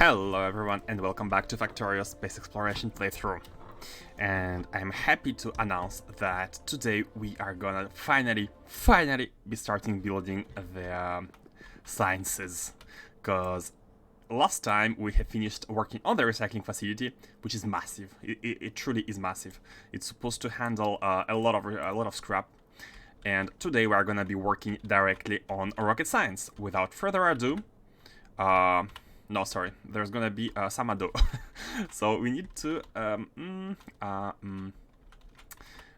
Hello everyone and welcome back to Factorio's Space Exploration playthrough. And I'm happy to announce that today we are gonna finally be starting building the sciences. Because last time we have finished working on the recycling facility, which is massive. It truly is massive. It's supposed to handle a lot of scrap. And today we are gonna be working directly on rocket science. Without further ado, no, sorry. There's gonna be some ado. So we need to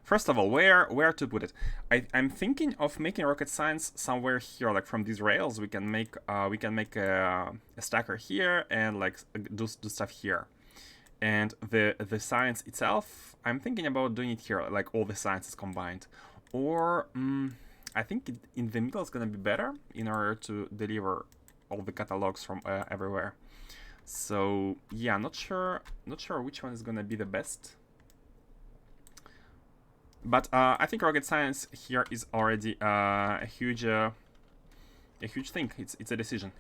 first of all, where to put it? I'm thinking of making rocket science somewhere here, like from these rails. We can make a stacker here and like do stuff here. And the science itself, I'm thinking about doing it here, like all the sciences combined. Or I think in the middle is gonna be better in order to deliver all the catalogs from everywhere. So yeah, not sure which one is gonna be the best. But I think rocket science here is already a huge thing. It's a decision.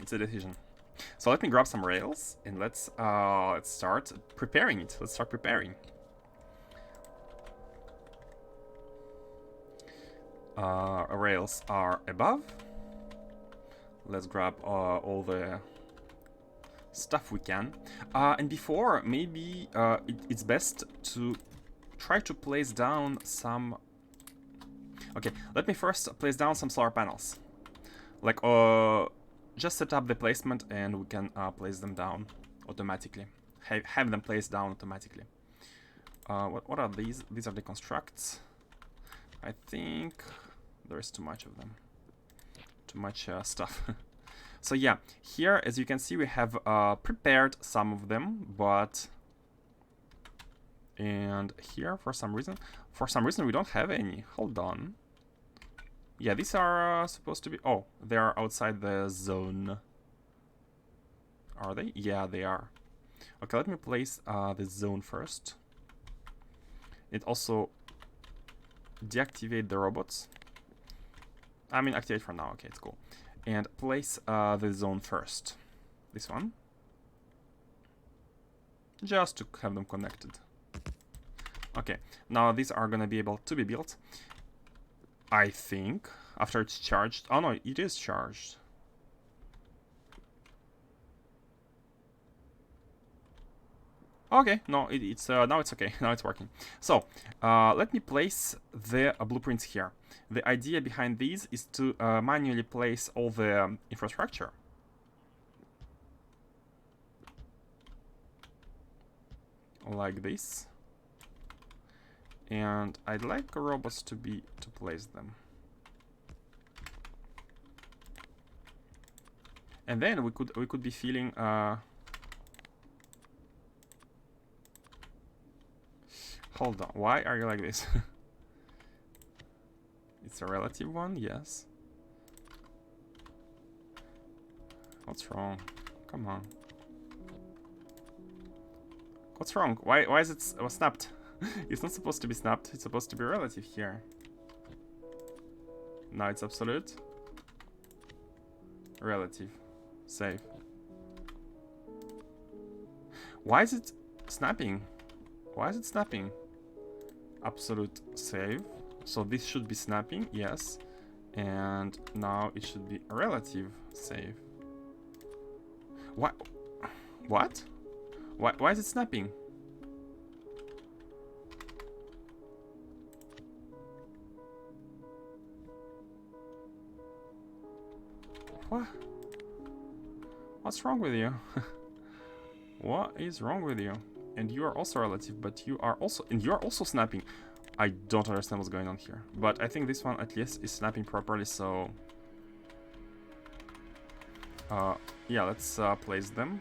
So let me grab some rails and let's start preparing it. Let's start preparing. Rails are above. Let's grab all the stuff we can. And before, maybe it's best to try to place down some... Okay, let me first place down some solar panels. Like, just set up the placement and we can place them down automatically. Have them placed down automatically. What are these? These are the constructs. I think there's too much of them. Too much stuff. So yeah, here as you can see we have prepared some of them, but and here for some reason we don't have any. Hold on. Yeah, these are supposed to be, oh, they are outside the zone. Are they? Yeah, they are. Okay, let me place the zone first. It also deactivate the robots. I mean, activate for now. Okay, it's cool. And place the zone first. This one. Just to have them connected. Okay, now these are gonna be able to be built. I think, after it's charged. Oh no, it is charged. Okay, no, it's now it's okay. Now it's working. So, let me place the blueprints here. The idea behind these is to manually place all the infrastructure. Like this. And I'd like robots to place them. And then we could be feeling hold on, why are you like this? It's a relative one, yes. What's wrong? Come on. What's wrong? Why is it snapped? It's not supposed to be snapped. It's supposed to be relative here. Now it's absolute. Relative. Save. Why is it snapping? Why is it snapping? Absolute save. So this should be snapping, yes. And now it should be relative save. What? What? Why is it snapping? What? What's wrong with you? What is wrong with you? And you are also relative, but you are also snapping. I don't understand what's going on here. But I think this one at least is snapping properly, so yeah, let's place them.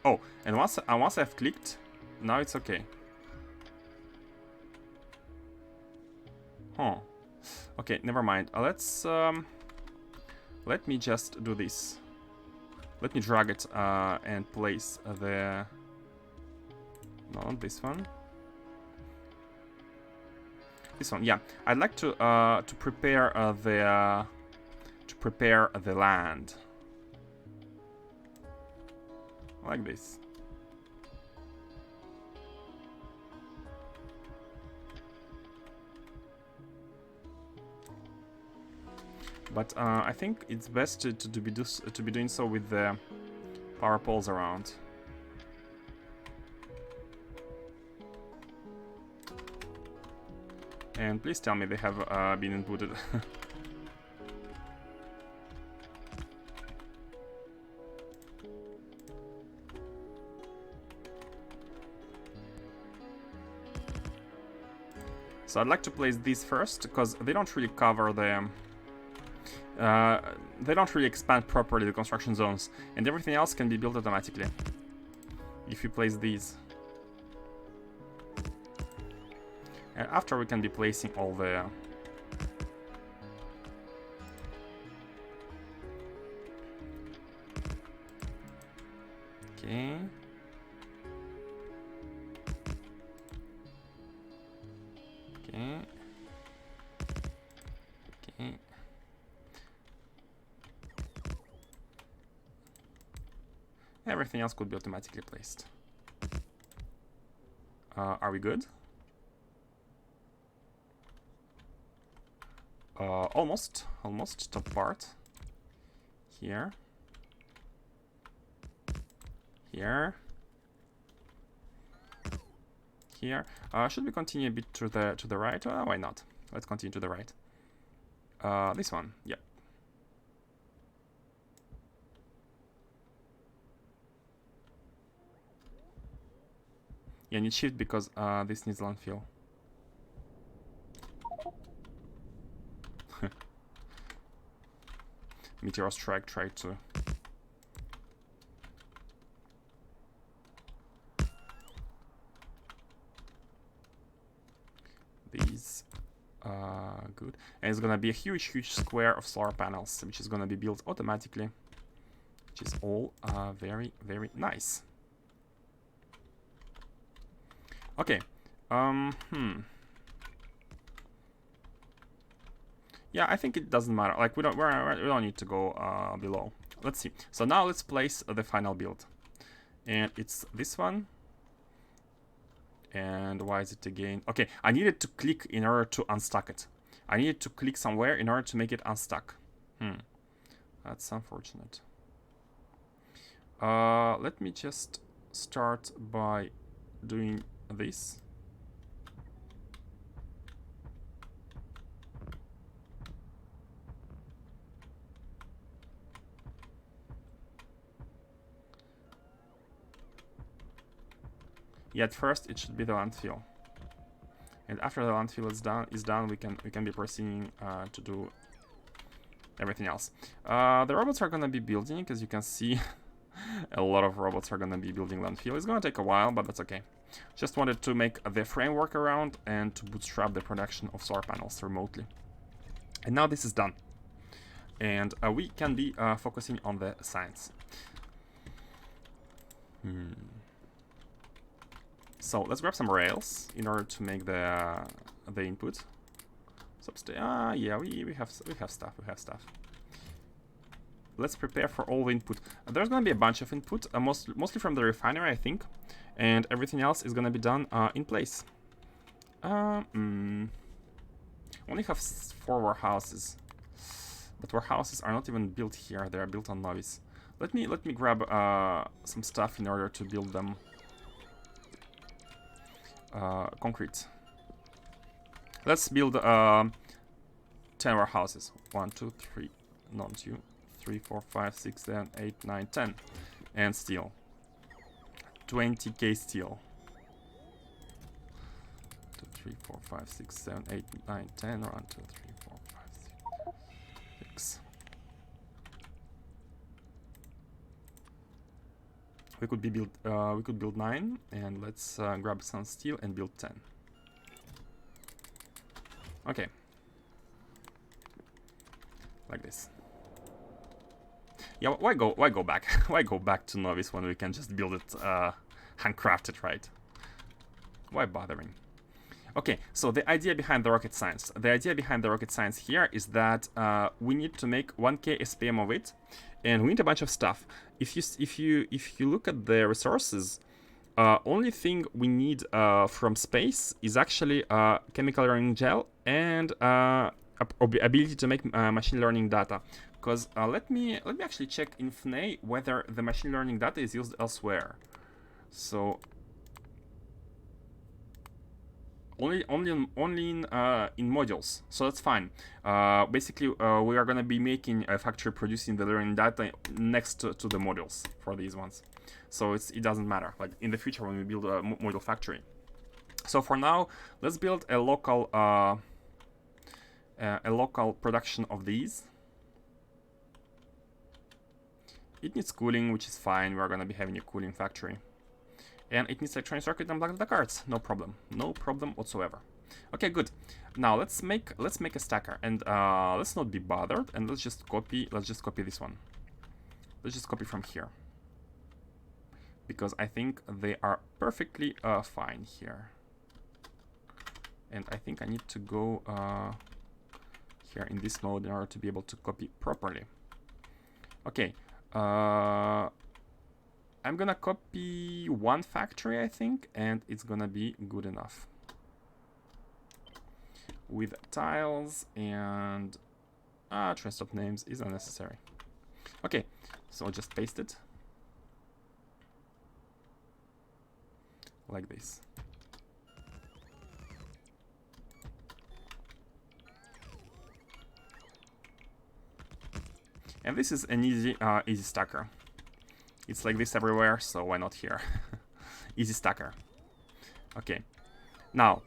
Oh, and once I've clicked, now it's okay. Huh. Okay, never mind. Let's let me just do this. Let me drag it and place the... No, not this one. This one, yeah. I'd like to prepare the land. like this. But I think it's best to be doing so with the power poles around. And please tell me they have been inputted. So I'd like to place these first, because they don't really cover the... they don't really expand properly the construction zones, and everything else can be built automatically if you place these. And after we can be placing all the... Okay. Okay. Okay. Everything else could be automatically placed. Are we good? Almost top part. Here. Here. Here. Should we continue a bit to the right? Why not? Let's continue to the right. This one. Yep. Yeah, need shift because this needs landfill. Meteor strike tried to. These good. And it's gonna be a huge square of solar panels, which is gonna be built automatically, which is all very nice. Okay. Yeah, I think it doesn't matter. Like we don't need to go below. Let's see. So now let's place the final build, and it's this one. And why is it again? Okay, I needed to click in order to unstuck it. I needed to click somewhere in order to make it unstuck. That's unfortunate. Let me just start by doing this. Yeah, at first it should be the landfill, and after the landfill is done, we can be proceeding to do everything else. The robots are gonna be building, as you can see. A lot of robots are gonna be building landfill. It's gonna take a while, but that's okay. Just wanted to make the framework around and to bootstrap the production of solar panels remotely. And now this is done, and we can be focusing on the science. So let's grab some rails in order to make the input. Yeah, we have stuff. Let's prepare for all the input. There's gonna be a bunch of input, mostly from the refinery, I think, and everything else is gonna be done in place. Only have 4 warehouses, but warehouses are not even built here. They are built on Novice. Let me grab some stuff in order to build them. Concrete. Let's build 10 warehouses. 1, 2, 3, not 2, 3, 4, 5, 6, 7, 8, 9, 10. And steel. 20k steel. 2, 3, 4, 5, 6, 7, 8, 9, 10. 1, 2, 3, 4, 5, 6. We could build 9, and let's grab some steel and build 10. Okay. Like this. Yeah, why go back? Why go back to Novice when we can just build it handcrafted, right? Why bothering? Okay, so the idea behind the rocket science. The idea behind the rocket science here is that we need to make 1k SPM of it, and we need a bunch of stuff. If you look at the resources, only thing we need from space is actually chemical learning gel and ability to make machine learning data. Because let me actually check in FNA whether the machine learning data is used elsewhere. So only in modules, so that's fine. Basically, we are gonna be making a factory producing the learning data next to the modules for these ones. So it doesn't matter. Like in the future when we build a module factory. So for now, let's build a local production of these. It needs cooling, which is fine. We are gonna be having a cooling factory. And it needs electronic circuit and black cards. No problem. No problem whatsoever. Okay, good. Now let's make a stacker, and let's not be bothered, and let's just copy this one. Let's just copy from here, because I think they are perfectly fine here. And I think I need to go here in this mode in order to be able to copy properly. Okay. I'm gonna copy one factory, I think, and it's gonna be good enough. With tiles and train stop names is unnecessary. Okay, so I'll just paste it like this. And this is an easy stacker. It's like this everywhere, so why not here? Easy stacker. Okay. Now,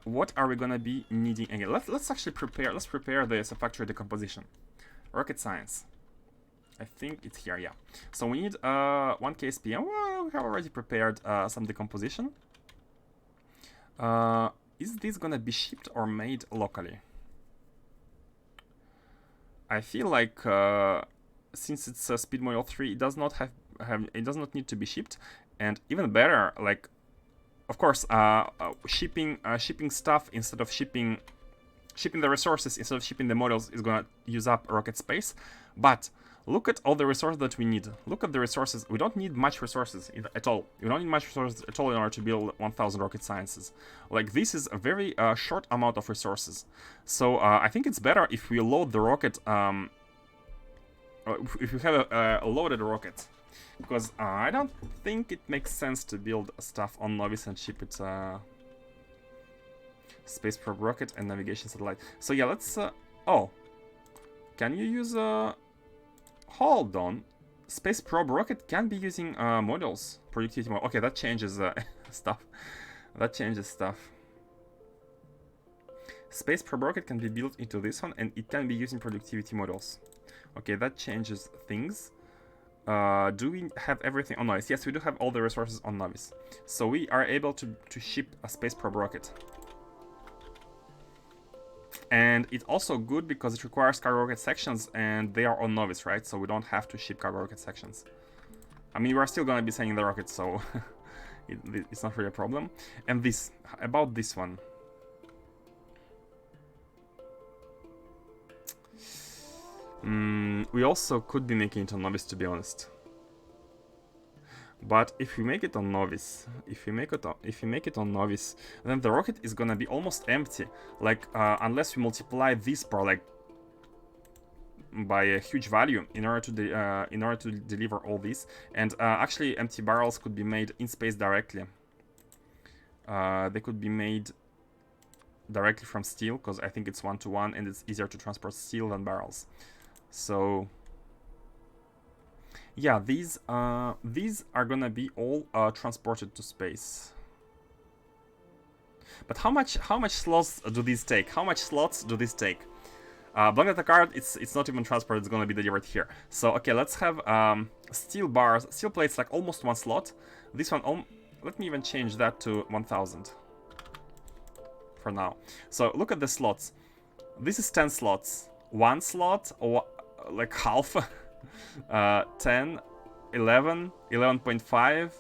what are we gonna be needing again? Let's actually prepare. Let's prepare this factory decomposition. Rocket science. I think it's here. Yeah. So we need 1k SPM. Well, we have already prepared some decomposition. Is this gonna be shipped or made locally? I feel like since it's a speed model 3, it does not it does not need to be shipped, and even better, like, of course, shipping stuff instead of shipping the resources instead of shipping the models is gonna use up rocket space. But look at all the resources that we need. Look at the resources. We don't need much resources at all. We don't need much resources at all in order to build 1000 rocket sciences. Like, this is a very short amount of resources. So I think it's better if we load the rocket. If we have a loaded rocket, because I don't think it makes sense to build stuff on novice and ship it space probe rocket and navigation satellite. So yeah, let's oh, can you use hold on, space probe rocket can be using modules, productivity model. Okay, that changes stuff. That changes stuff. Space probe rocket can be built into this one, and it can be using productivity models. Okay, that changes things. Do we have everything on novice? Yes, we do have all the resources on novice. So we are able to ship a space probe rocket. And it's also good because it requires cargo rocket sections, and they are on novice, right? So we don't have to ship cargo rocket sections. I mean, we're still gonna be sending the rocket, so it's not really a problem. And this, about this one. We also could be making it on novice, to be honest. But if we make it on novice, if we make it on novice, then the rocket is gonna be almost empty. Like unless we multiply this by a huge value in order to deliver all this. And actually, empty barrels could be made in space directly. They could be made directly from steel, because I think it's 1-to-1, and it's easier to transport steel than barrels. So yeah, these are gonna be all transported to space. But how much slots do these take? How much slots do these take? Blank data card, it's not even transported, it's gonna be delivered here. So okay, let's have steel bars, steel plates, like almost 1 slot. This one, let me even change that to 1000 for now. So look at the slots. This is 10 slots. 1 slot, or like half. 10, 11, 11.5,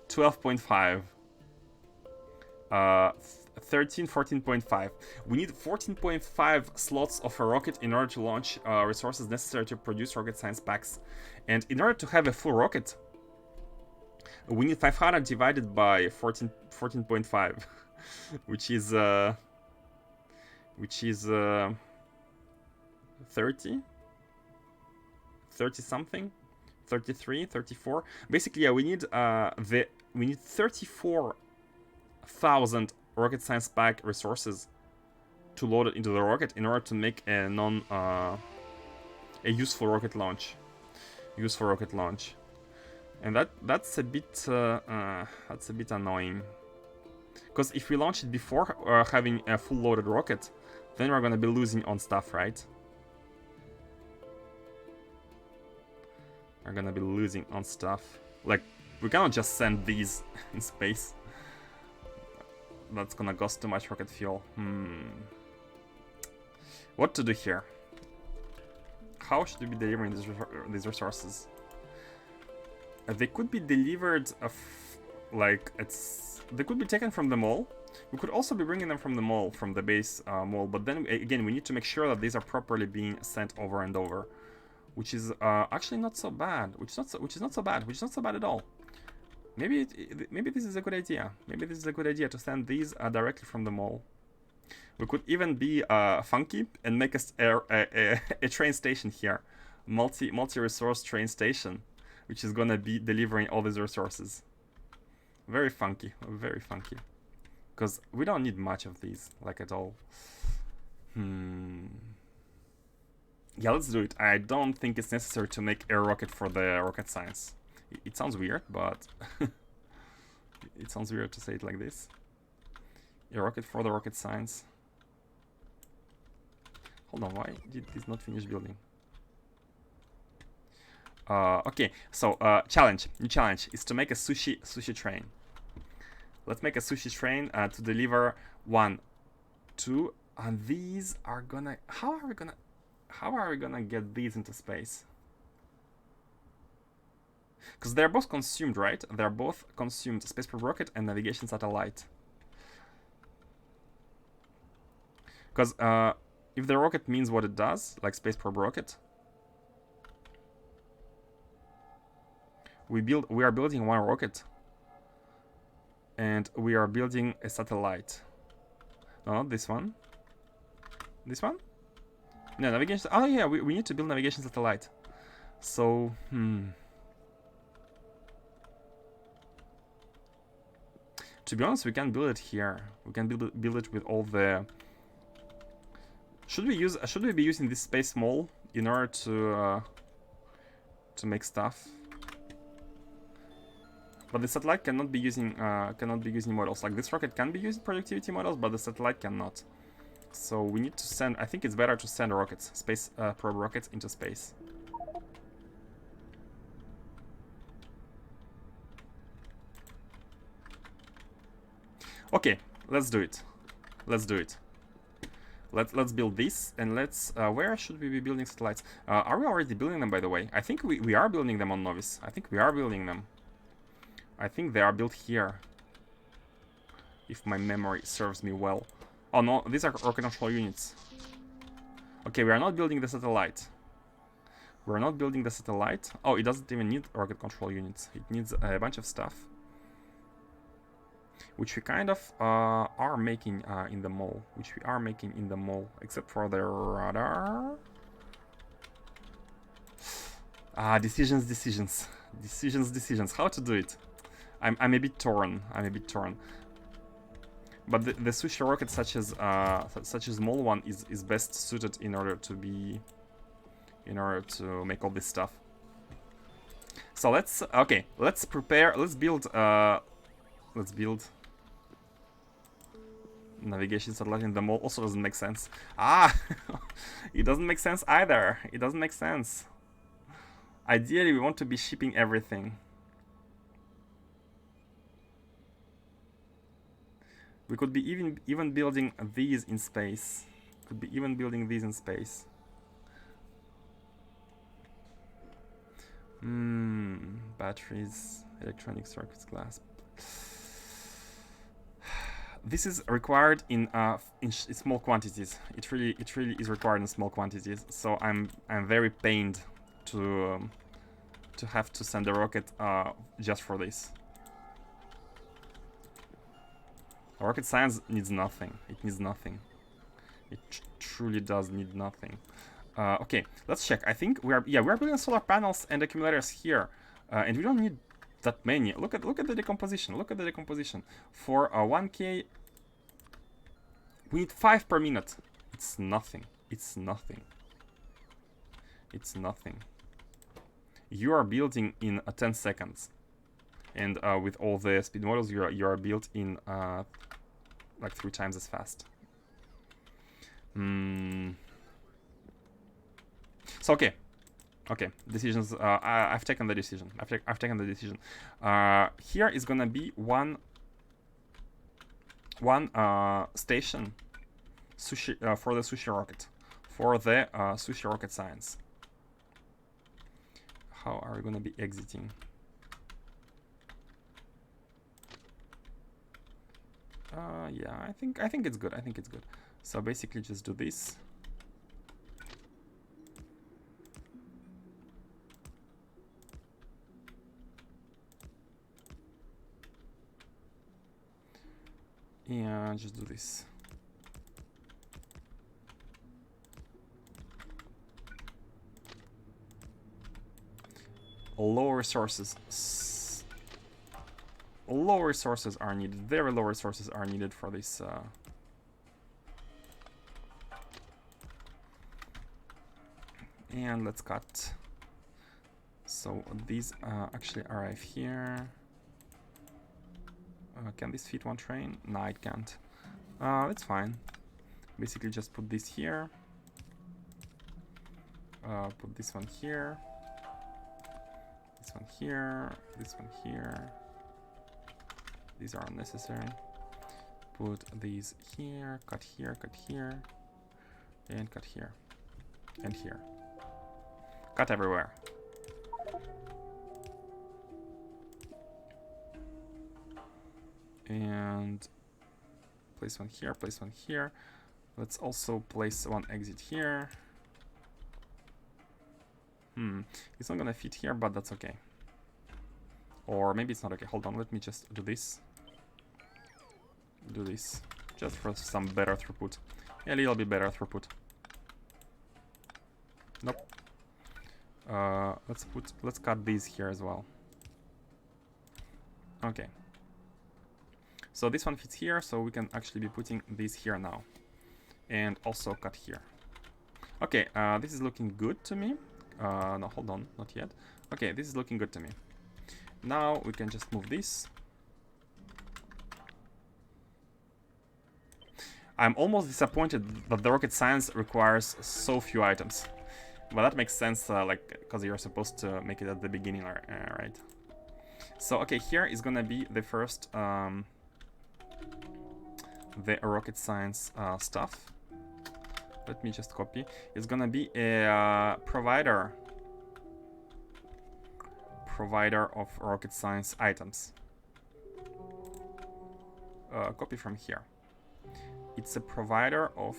12.5, 13, 14.5. We need 14.5 slots of a rocket in order to launch resources necessary to produce rocket science packs. And in order to have a full rocket, we need 500 divided by 14.5, which is 30 something, 33, 34. Basically, yeah, we need 34,000 rocket science pack resources to load it into the rocket in order to make a useful rocket launch. And that's a bit annoying, because if we launch it before having a full loaded rocket, then we're gonna be losing on stuff, right? We're gonna be losing on stuff. Like, we cannot just send these in space. That's gonna cost too much rocket fuel. What to do here? How should we be delivering these resources? They could be delivered they could be taken from the mall. We could also be bringing them from the mall, from the base mall. But then again, we need to make sure that these are properly being sent over and over, which is actually not so bad. Which is not so bad at all. Maybe this is a good idea. Maybe this is a good idea to send these directly from the mall. We could even be funky and make a train station here, multi-resource train station, which is gonna be delivering all these resources. Very funky, because we don't need much of these, like, at all. Yeah, let's do it. I don't think it's necessary to make a rocket for the rocket science. It sounds weird, but it sounds weird to say it like this. A rocket for the rocket science. Hold on, why did this not finish building? Okay, so new challenge is to make a sushi train. Let's make a sushi train to deliver 1, 2, and these are gonna. How are we gonna get these into space? Because they're both consumed, right? They're both consumed: space probe rocket and navigation satellite. Because if the rocket means what it does, like space probe rocket, we are building one rocket, and we are building a satellite. No, not this one. This one? No, navigation. Oh yeah, we need to build navigation satellite. So to be honest, we can build it here. We can build it with all the. Should we be using this space mall in order to make stuff? But the satellite cannot be using models. Like, this rocket can be using productivity models, but the satellite cannot. So we need to send. I think it's better to send rockets, space probe rockets, into space. Okay, let's do it. Let's build this, and let's. Where should we be building satellites? Are we already building them, by the way? I think we are building them on Novice. I think we are building them. I think they are built here, if my memory serves me well. Oh no, these are rocket control units. Okay, we are not building the satellite. Oh, it doesn't even need rocket control units. It needs a bunch of stuff, which we kind of are making in the mall. Except for the radar. Decisions. How to do it? I'm a bit torn. But the sushi rocket, such as small one, is best suited in order to make all this stuff. So let's prepare. Let's build navigation satellite in the mall. Also doesn't make sense. It doesn't make sense either. Ideally, we want to be shipping everything. We could be even building these in space. Batteries, electronic circuits, glass. This is required in small quantities. It really is required in small quantities. So I'm very pained to have to send a rocket just for this. Rocket science needs nothing. It needs nothing. It truly does need nothing. Okay, let's check. I think we are building solar panels and accumulators here, and we don't need that many. Look at the decomposition. Look at the decomposition. For 1K, we need 5 per minute. It's nothing. It's nothing. It's nothing. You are building in 10 seconds, and with all the speed models, you are built in like 3 times as fast. So okay, decisions. I've taken the decision. I've taken the decision. Here is gonna be one station sushi for the sushi rocket, for the sushi rocket science. How are we gonna be exiting? Yeah, I think it's good. I think it's good. So basically, just do this. And just do this. Low resources. Low resources are needed. Very low resources are needed for this. And let's cut. So these actually arrive here. Can this fit one train? No, it can't. It's fine. Basically, just put this here. Put this one here. This one here. This one here. These are unnecessary. Put these here. Cut here. Cut here. And cut here. And here. Cut everywhere. And place one here, place one here. Let's also place one exit here. It's not gonna fit here, but that's okay. Or maybe it's not okay. Hold on, let me just do this. Do this. Just for some better throughput. A little bit better throughput. Nope. Let's cut these here as well. Okay. So this one fits here, so we can actually be putting these here now. And also cut here. Okay, this is looking good to me. No, hold on, not yet. Okay, this is looking good to me. Now we can just move this. I'm almost disappointed that the rocket science requires so few items. But that makes sense, like, because you're supposed to make it at the beginning, right? So, okay, here is gonna be the first... the rocket science stuff. Let me just copy. It's gonna be a provider of rocket science items. Copy from here. It's a provider of...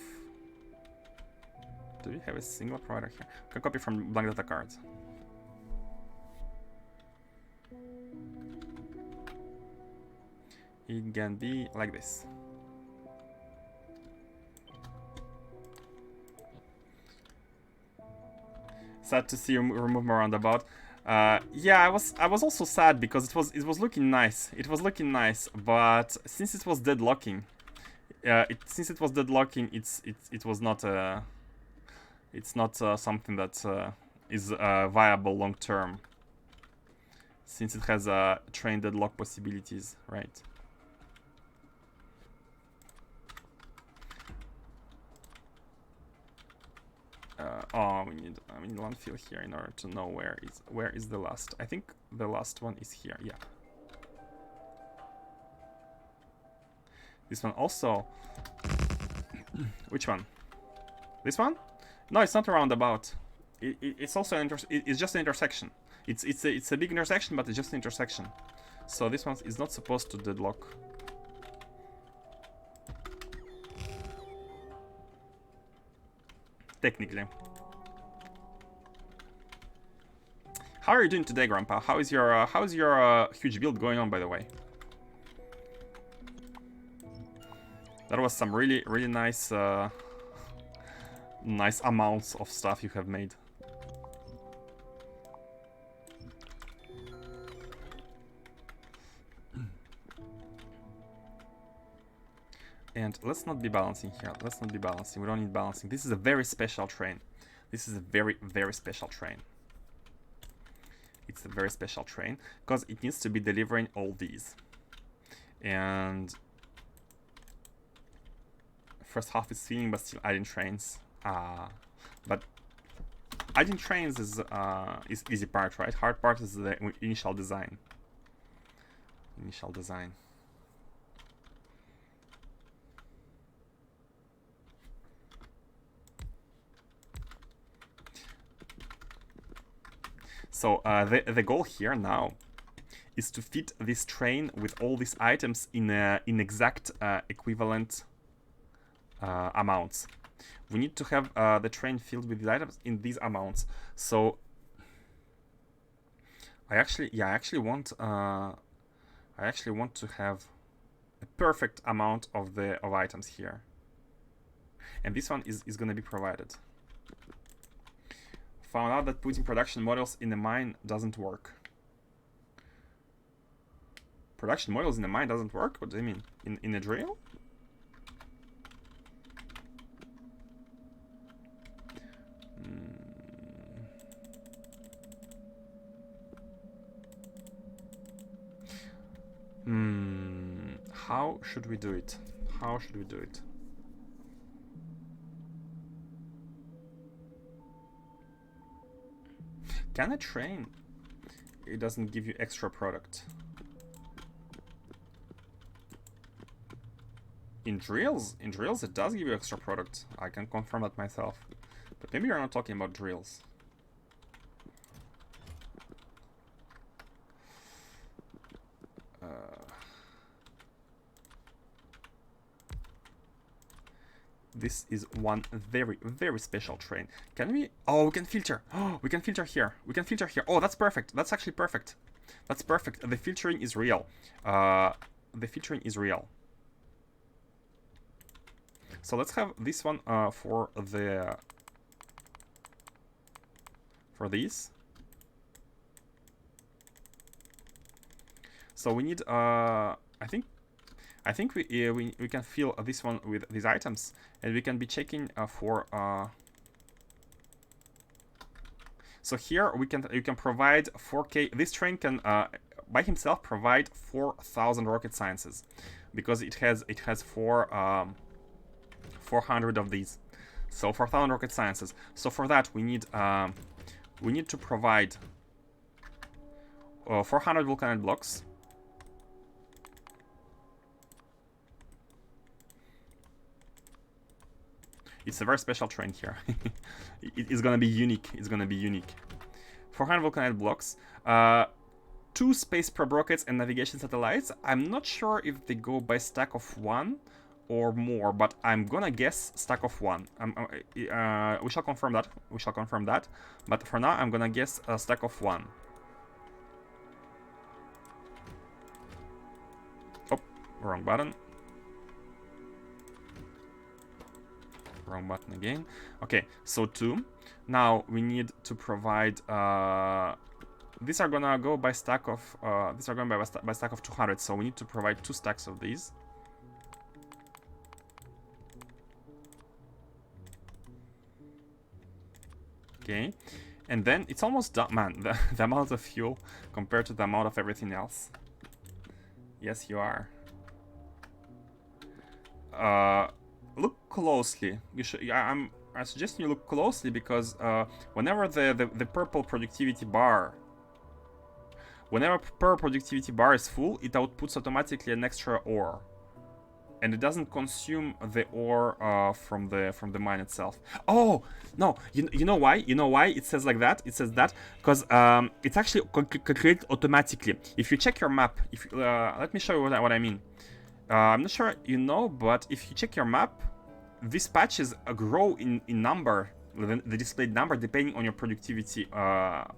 Do we have a single provider here? I can copy from blank data cards. It can be like this. Sad to see you remove my roundabout. Yeah, I was also sad because it was looking nice. It was looking nice, but since it was deadlocking, it was not it's not something that is viable long term. Since it has train deadlock possibilities, right? Oh, we need one field here in order to know where is the last. I think the last one is here. Yeah. This one also. Which one? This one? No, it's not a roundabout. It's also it's just an intersection. It's a big intersection, but it's just an intersection. So this one is not supposed to deadlock. technically. How are you doing today, Grandpa? How's your huge build going on, by the way? That was some really nice nice amounts of stuff you have made. And let's not be balancing here. Let's not be balancing. We don't need balancing. This is a very special train. This is a very special train. It's a very special train because it needs to be delivering all these. And first half is feeding, but still adding trains. But adding trains is easy part, right? Hard part is the initial design. Initial design. So the goal here now is to fit this train with all these items in exact equivalent amounts. We need to have the train filled with these items in these amounts. So I actually want to have a perfect amount of items here, and this one is going to be provided. Found out that putting production models in the mine doesn't work. Production models in the mine doesn't work? What do you mean? In a drill? How should we do it? How should we do it? Can a train? It doesn't give you extra product. In drills it does give you extra product. I can confirm that myself. But maybe you're not talking about drills. This is one very special train. Can we? Oh, we can filter. Oh, we can filter here. We can filter here. Oh, that's perfect. That's actually perfect. That's perfect. The filtering is real. The filtering is real. So let's have this one for these. So we need I think we can fill this one with these items, and we can be checking for. So here you can provide 4K. This train can by himself provide 4,000 rocket sciences, because it has 400 of these. So 4,000 rocket sciences. So for that we need to provide 400 vulcanite blocks. It's a very special train here. It's gonna be unique. It's gonna be unique. 400 vulcanite blocks, 2 space probe rockets and navigation satellites. I'm not sure if they go by stack of 1 or more, but I'm gonna guess stack of 1. We shall confirm that. We shall confirm that. But for now, I'm gonna guess a stack of 1. Oh, wrong button. Wrong button again. Okay, so 2. Now we need to provide. These are gonna go by stack of. These are going by stack of 200. So we need to provide 2 stacks of these. Okay, and then it's almost done. Man, the amount of fuel compared to the amount of everything else. Yes, you are. Look closely. You should. I suggest you look closely, because whenever the purple productivity bar, is full, it outputs automatically an extra ore, and it doesn't consume the ore from the mine itself. Oh no! You know why? You know why it says like that? It says that because it's actually created automatically. If you check your map, let me show you what I mean. I'm not sure you know, but if you check your map, these patches grow in number the displayed number depending on your productivity,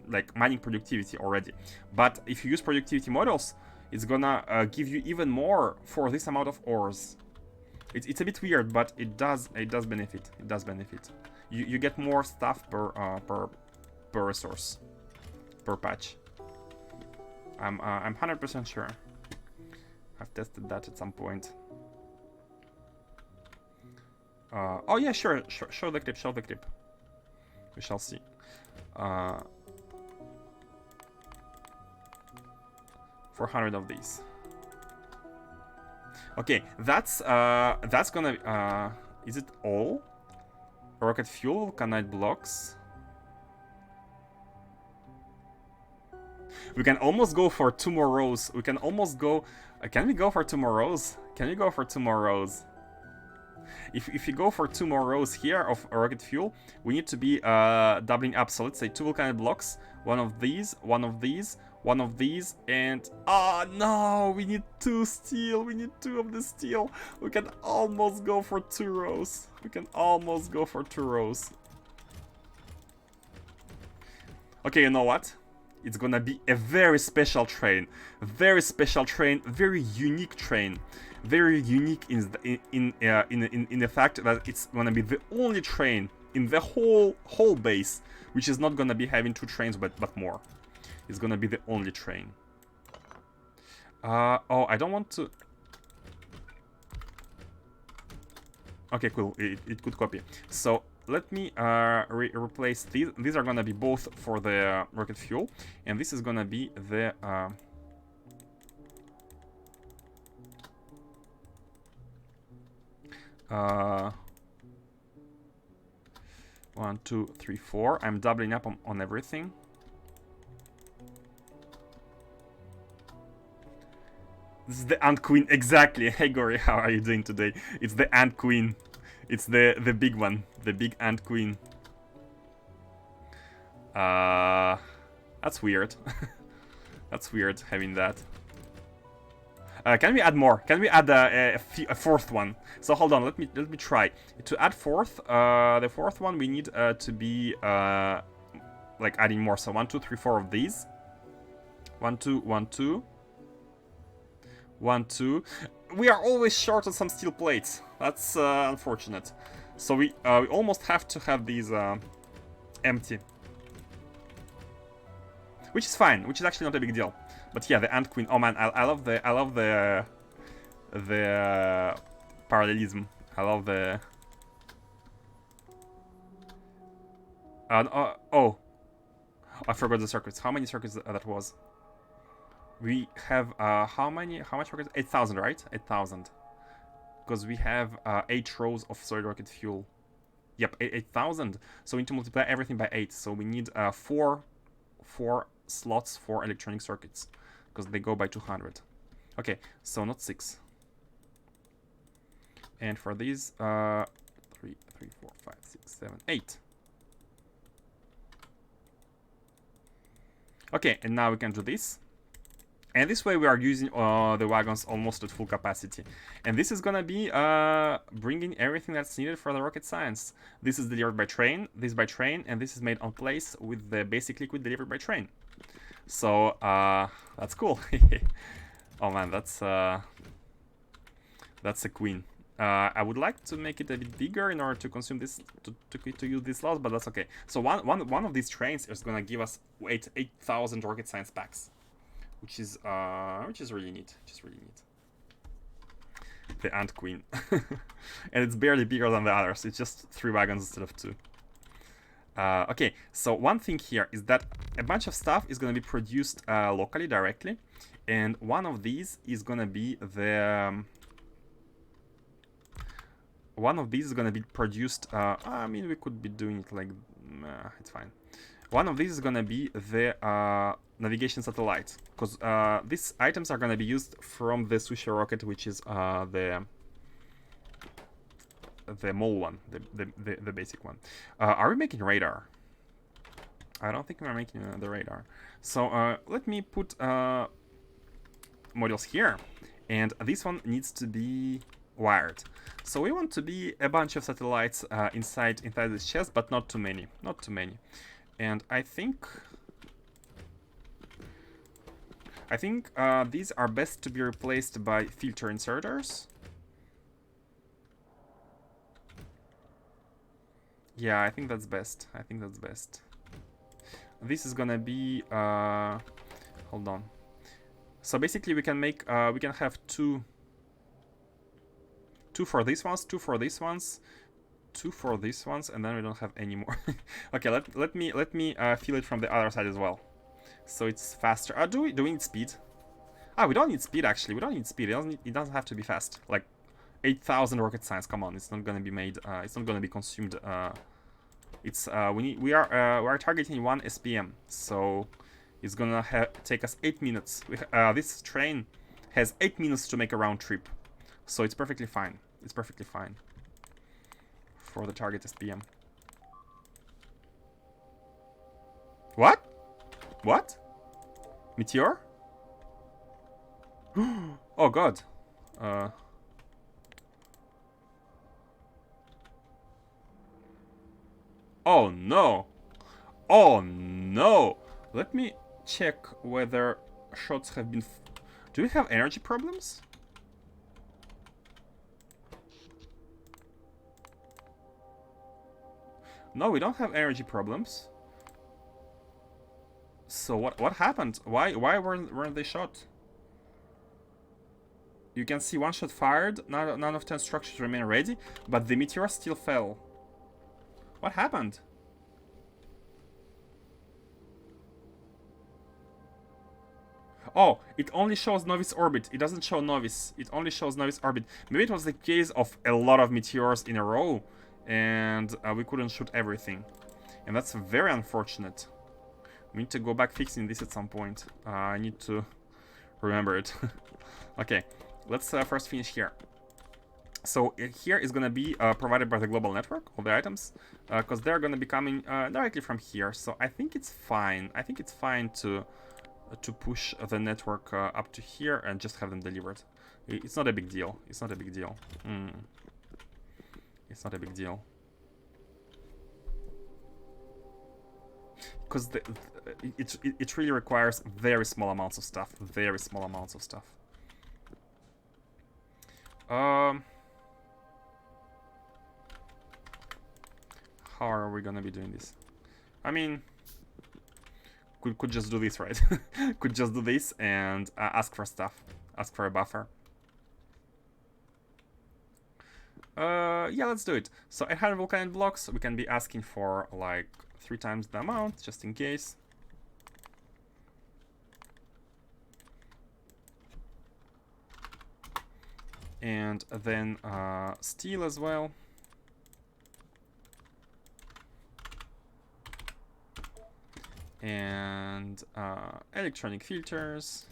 like mining productivity already. But if you use productivity models, it's gonna give you even more for this amount of ores. It's a bit weird, but it does benefit. It does benefit. You get more stuff per resource, per patch. I'm 100% sure. I've tested that at some point. Oh yeah, sure. Show the clip. Show the clip. We shall see. 400 of these. Okay, that's gonna. Is it all? Rocket fuel, vulcanite blocks. We can almost go for 2 more rows. We can almost go. Can we go for 2 more rows? Can we go for 2 more rows? If you go for 2 more rows here of rocket fuel, we need to be doubling up. So let's say 2 vulcanite blocks, one of these, one of these, one of these, and oh no, we need 2 steel. We need 2 of the steel. We can almost go for 2 rows. We can almost go for 2 rows. Okay, you know what? It's gonna be a very special train, very special train, very unique train, very unique in the fact that it's gonna be the only train in the whole base which is not gonna be having 2 trains but more. It's gonna be the only train. Oh, I don't want to. Okay, cool. It could copy. So let me replace these. These are gonna be both for the rocket fuel, and this is gonna be the 1, 2, 3, 4. I'm doubling up on everything. This is the Ant Queen, exactly. Hey Gory, how are you doing today? It's the Ant Queen. It's the big one, the big Ant Queen. That's weird. That's weird having that. Can we add more? Can we add a 4th one? So hold on, let me try to add 4th. The 4th one we need to be like adding more. So 1, 2, 3, 4 of these. 1, 2, 1, 2. 1, 2. We are always short on some steel plates. That's unfortunate. So we almost have to have these empty, which is fine. Which is actually not a big deal. But yeah, the Ant Queen. Oh man, I love the parallelism. I love the. Oh, I forgot the circuits. How many circuits that was? We have how much rockets? 8,000, right? 8,000. Because we have 8 rows of solid rocket fuel. Yep, 8,000. So we need to multiply everything by 8. So we need 4 slots for electronic circuits. Because they go by 200. Okay, so not 6. And for these, 3, 4, 5, 6, 7, 8. Okay, and now we can do this. And this way we are using the wagons almost at full capacity. And this is gonna be bringing everything that's needed for the rocket science. This is delivered by train, this by train, and this is made on place with the basic liquid delivered by train. So that's cool. Oh man, that's a queen. I would like to make it a bit bigger in order to consume this to use this slot, but that's okay. So one of these trains is gonna give us 8,000 rocket science packs. Which is really neat. Just really neat. The Ant Queen. And it's barely bigger than the others. It's just 3 wagons instead of 2. Okay, so one thing here is that a bunch of stuff is going to be produced locally, directly. And one of these is going to be the... one of these is going to be produced... I mean, we could be doing it like... it's fine. One of these is going to be the navigation satellite, because these items are going to be used from the sushi rocket, which is the mole one, the basic one. Are we making radar? I don't think we're making the radar. So let me put modules here, and this one needs to be wired. So we want to be a bunch of satellites inside this chest, but not too many. Not too many. And I think these are best to be replaced by filter inserters. Yeah, I think that's best. I think that's best. This is gonna be hold on. So basically we can make we can have two for these ones, two for these ones, two for these ones, and then we don't have any more. Okay, let me feel it from the other side as well. So it's faster. Do we need speed? We don't need speed actually. We don't need speed. It doesn't have to be fast. Like 8,000 rocket science. Come on, it's not gonna be made. It's not gonna be consumed. We are targeting 1 SPM, so it's gonna take us 8 minutes. This train has 8 minutes to make a round trip, so it's perfectly fine. It's perfectly fine for the target SPM. What? What? Meteor? Oh god. Oh no. Oh no. Let me check whether shots have been... Do we have energy problems? No, we don't have energy problems. So what happened? Why weren't they shot? You can see 1 shot fired, none of 10 structures remain ready, but the meteor still fell. What happened? Oh, it only shows Novice orbit. It doesn't show Novice. It only shows Novice orbit. Maybe it was the case of a lot of meteors in a row, and we couldn't shoot everything. And that's very unfortunate. We need to go back fixing this at some point. I need to remember it. Okay, let's first finish here. So here is going to be provided by the global network, all the items, because they're going to be coming directly from here. So I think it's fine. I think it's fine to push the network up to here and just have them delivered. It's not a big deal. It's not a big deal. It's not a big deal. Because it really requires very small amounts of stuff. Very small amounts of stuff. How are we gonna be doing this? I mean, could just do this, right? Could just do this and ask for stuff. Ask for a buffer. Yeah, let's do it. So 800 volcanic blocks, we can be asking for like 3 times the amount, just in case. And then steel as well. And electronic filters.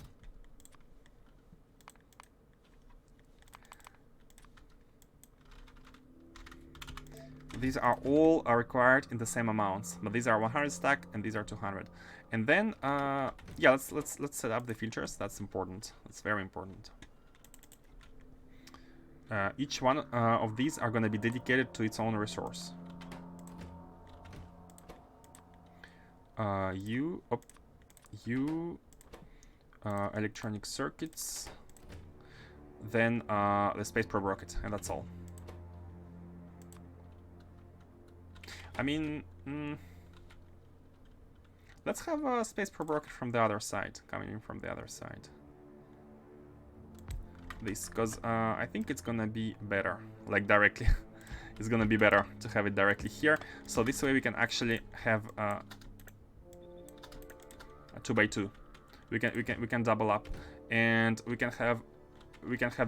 These are all required in the same amounts, but these are 100 stack and these are 200. And then yeah, let's set up the filters. That's important. That's very important. Each one of these are going to be dedicated to its own resource. Electronic circuits, then the space probe rocket, and that's all. I mean, let's have a space probe rocket from the other side, coming in from the other side. This, because I think it's gonna be better, like directly. It's gonna be better to have it directly here. So this way we can actually have a 2x2. We can double up, and we can have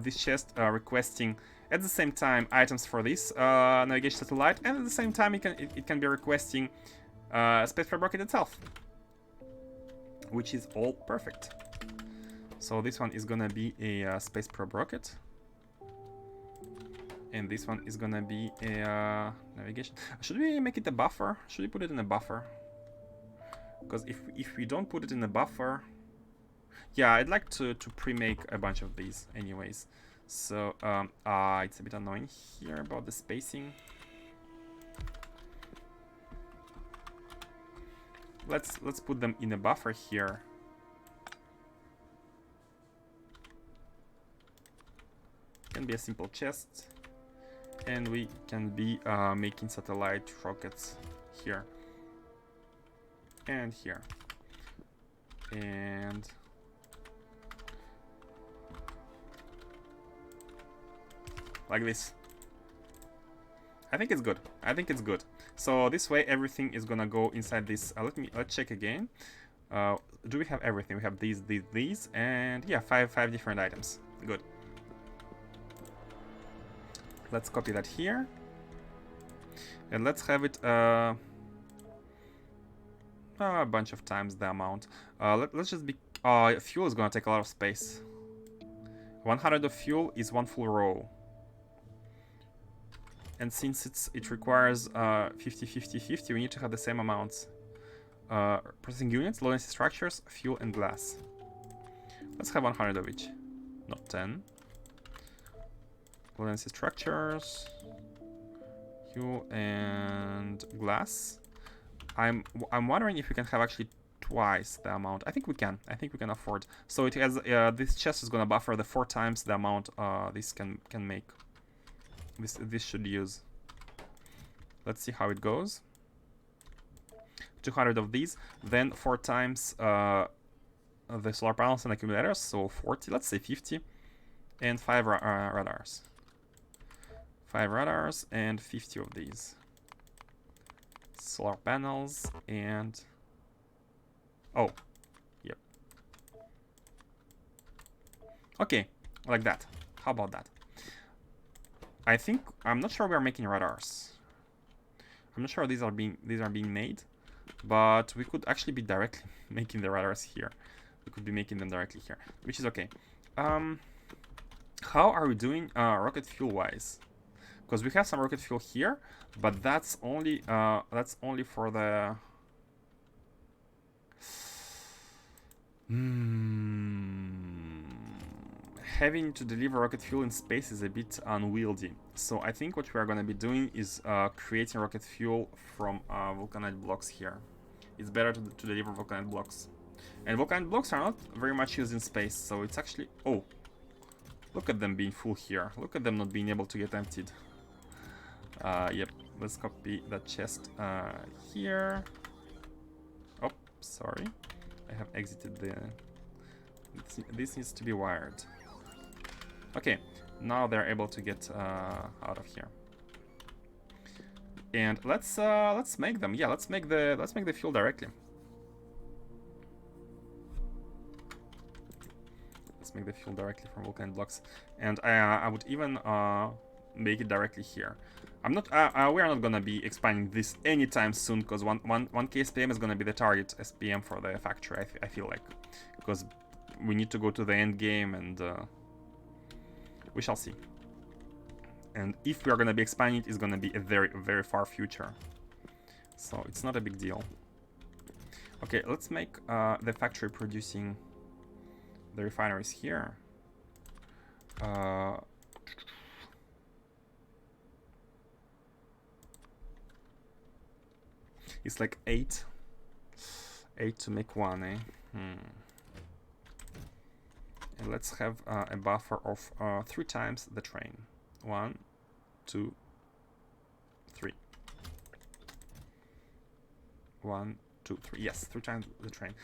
this chest requesting at the same time items for this navigation satellite, and at the same time it can be requesting space probe rocket itself, which is all perfect. So this one is gonna be a space probe rocket, and this one is gonna be a navigation. Should we make it a buffer? Should we put it in a buffer? Because if we don't put it in a buffer, yeah, I'd like to pre-make a bunch of these anyways. So it's a bit annoying here about the spacing. Let's put them in a buffer here. Can be a simple chest, and we can be making satellite rockets here and here, and like this. I think it's good. I think it's good. So this way everything is gonna go inside this. Let's check again. Do we have everything? We have these, and yeah, five different items. Good. Let's copy that here, and let's have it a bunch of times the amount. Let's just be. Fuel is gonna take a lot of space. 100 of fuel is one full row. And since it requires 50, 50, 50, we need to have the same amounts. Processing units, low density structures, fuel, and glass. Let's have 100 of each, not 10. Low density structures, fuel, and glass. I'm wondering if we can have actually twice the amount. I think we can. I think we can afford. So it has this chest is gonna buffer the 4 times the amount this can make. This should use. Let's see how it goes. 200 of these, then 4 times the solar panels and accumulators, so 40. Let's say 50, and 5 radars. 5 radars and 50 of these solar panels and yep. Okay, like that. How about that? I'm not sure we are making radars. I'm not sure these are being made, but we could actually be directly making the radars here. We could be making them directly here, which is okay. How are we doing rocket fuel wise? Because we have some rocket fuel here, but that's only for the having to deliver rocket fuel in space is a bit unwieldy. So I think what we are going to be doing is creating rocket fuel from vulcanite blocks here. It's better to deliver vulcanite blocks. And vulcanite blocks are not very much used in space, so it's actually... Oh, look at them being full here. Look at them not being able to get emptied. Yep, let's copy that chest here. Oh, sorry. I have exited the... This needs to be wired. Okay, now they're able to get out of here. And let's make them. Yeah, let's make the fuel directly. Let's make the fuel directly from volcanite blocks, and I would even make it directly here. I'm not. We are not gonna be expanding this anytime soon, because 1K SPM is gonna be the target SPM for the factory. I feel like, because we need to go to the end game, and we shall see. And if we are gonna be expanding, it's gonna be a very, very far future. So it's not a big deal. Okay, let's make the factory producing the refineries here. It's like 8 to make one, eh? And let's have a buffer of 3 times the train. 1, 2, 3. 1, 2, 3. Yes, 3 times the train.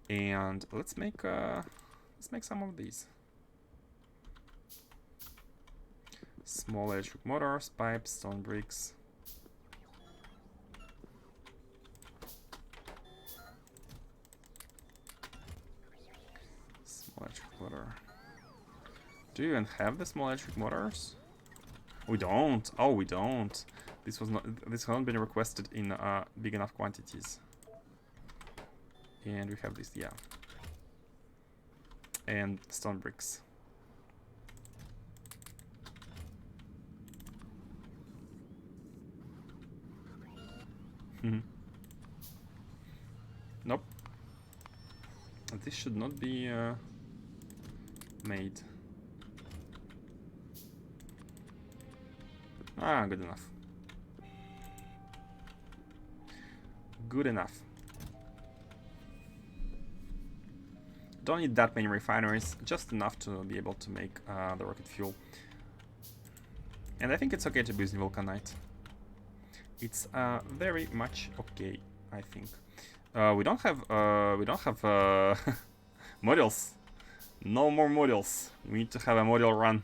And let's make some of these. Small electric motors, pipes, stone bricks. Small electric motor. Do you even have the small electric motors? We don't. Oh, we don't. This has not been requested in big enough quantities. And we have this, yeah. And stone bricks. Nope. This should not be made. Ah, good enough. Good enough. Don't need that many refineries, just enough to be able to make the rocket fuel. And I think it's okay to be using vulcanite. It's very much okay, I think. We don't have modules. No more modules. We need to have a module run.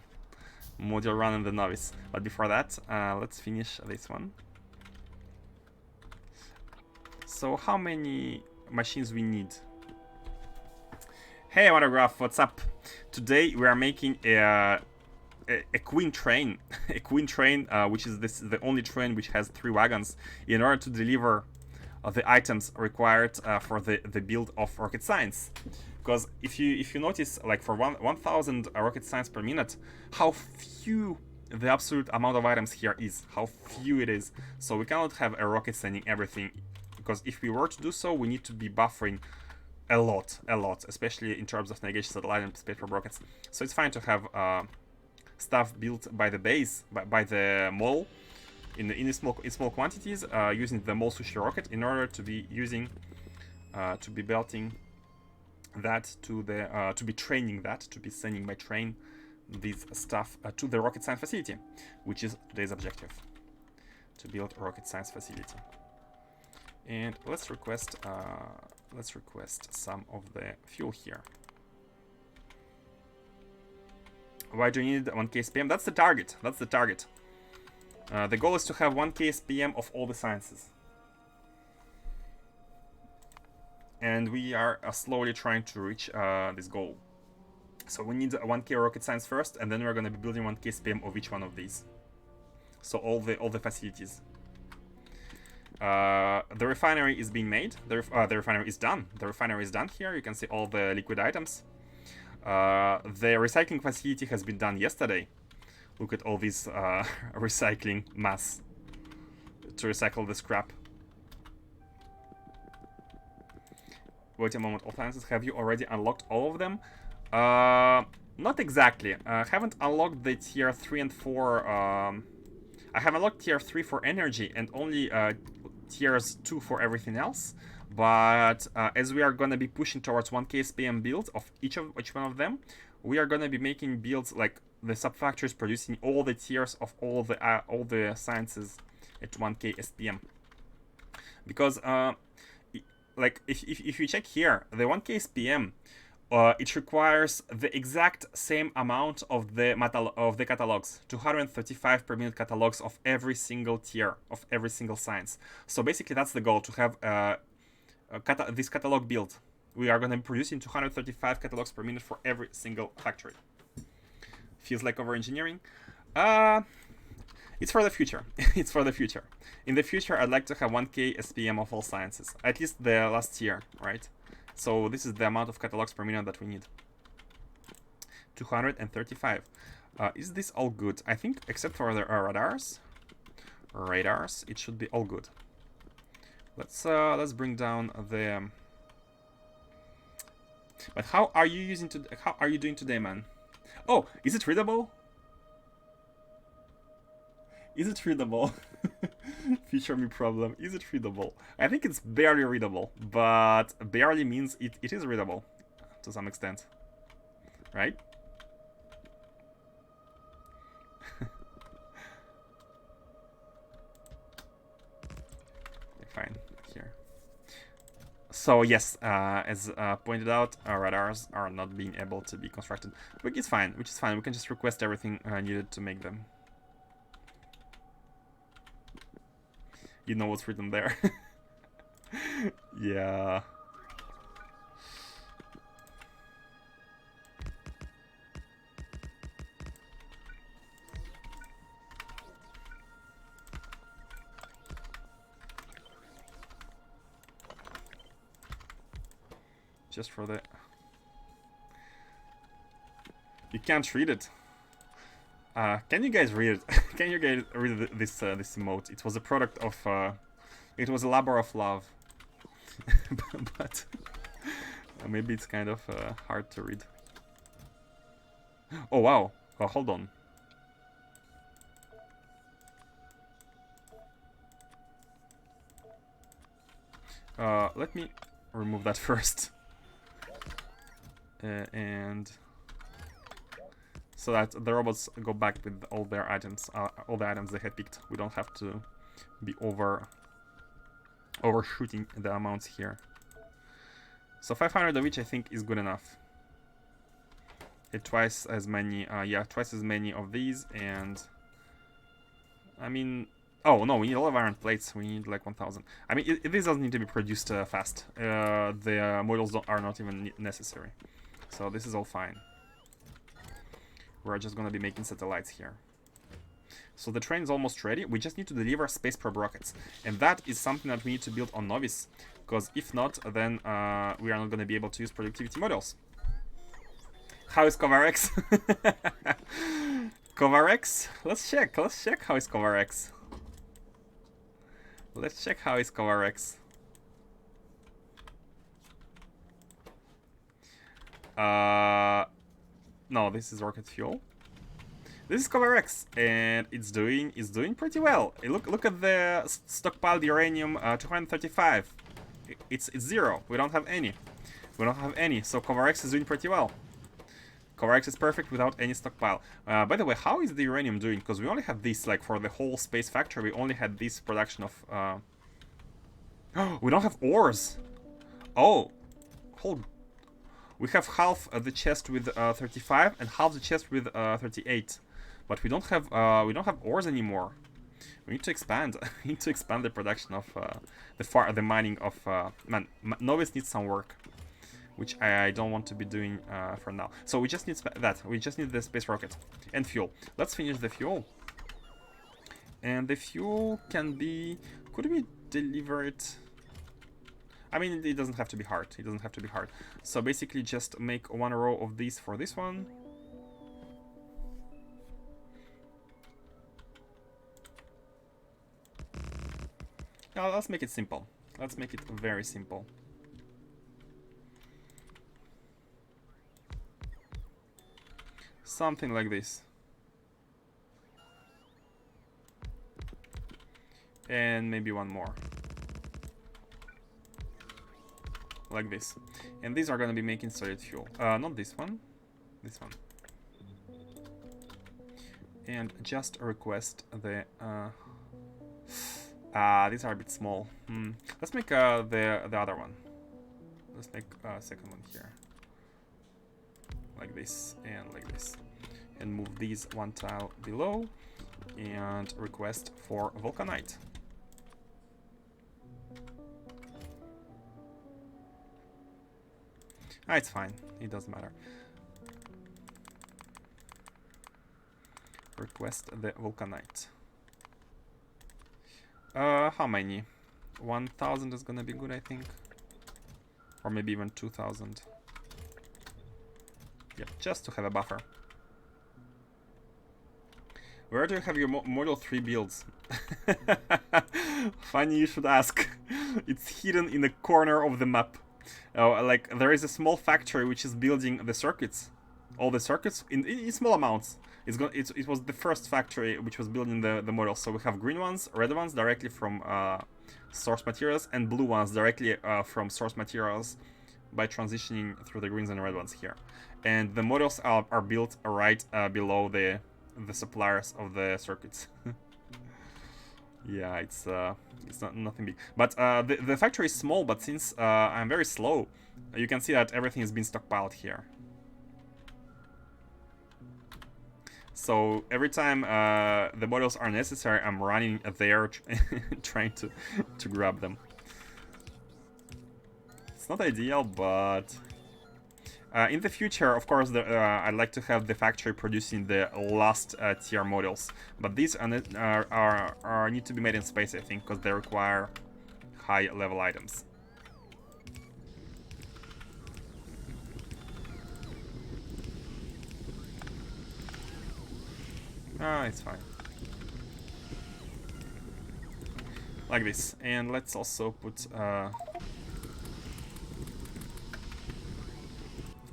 Module run in the novice. But before that, let's finish this one. So how many machines we need? Hey Autograph, what's up? Today we are making a queen train, a queen train, which is the only train which has 3 wagons, in order to deliver the items required for the build of rocket science. Because if you notice, like for 1,000 rocket science per minute, how few the absolute amount of items here is, how few it is. So we cannot have a rocket sending everything, because if we were to do so, we need to be buffering a lot, especially in terms of navigation, satellite, and spaceport rockets. So it's fine to have stuff built by the base, by the mole, in small quantities, using the mole sushi rocket in order to be using, to be belting that to the, to be training that, to be sending by train this stuff to the rocket science facility, which is today's objective, to build a rocket science facility. And let's request some of the fuel here. Why do you need 1k SPM? That's the target. That's the target. The goal is to have 1k SPM of all the sciences. And we are slowly trying to reach this goal. So we need 1k rocket science first, and then we're going to be building 1k SPM of each one of these. So all the facilities. The refinery is being made. The refinery is done. The refinery is done here. You can see all the liquid items. The recycling facility has been done yesterday. Look at all this recycling mass to recycle the scrap. Wait a moment, all sciences, have you already unlocked all of them? Not exactly. Haven't unlocked the tier 3 and 4. I have unlocked tier 3 for energy and only tiers 2 for everything else. But as we are going to be pushing towards 1k SPM builds of each one of them, we are going to be making builds like the sub-factories producing all the tiers of all the sciences at 1k SPM. Because like if you check here, the 1k SPM, it requires the exact same amount of the catalogs, 235 per minute catalogs of every single tier of every single science. So basically that's the goal, to have this catalog build. We are going to be producing 235 catalogs per minute for every single factory. Feels like over-engineering. It's for the future. It's for the future. In the future, I'd like to have 1k SPM of all sciences. At least the last year, right? So this is the amount of catalogs per minute that we need. 235. Is this all good? I think, except for the radars, it should be all good. Let's bring down the. But how are you doing today, man? Oh, is it readable? Is it readable? Feature me problem. Is it readable? I think it's barely readable, but barely means it is readable to some extent, right? Fine, here. So yes, as pointed out, our radars are not being able to be constructed, which is fine. We can just request everything needed to make them. You know what's written there. Yeah. Just for the... You can't read it. Can you guys read it? Can you guys read this emote? It was a product of... it was a labor of love. But maybe it's kind of hard to read. Oh, wow. Oh, hold on. Let me remove that first. And so that the robots go back with all their items, all the items they had picked. We don't have to be overshooting the amounts here. So 500 of each I think is good enough. Twice as many, yeah, twice as many of these, and I mean, oh no, we need a lot of iron plates. We need like 1,000. I mean, this doesn't need to be produced fast. The models are not even necessary, so this is all fine. We're just gonna be making satellites here. So the train is almost ready. We just need to deliver space probe rockets, and that is something that we need to build on Novice, because if not, then we are not gonna be able to use productivity models. How is Covarex? Covarex? Let's check how is Covarex. Let's check how is Covarex. No, this is rocket fuel. This is Covarex, and it's doing pretty well. Look at the stockpiled uranium 235. It's 0. We don't have any. So Covarex is doing pretty well. Covarex is perfect without any stockpile. By the way, how is the uranium doing? Because we only have this, like, for the whole space factory, we only had this production of... we don't have ores! Oh! We have half the chest with 35 and half the chest with 38. But we don't have ores anymore. We need to expand. We need to expand the production of the mining of... man, Novice needs some work, which I don't want to be doing for now. So we just need that. We just need the space rocket and fuel. Let's finish the fuel. And the fuel can be... Could we deliver it? I mean, it doesn't have to be hard. It doesn't have to be hard. So basically just make one row of these for this one. Now let's make it simple. Let's make it very simple. Something like this. And maybe one more. Like this. And these are going to be making solid fuel. Not this one. This one. And just request the... these are a bit small. Let's make the other one. Let's make a second one here. Like this and like this. And move these one tile below. And request for Vulcanite. It's fine. It doesn't matter. Request the Vulcanite. How many? 1,000 is gonna be good, I think. Or maybe even 2,000. Yep, just to have a buffer. Where do you have your Model 3 builds? Funny you should ask. It's hidden in a corner of the map. Like, there is a small factory which is building the circuits. All the circuits in small amounts. It was the first factory which was building the models. So we have green ones, red ones directly from source materials, and blue ones directly from source materials by transitioning through the greens and red ones here. And the models are built right below the suppliers of the circuits. Yeah, it's nothing big. But the factory is small, but since I'm very slow, you can see that everything has been stockpiled here. So every time the models are necessary, I'm running there trying to grab them. It's not ideal, but in the future, of course, I'd like to have the factory producing the last tier models. But these need to be made in space, I think, because they require high level items. It's fine. Like this. And let's also put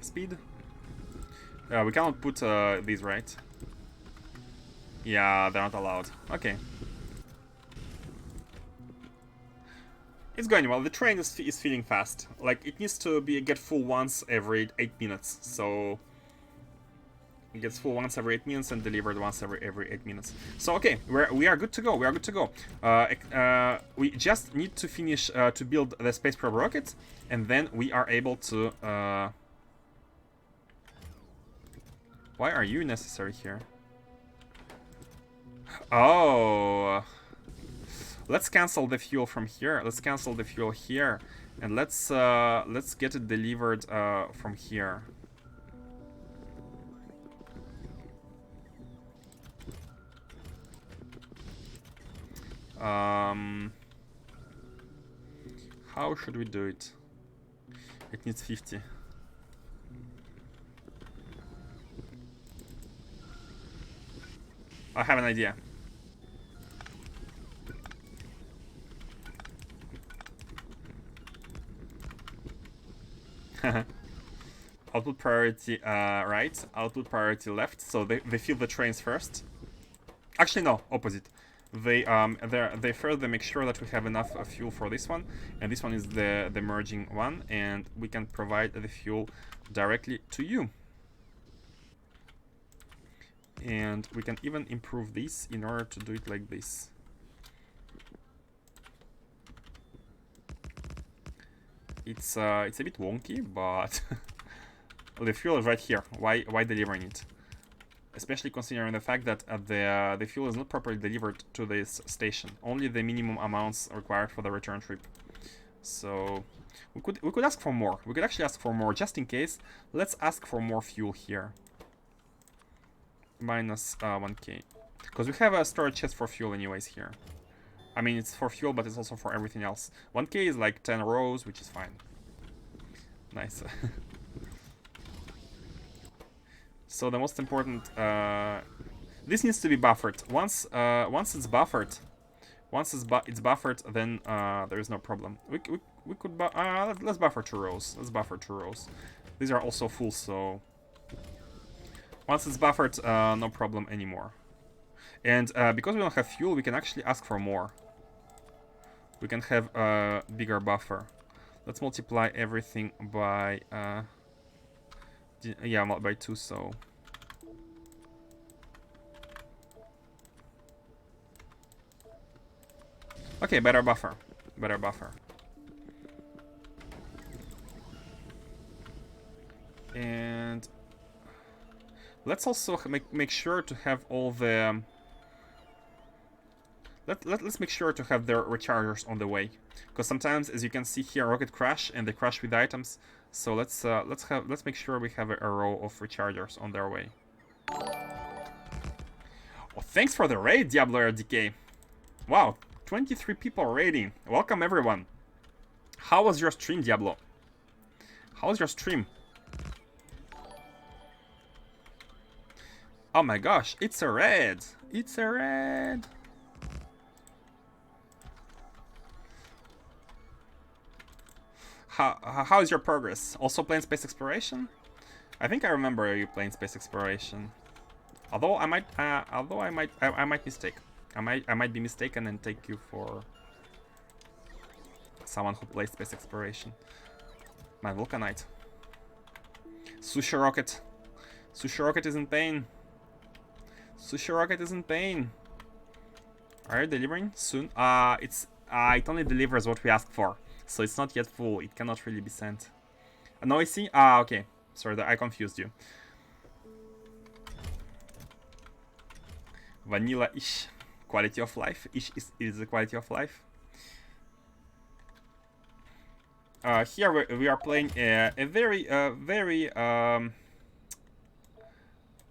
speed. We cannot put these, right? Yeah, they're not allowed. Okay. It's going well. The train is feeling fast. Like, it needs to get full once every 8 minutes. So it gets full once every 8 minutes and delivered once every 8 minutes. So okay, we are good to go. We are good to go. We just need to finish to build the space probe rocket, and then we are able to. Why are you necessary here? Oh. Let's cancel the fuel from here. Let's cancel the fuel here, and let's get it delivered from here. How should we do it? It needs 50. I have an idea. Output priority right, output priority left. So they fill the trains first. Actually, no, opposite. They further make sure that we have enough fuel for this one, and this one is the merging one, and we can provide the fuel directly to you. And we can even improve this in order to do it like this. It's a bit wonky, but the fuel is right here. Why delivering it? Especially considering the fact that the fuel is not properly delivered to this station. Only the minimum amounts required for the return trip. So we could ask for more. We could actually ask for more just in case. Let's ask for more fuel here. Minus 1k, because we have a storage chest for fuel anyways here. I mean, it's for fuel, but it's also for everything else. 1k is like 10 rows, which is fine. Nice. So the most important, this needs to be buffered. Once it's buffered, it's buffered, then there is no problem. We could let's buffer 2 rows. Let's buffer 2 rows. These are also full, so once it's buffered, no problem anymore. And because we don't have fuel, we can actually ask for more. We can have a bigger buffer. Let's multiply everything by yeah, by 2. So okay, better buffer, better buffer. And let's also make sure to have all the let's make sure to have their rechargers on the way, because sometimes, as you can see here, rocket crash and they crash with items. So let's make sure we have a row of rechargers on their way. Oh, thanks for the raid, Diablo RDK. Wow, 23 people raiding. Welcome everyone. How was your stream, Diablo? How was your stream? Oh my gosh, it's a red. It's a red. How is your progress? Also playing space exploration? I think I remember you playing space exploration. Although I might mistake. I might be mistaken and take you for someone who plays space exploration. My Vulcanite. Sushi Rocket. Sushi Rocket is in pain. Sushi Rocket is in pain. Are you delivering soon? It only delivers what we asked for, so it's not yet full. It cannot really be sent. No, I see. Okay. Sorry, I confused you. Vanilla-ish. Quality of life. Ish is the quality of life. Here we are playing a very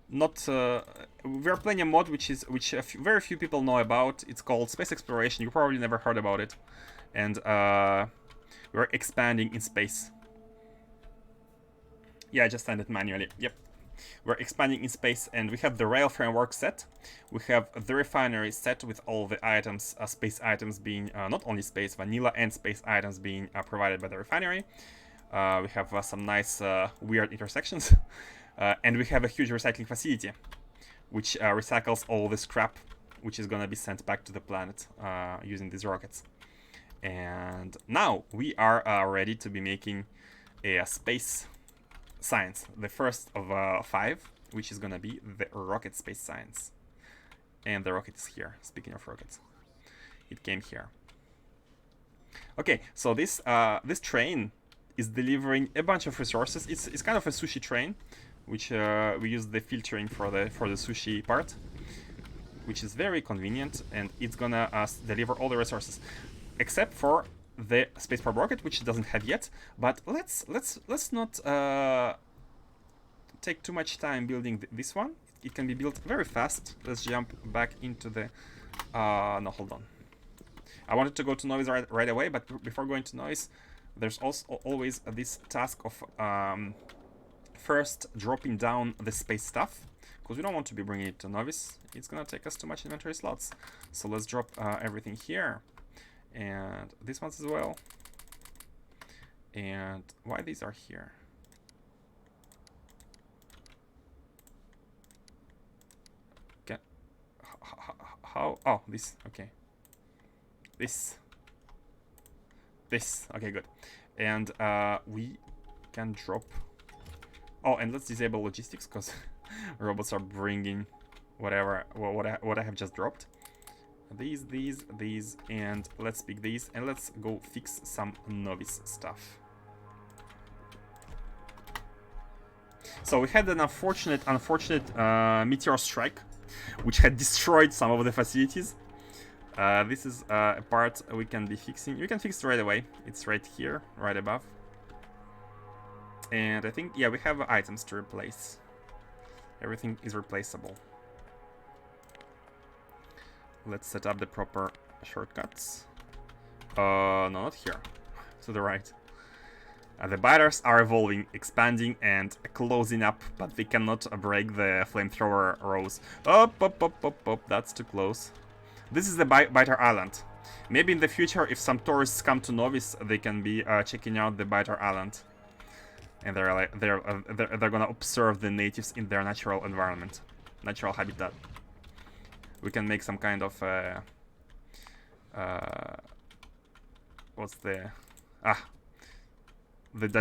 not we are playing a mod which very few people know about. It's called Space Exploration. You probably never heard about it, and we're expanding in space. Yeah, I just sent it manually. Yep, we're expanding in space, and we have the rail framework set. We have the refinery set with all the items, space items being not only space, vanilla and space items being provided by the refinery. We have some nice weird intersections. And we have a huge recycling facility, which recycles all the scrap, which is gonna be sent back to the planet using these rockets. And now we are ready to be making a space science, the first of 5, which is gonna be the rocket space science. And the rocket is here. Speaking of rockets, it came here. Okay, so this train is delivering a bunch of resources. It's kind of a sushi train, which we use the filtering for the sushi part, which is very convenient, and it's gonna deliver all the resources, except for the spaceport rocket, which it doesn't have yet. But let's not take too much time building this one. It can be built very fast. Let's jump back into the no, hold on. I wanted to go to noise right away, but before going to noise, there's also always this task of first dropping down the space stuff, because we don't want to be bringing it to novice. It's gonna take us too much inventory slots. So let's drop everything here, and this one's as well. And why these are here? Okay. How? Oh, this. Okay. This. Okay, good. And we can drop. Oh, and let's disable logistics, because robots are bringing whatever, what I have just dropped. These, and let's pick these, and let's go fix some novice stuff. So we had an unfortunate meteor strike, which had destroyed some of the facilities. This is a part we can be fixing. You can fix it right away. It's right here, right above. And I think, yeah, we have items to replace. Everything is replaceable. Let's set up the proper shortcuts. No, not here. To the right. The biters are evolving, expanding, and closing up, but they cannot break the flamethrower rows. Up. That's too close. This is the biter island. Maybe in the future, if some tourists come to Novice, they can be checking out the biter island. And they're gonna observe the natives in their natural environment, natural habitat. We can make some kind of what's the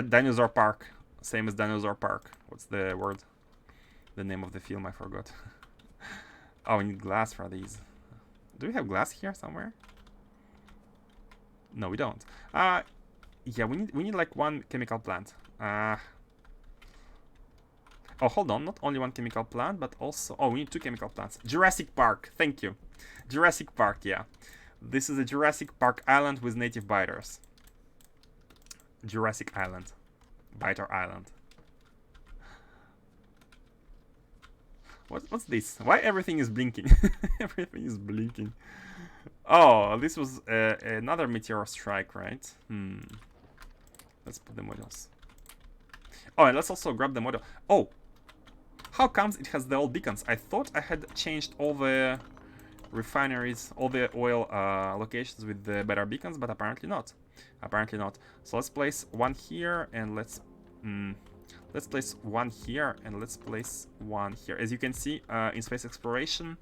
dinosaur park, same as dinosaur park. What's the word? The name of the film, I forgot. Oh, we need glass for these. Do we have glass here somewhere? No, we don't. Yeah, we need like one chemical plant. Oh, hold on, not only one chemical plant, but also... Oh, we need 2 chemical plants. Jurassic Park, thank you. Jurassic Park, yeah. This is a Jurassic Park island with native biters. Jurassic Island. Biter Island. What's this? Why everything is blinking? Everything is blinking. Oh, this was another meteor strike, right? Let's put the modules. Oh, and let's also grab the module. Oh! How comes it has the old beacons? I thought I had changed all the refineries, all the oil locations with the better beacons, but apparently not. Apparently not. So let's place one here, and let's place one here, and let's place one here. As you can see, in space exploration,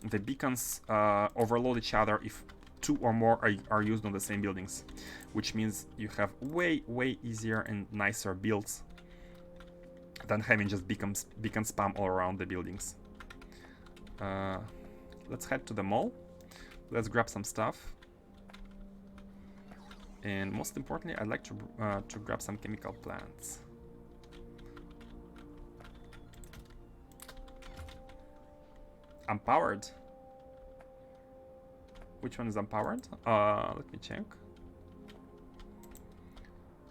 the beacons overload each other if 2 or more are used on the same buildings, which means you have way easier and nicer builds than having just beacon spam all around the buildings. Let's head to the mall. Let's grab some stuff. And most importantly, I'd like to grab some chemical plants. Empowered. Which one is empowered? Let me check.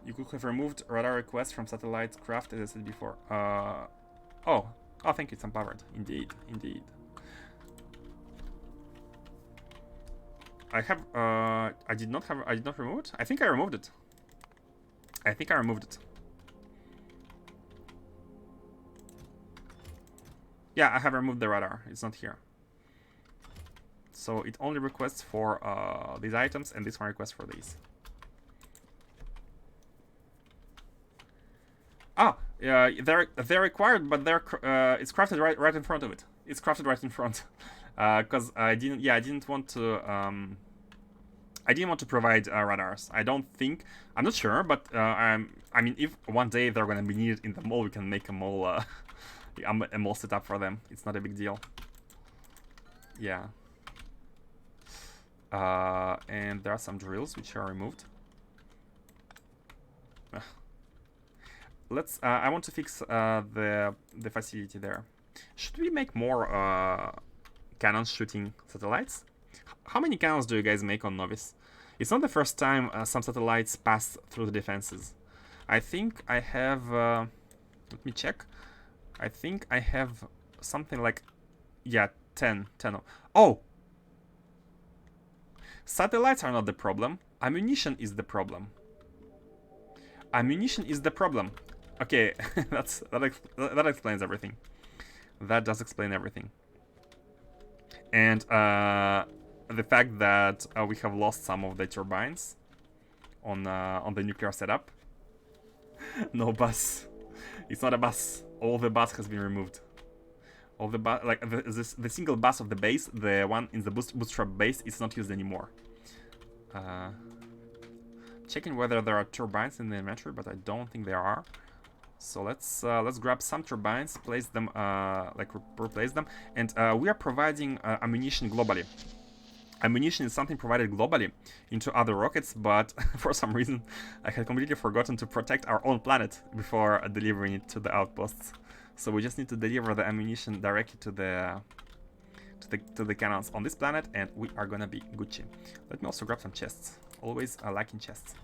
You could have removed radar requests from satellite craft, as I said before. Oh, thank you, it's empowered. Indeed. I have, I did not remove it. I think I removed it. Yeah, I have removed the radar. It's not here. So it only requests for these items, and this one requests for these. Yeah, they're required, but it's crafted right in front of it. It's crafted right in front, because I didn't want to I didn't want to provide radars. I don't think, I'm not sure, but I mean, if one day they're gonna be needed in the mall, we can make a mall, a mall setup for them. It's not a big deal. Yeah. And there are some drills which are removed. Let's. I want to fix the facility there. Should we make more cannons shooting satellites? How many cannons do you guys make on Novice? It's not the first time some satellites pass through the defenses. I think I have. Let me check. I think I have something like, yeah, 10. Oh! Satellites are not the problem. Ammunition is the problem. Ammunition is the problem. Okay, that explains everything. That does explain everything. And the fact that we have lost some of the turbines on the nuclear setup. No bus. It's not a bus. All the bus has been removed. All the bus, like the single bus of the base, the one in the bootstrap base, is not used anymore. Checking whether there are turbines in the inventory, but I don't think there are. So let's grab some turbines, place them, replace them, and we are providing ammunition globally. Ammunition is something provided globally into other rockets, but for some reason I had completely forgotten to protect our own planet before delivering it to the outposts. So we just need to deliver the ammunition directly to the cannons on this planet, and we are gonna be Gucci. Let me also grab some chests. Always lacking chests.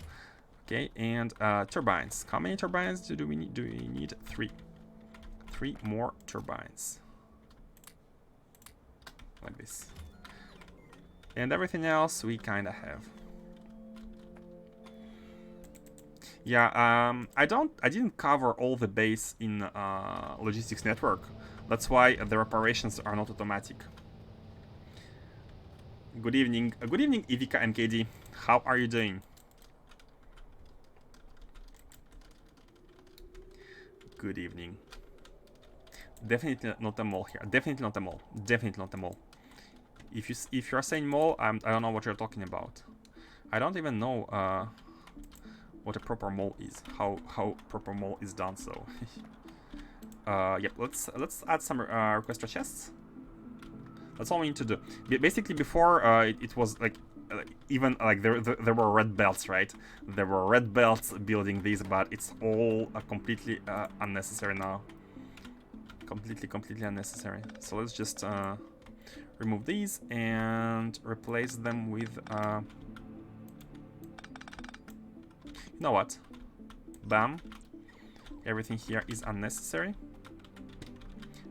Okay, and turbines. How many turbines do we need? Do we need 3? 3 more turbines. Like this. And everything else we kind of have. Yeah, I didn't cover all the base in logistics network. That's why the reparations are not automatic. Good evening, Ivica MKD. How are you doing? Good evening. Definitely not a mall here. Definitely not a mall. Definitely not a mall. If you're saying mall, I don't know what you're talking about. I don't even know what a proper mall is. How proper mall is done. So, yep. Let's add some requester chests. That's all we need to do. Basically, before it was like even like there were red belts, right? There were red belts building these, but it's all completely unnecessary now. Completely unnecessary. So let's just remove these and replace them with you know what? Bam. Everything here is unnecessary.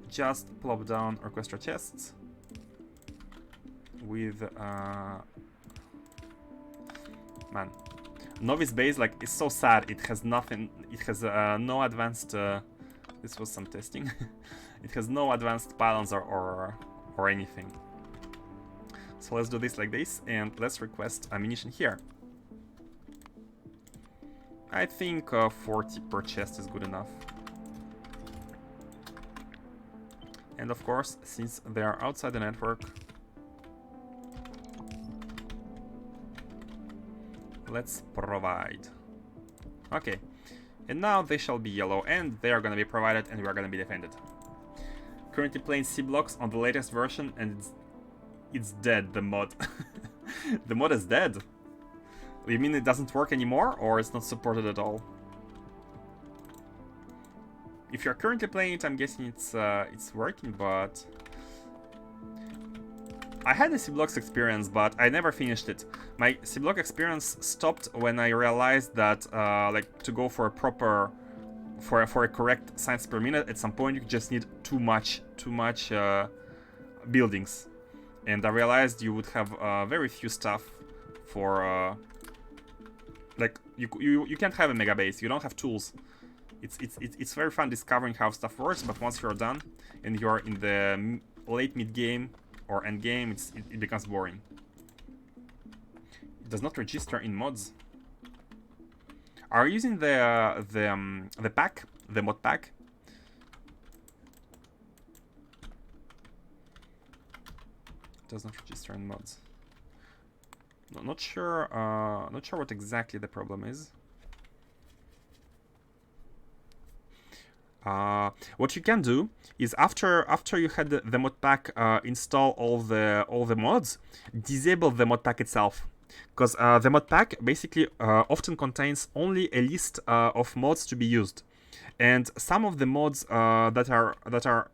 Just plop down orchestra chests with man, Novice base, like, is so sad. It has nothing. It has no advanced this was some testing. It has no advanced pylons or anything. So let's do this like this, and let's request ammunition here. I think 40 per chest is good enough. And of course, since they are outside the network, let's provide. Okay, and now they shall be yellow, and they are gonna be provided, and we are gonna be defended. Currently playing C blocks on the latest version, and it's dead, the mod. The mod is dead. You mean it doesn't work anymore, or it's not supported at all? If you're currently playing it, I'm guessing it's working, but I had a C-Blocks experience, but I never finished it. My C-Block experience stopped when I realized that like to go for a proper, for a correct science per minute, at some point you just need too much buildings, and I realized you would have very few stuff for like you can't have a mega base. You don't have tools. It's very fun discovering how stuff works, but once you're done and you're in the late mid game or end game, it becomes boring. It does not register in mods. Are you using the pack, the mod pack? It does not register in mods. Not sure. Not sure what exactly the problem is. What you can do is after you had the mod pack install all the mods, disable the mod pack itself, because the mod pack basically often contains only a list of mods to be used, and some of the mods that are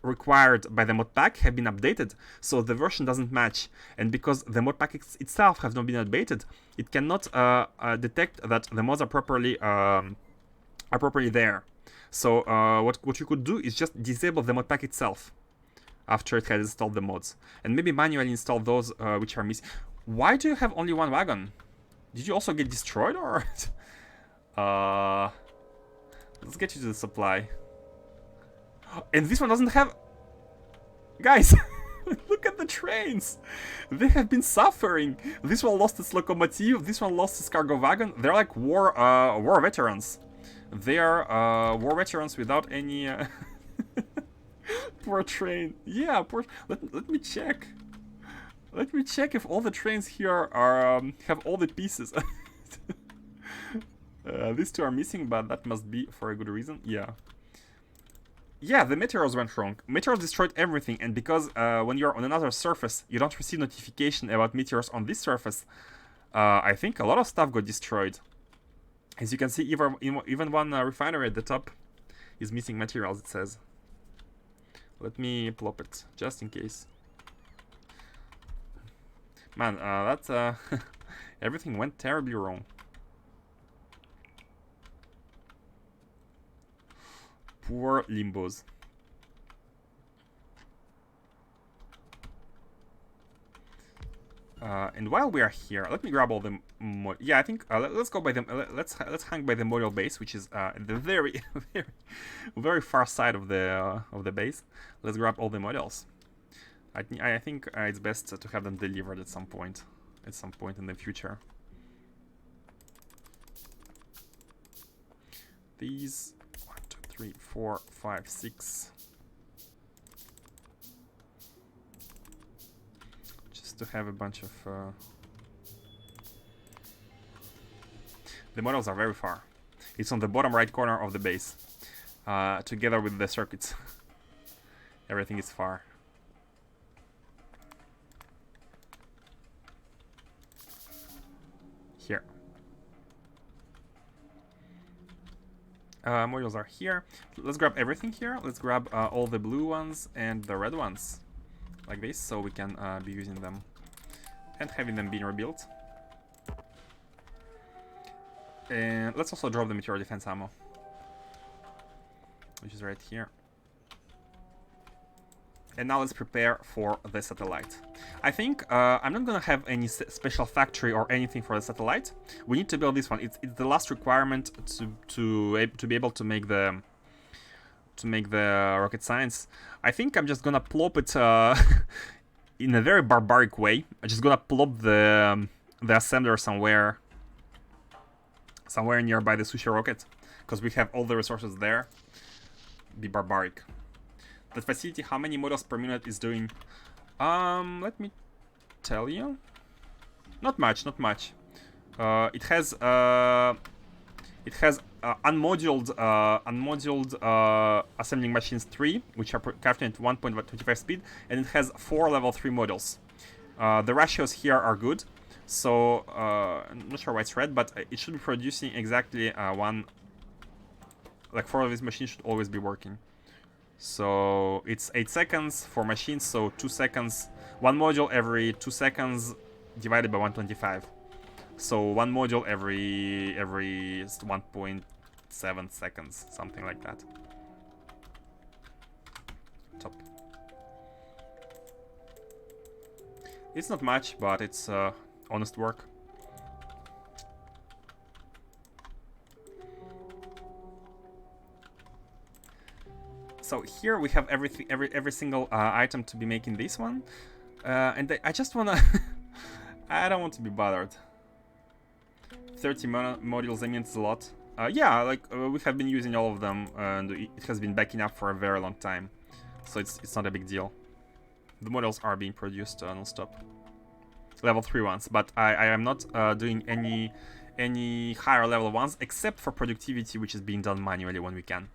required by the mod pack have been updated, so the version doesn't match. And because the mod pack itself has not been updated, it cannot detect that the mods are properly there. So what you could do is just disable the mod pack itself after it has installed the mods, and maybe manually install those which are missing. Why do you have only one wagon? Did you also get destroyed, or? Let's get you to the supply. And this one doesn't have... Guys, look at the trains. They have been suffering. This one lost its locomotive. This one lost its cargo wagon. They're like war veterans. They are war veterans without any... Poor train. Yeah, poor... Let me check. Let me check if all the trains here are have all the pieces. These two are missing, but that must be for a good reason. Yeah. Yeah, the meteors went wrong. Meteors destroyed everything, and because when you're on another surface, you don't receive notification about meteors on this surface, I think a lot of stuff got destroyed. As you can see, even one refinery at the top is missing materials, it says. Let me plop it, just in case. Man, that everything went terribly wrong. Poor limbos. And while we are here, let me grab all the yeah, I think let's go by them. Let's hang by the model base, which is the very very far side of the base. Let's grab all the models. I think it's best to have them delivered at some point in the future. These 1, 2, 3, 4, 5, 6. Just to have a bunch of the models are very far. It's on the bottom right corner of the base, together with the circuits. Everything is far. Here. Modules are here. Let's grab everything here. Let's grab all the blue ones and the red ones, like this, so we can be using them and having them being rebuilt. And let's also drop the meteor defense ammo, which is right here. And now let's prepare for the satellite. I think I'm not gonna have any special factory or anything for the satellite. We need to build this one. It's the last requirement to be able to make the rocket science. I think I'm just gonna plop it in a very barbaric way. I'm just gonna plop the assembler somewhere nearby the sushi rocket, because we have all the resources there. Be barbaric. That facility, how many models per minute is doing? Let me tell you. Not much. It has unmoduled assembling machines 3, which are calculated at 1.25 speed, and it has 4 level 3 models. The ratios here are good, so I'm not sure why it's red, but it should be producing exactly one. Like 4 of these machines should always be working. So it's 8 seconds for machines, so 2 seconds. One module every 2 seconds divided by 125. So one module every 1.7 seconds, something like that. Top. It's not much, but it's honest work. So here we have every single item to be making this one, and I just wanna I don't want to be bothered. 30 modules, I mean, it's a lot. Yeah, like we have been using all of them, and it has been backing up for a very long time, so it's not a big deal. The models are being produced non-stop. level 3 ones, but I am not doing any higher level ones except for productivity, which is being done manually when we can.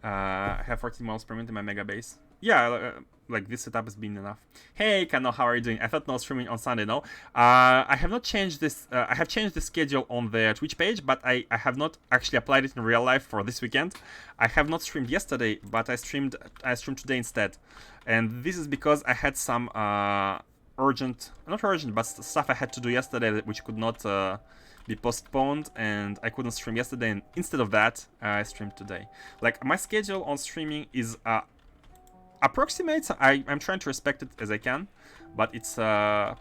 I have 14 miles per minute in my mega base. Yeah, like this setup has been enough. Hey, Kano, how are you doing? I thought no streaming on Sunday, no? I have not changed this. I have changed the schedule on the Twitch page, but I have not actually applied it in real life for this weekend. I have not streamed yesterday, but I streamed today instead. And this is because I had some not urgent, but stuff I had to do yesterday which could not be postponed, and I couldn't stream yesterday, and instead of that I streamed today. Like, my schedule on streaming is approximate. I'm trying to respect it as I can, but it's not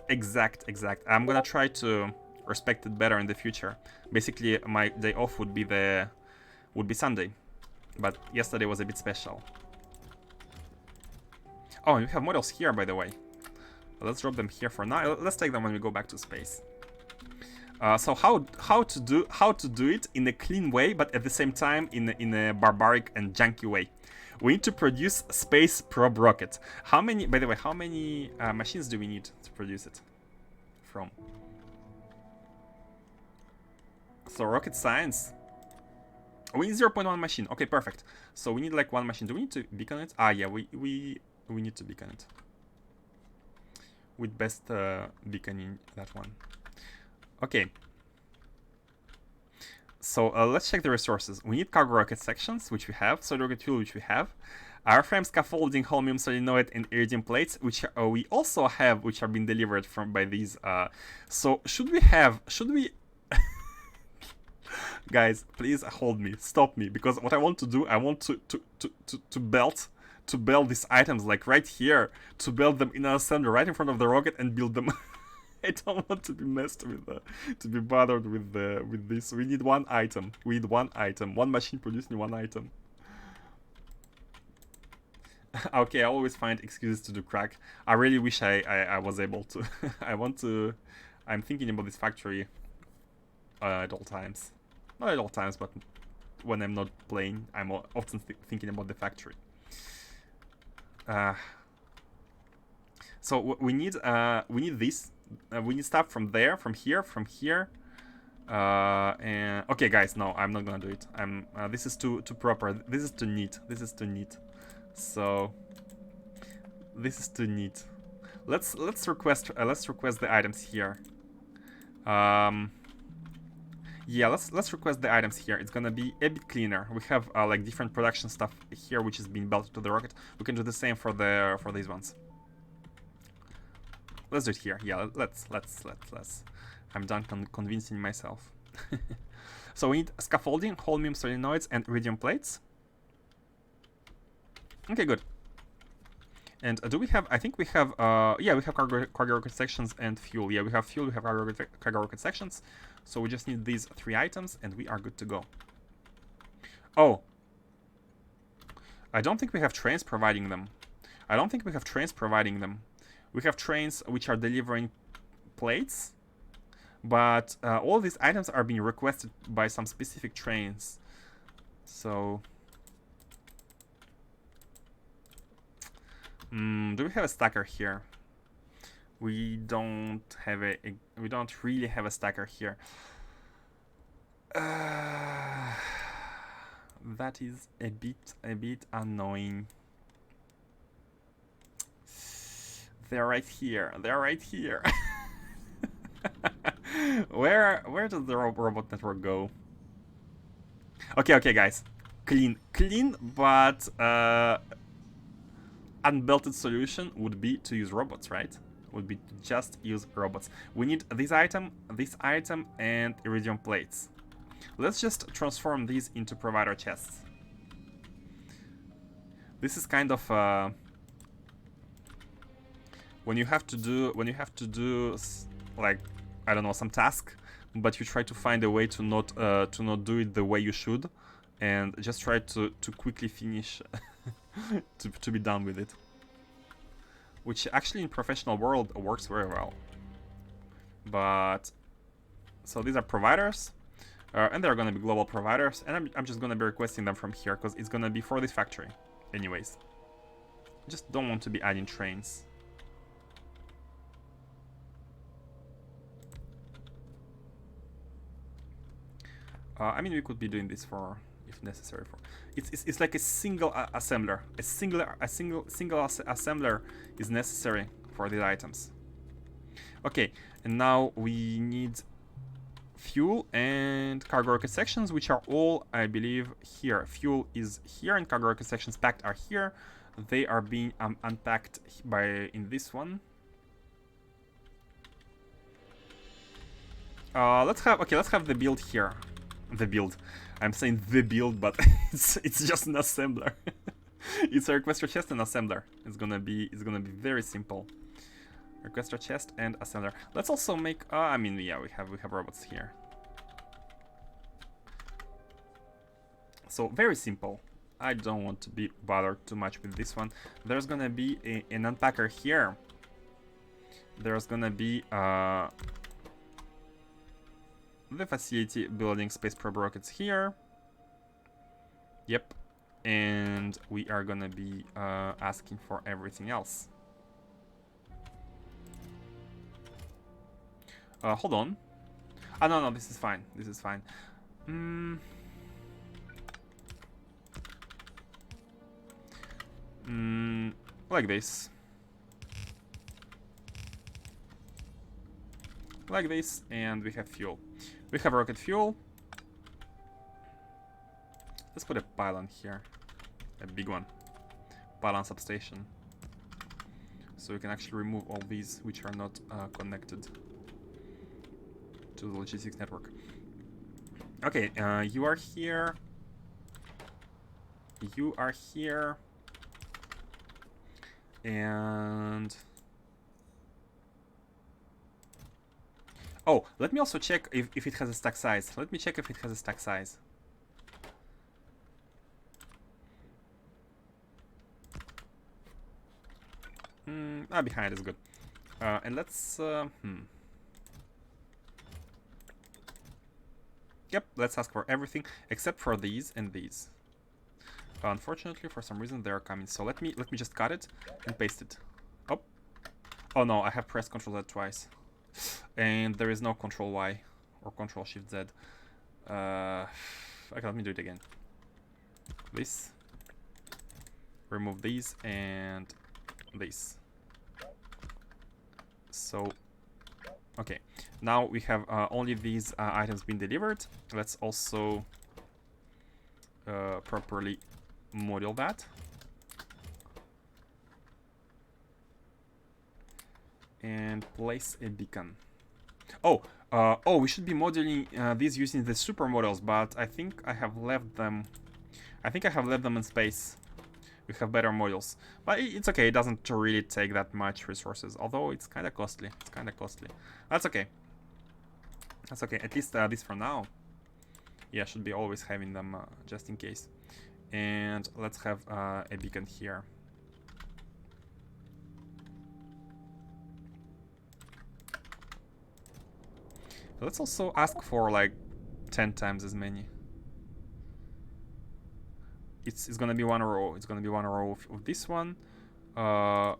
exact. I'm gonna try to respect it better in the future. Basically, my day off would be Sunday, but yesterday was a bit special. Oh, and we have models here, by the way. Let's drop them here for now. Let's take them when we go back to space. So how to do it in a clean way, but at the same time in a barbaric and janky way. We need to produce space probe rocket. How many? By the way, how many machines do we need to produce it from? So rocket science. We need 0.1 machine. Okay, perfect. So we need like 1 machine. Do we need to beacon it? Ah, yeah, we need to beacon it. With best beaconing that one. Okay. So let's check the resources. We need cargo rocket sections, which we have. Solid rocket fuel, which we have. Airframe, scaffolding, holmium, solenoid, and iridium plates, which we also have, which are being delivered by these. So should we? Guys, please hold me, stop me, because what I want to do, I want to belt these items like right here, to build them in an assembly right in front of the rocket and build them. I don't want to be messed with, to be bothered with this. We need 1 item. We need 1 item. 1 machine producing 1 item. Okay, I always find excuses to do crack. I really wish I was able to. I'm thinking about this factory at all times. Not at all times, but when I'm not playing, I'm often thinking about the factory. So we need this. We need stuff from there, from here. And okay, guys, no, I'm not gonna do it. This is too proper. This is too neat. So this is too neat. Let's request the items here. Yeah, let's request the items here. It's gonna be a bit cleaner. We have like different production stuff here, which is being built to the rocket. We can do the same for these ones. Let's do it here. Yeah, let's. I'm done convincing myself. So we need scaffolding, holmium solenoids, and iridium plates. Okay, good. And do we have? I think we have. Yeah, we have cargo rocket sections and fuel. Yeah, we have fuel. We have cargo rocket sections. So we just need these 3 items, and we are good to go. Oh, I don't think we have trains providing them. We have trains which are delivering plates, but all these items are being requested by some specific trains. So, do we have a stacker here? We don't really have a stacker here. That is a bit annoying. They're right here. Where does the robot network go? Okay, guys. Clean, but unbelted solution would be to use robots, right? Would be to just use robots. We need this item, and iridium plates. Let's just transform these into provider chests. This is kind of when you have to do like, I don't know, some task, but you try to find a way to not do it the way you should, and just try to quickly finish to be done with it. Which actually in professional world works very well. But so these are providers, and they're gonna be global providers, and I'm just gonna be requesting them from here because it's gonna be for this factory, anyways. just don't want to be adding trains. I mean, we could be doing this for, if necessary. For it's like a single assembler. A single assembler is necessary for the items. Okay, and now we need fuel and cargo rocket sections, which are all, I believe, here. Fuel is here, and cargo rocket sections packed are here. They are being unpacked in this one. Let's have the build here. The build. I'm saying the build, but it's just an assembler. It's a requester chest and assembler. It's gonna be very simple. Requester chest and assembler. Let's also make. I mean, yeah, we have robots here. So very simple. I don't want to be bothered too much with this one. There's gonna be an unpacker here. There's gonna be the facility building space probe rockets here. Yep. And we are gonna be asking for everything else. Hold on. No, this is fine. This is fine. Like this. Like this, and we have fuel. We have rocket fuel. Let's put a pylon here. A big one. Pylon substation. So we can actually remove all these which are not connected to the logistics network. Okay, you are here. You are here. And... oh, let me also check if it has a stack size. Let me check if it has a stack size. Behind is good. And let's... Yep, let's ask for everything except for these and these. Unfortunately, for some reason they are coming. So let me just cut it and paste it. Oh, oh no, I have pressed Ctrl Z twice. And there is no Control Y or Control Shift Z. Okay, let me do it again. This. Remove these and this. So, okay. Now we have only these items being delivered. Let's also properly model that. And place a beacon. Oh, we should be modeling these using the super models, but I think I have left them. I think I have left them in space. We have better models, but it's okay. It doesn't really take that much resources, although it's kind of costly. It's kind of costly. That's okay. That's okay. At least this for now. Yeah, should be always having them just in case. And let's have a beacon here. Let's also ask for like 10 times as many. It's gonna be one row. It's gonna be one row of this one, one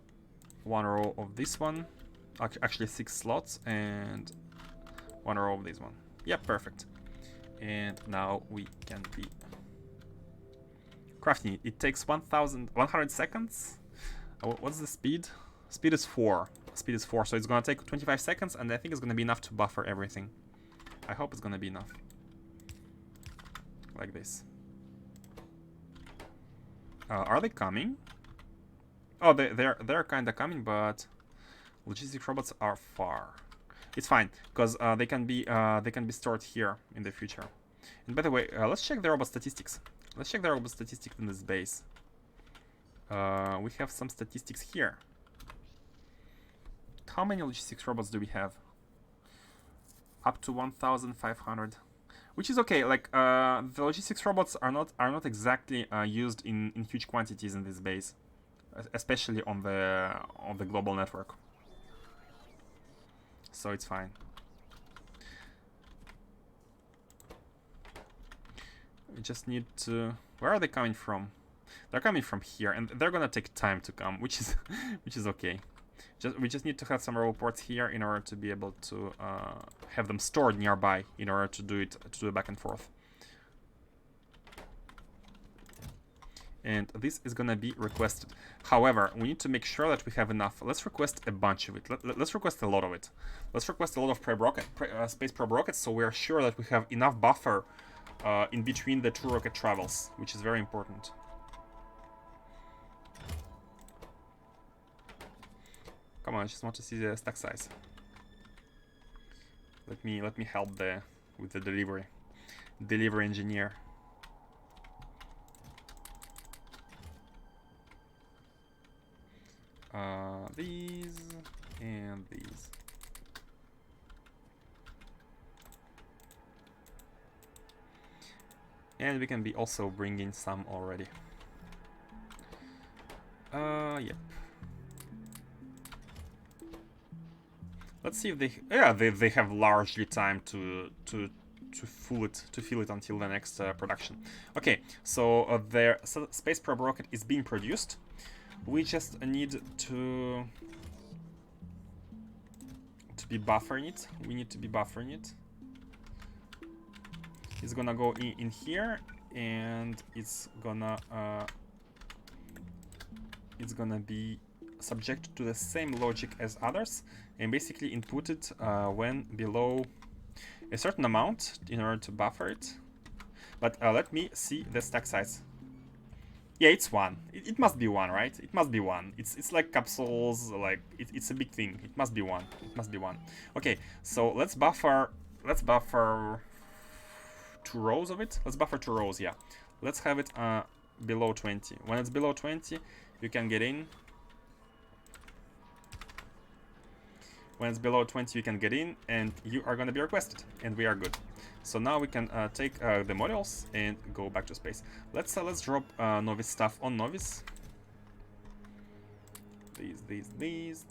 row of this one. Actually 6 slots and one row of this one. Yeah, perfect. And now we can be crafting it. It takes 100 seconds. What's the speed? Speed is 4. Speed is 4, so it's gonna take 25 seconds, and I think it's gonna be enough to buffer everything. I hope it's gonna be enough. Like this. Are they coming? Oh, they're kind of coming, but logistic robots are far. It's fine, because they can be stored here in the future. And by the way, let's check the robot statistics. Let's check the robot statistics in this base. We have some statistics here. How many logistics robots do we have? Up to 1,500, which is okay. Like the logistics robots are not exactly used in huge quantities in this base, especially on the global network. So it's fine. We just need to. Where are they coming from? They're coming from here, and they're gonna take time to come, which is which is okay. We just need to have some roboports here in order to be able to have them stored nearby in order to do it back and forth. And this is gonna be requested. However, we need to make sure that we have enough. Let's request a bunch of it. Let's request a lot of it. Let's request a lot of space probe rockets, so we are sure that we have enough buffer in between the two rocket travels, which is very important. Come on, I just want to see the stack size. Let me help with the delivery engineer. These and these. And we can be also bringing some already. Yep. Let's see if they have largely time to fill it until the next production. Okay, so their space probe rocket is being produced. We just need to be buffering it. We need to be buffering it. It's gonna go in here, and it's gonna be subject to the same logic as others, and basically input it when below a certain amount in order to buffer it. But let me see the stack size. Yeah, it's 1. It must be 1, right? It must be 1. It's like capsules, like it's a big thing. It must be 1. It must be 1. Okay, so let's buffer 2 rows of it. Let's buffer 2 rows, yeah. Let's have it below 20. When it's below 20, you can get in. When it's below 20, you can get in, and you are gonna be requested, and we are good. So now we can take the modules and go back to space. Let's drop Novice stuff on Novice. These.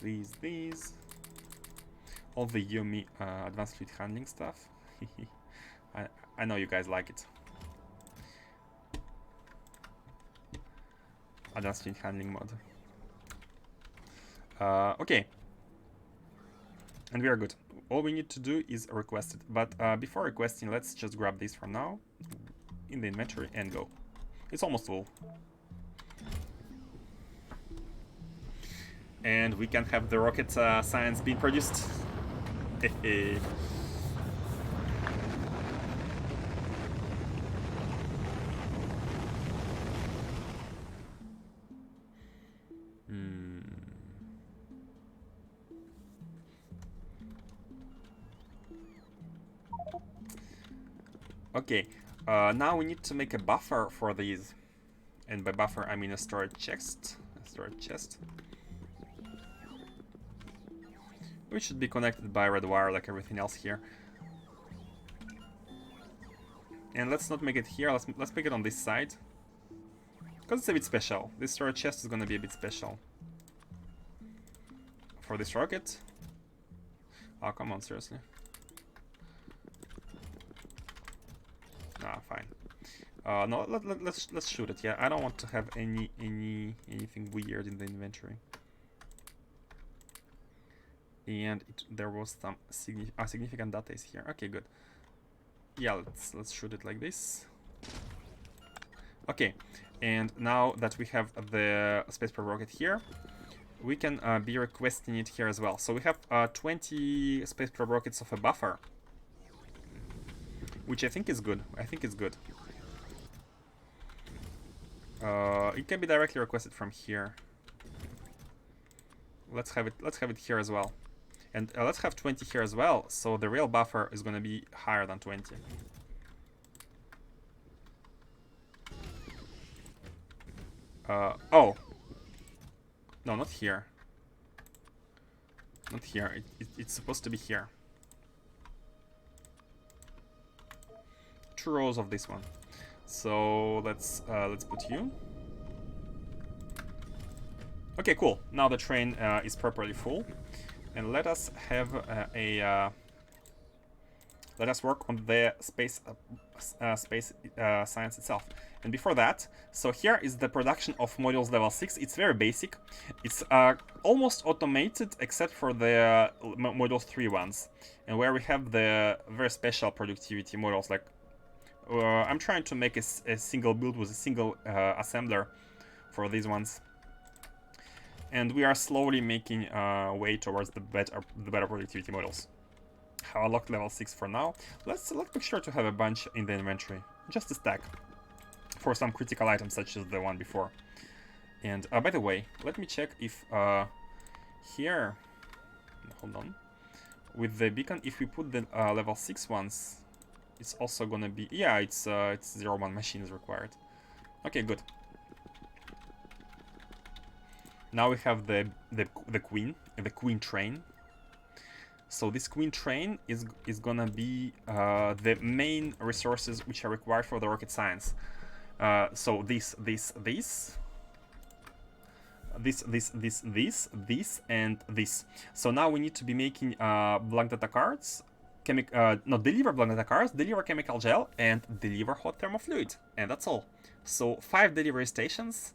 All the Yumi advanced fluid handling stuff. I know you guys like it. Advanced fluid handling mod. Okay. And we are good. All we need to do is request it. But before requesting, let's just grab this for now in the inventory and go. It's almost full. And we can have the rocket science being produced. Okay, now we need to make a buffer for these, and by buffer I mean a storage chest. Which should be connected by red wire like everything else here. And let's not make it here. Let's make it on this side, because it's a bit special. This storage chest is gonna be a bit special for this rocket. Oh, come on, seriously. Ah, fine. No, let's shoot it. Yeah, I don't want to have anything weird in the inventory. And there was some significant data is here. Okay, good. Yeah, let's shoot it like this. Okay, and now that we have the space probe rocket here, we can be requesting it here as well. So we have 20 space probe rockets of a buffer, which I think is good. It can be directly requested from here. Let's have it here as well. And let's have 20 here as well, so the real buffer is going to be higher than 20. Oh. No, not here. Not here. It's supposed to be here. 2 rows of this one. So let's put you. Okay, cool. Now the train is properly full. And let us have let us work on the space science itself. And before that, so here is the production of modules level 6. It's very basic. It's almost automated except for the modules 3 ones, and where we have the very special productivity modules. Like I'm trying to make a single build with a single assembler for these ones, and we are slowly making way towards the better productivity models. I unlocked level 6 for now. Let's make sure to have a bunch in the inventory, just a stack, for some critical items such as the one before. And by the way, let me check if here, hold on, with the beacon, if we put the level 6 ones, it's also gonna be, yeah, it's 0-1 machines required. Okay, good. Now we have the queen train. So this queen train is gonna be the main resources which are required for the rocket science. So this, and this. So now we need to be making blank data cards, deliver blank data cards, deliver chemical gel, and deliver hot thermofluid, and that's all. So 5 delivery stations,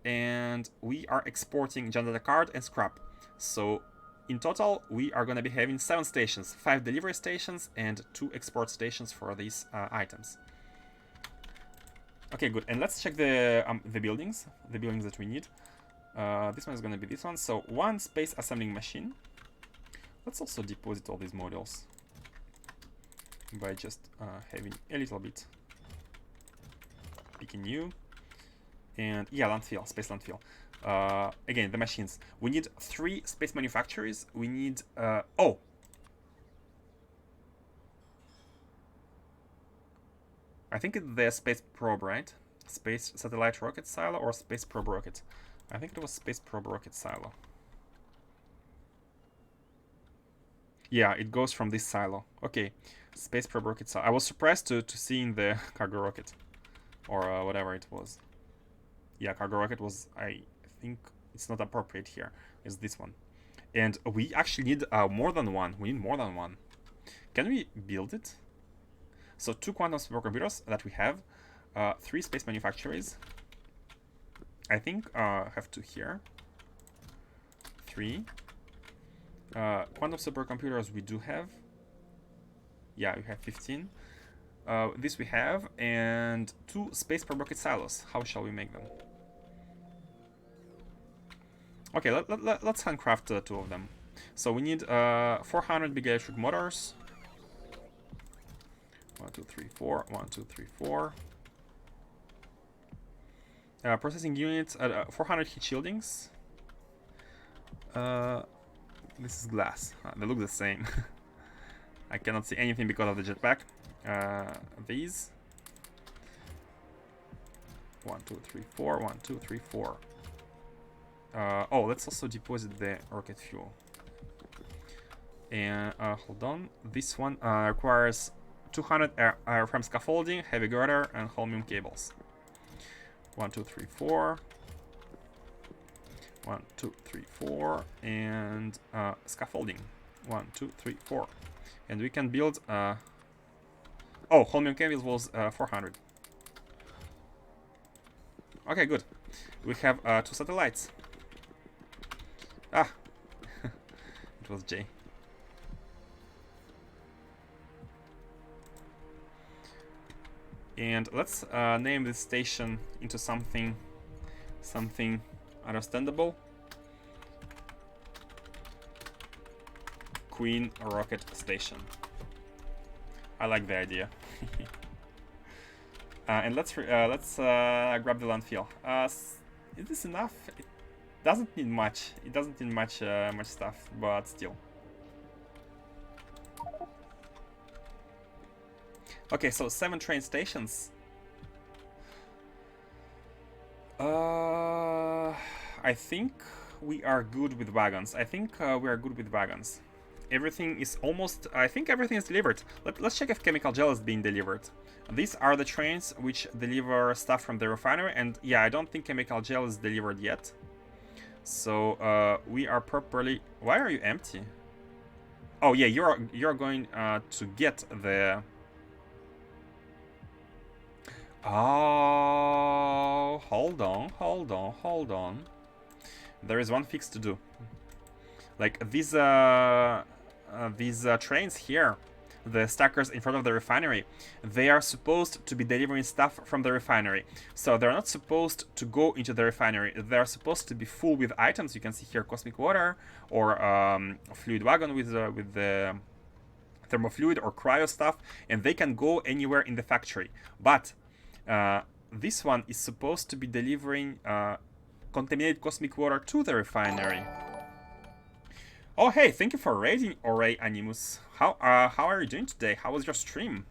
and we are exporting gel data card and scrap. So in total, we are going to be having 7 stations, 5 delivery stations, and 2 export stations for these items. Okay, good. And let's check the buildings that we need. This one is going to be this one. So 1 space assembling machine. Let's also deposit all these modules by just having a little bit. Picking new. And yeah, landfill, space landfill. Again, the machines. We need 3 space manufacturers. We need oh, I think it's the space probe, right? Space satellite rocket silo or space probe rocket. I think it was space probe rocket silo. Yeah, it goes from this silo. Okay, space probe rocket silo. I was surprised to see in the cargo rocket, or whatever it was. Yeah, cargo rocket was, I think it's not appropriate here. It's this one. And we actually need more than one. We need more than one. Can we build it? So 2 quantum supercomputers that we have. 3 space manufacturers. I think have 2 here. 3. Quantum supercomputers we do have. Yeah, we have 15. This we have, and 2 space probe rocket silos. How shall we make them? Okay, let's handcraft 2 of them. So we need 400 big electric motors. 1, 2, 3, 4. 1, 2, 3, 4. Processing units at 400 heat shieldings. This is glass. They look the same. I cannot see anything because of the jetpack. These. 1, 2, 3, 4. 1, 2, 3, 4. Oh, let's also deposit the rocket fuel. And hold on. This one requires 200 airframe scaffolding, heavy girder, and holmium cables. 1, 2, 3, 4. 1, 2, 3, 4, and scaffolding. 1, 2, 3, 4, and we can build. Oh, holmium cables was 400. Okay, good. We have 2 satellites. Ah, it was J. And let's name this station into something understandable. Queen Rocket Station. I like the idea. And let's grab the landfill. Is this enough? It doesn't need much. It doesn't need much stuff, but still. Okay, so 7 train stations. I think we are good with wagons. Everything is almost... I think everything is delivered. Let's check if chemical gel is being delivered. These are the trains which deliver stuff from the refinery, and yeah, I don't think chemical gel is delivered yet. So we are properly... Why are you empty? Oh yeah, you're going to get the. Oh, hold on. There is one fix to do. Like these trains here, the stackers in front of the refinery, they are supposed to be delivering stuff from the refinery. So they're not supposed to go into the refinery. They're supposed to be full with items. You can see here cosmic water or fluid wagon with the thermofluid or cryo stuff, and they can go anywhere in the factory. But this one is supposed to be delivering contaminated cosmic water to the refinery. Oh hey, thank you for raiding, Oray Animus. How are you doing today? How was your stream?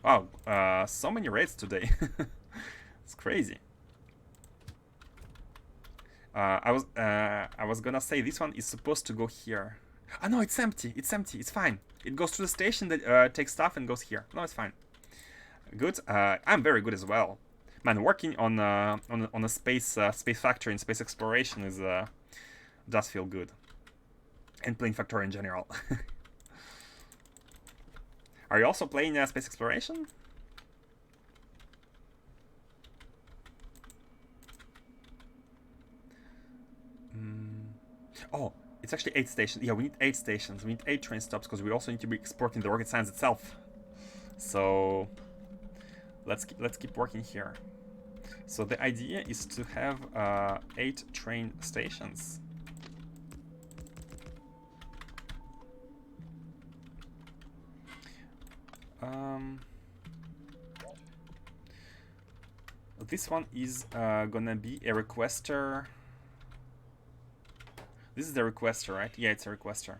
Wow, so many raids today. It's crazy. I was gonna say this one is supposed to go here. Ah no, it's empty. It's empty. It's fine. It goes to the station that takes stuff and goes here. No, it's fine. Good. I'm very good as well. Man, working on a space factory and space exploration is does feel good. And playing Factorio in general. Are you also playing space exploration? Oh, it's actually 8 stations. Yeah, we need 8 stations. We need 8 train stops because we also need to be exporting the rocket science itself. So let's keep working here. So the idea is to have 8 train stations. This one is gonna be a requester. This is the requester, right? Yeah, it's a requester.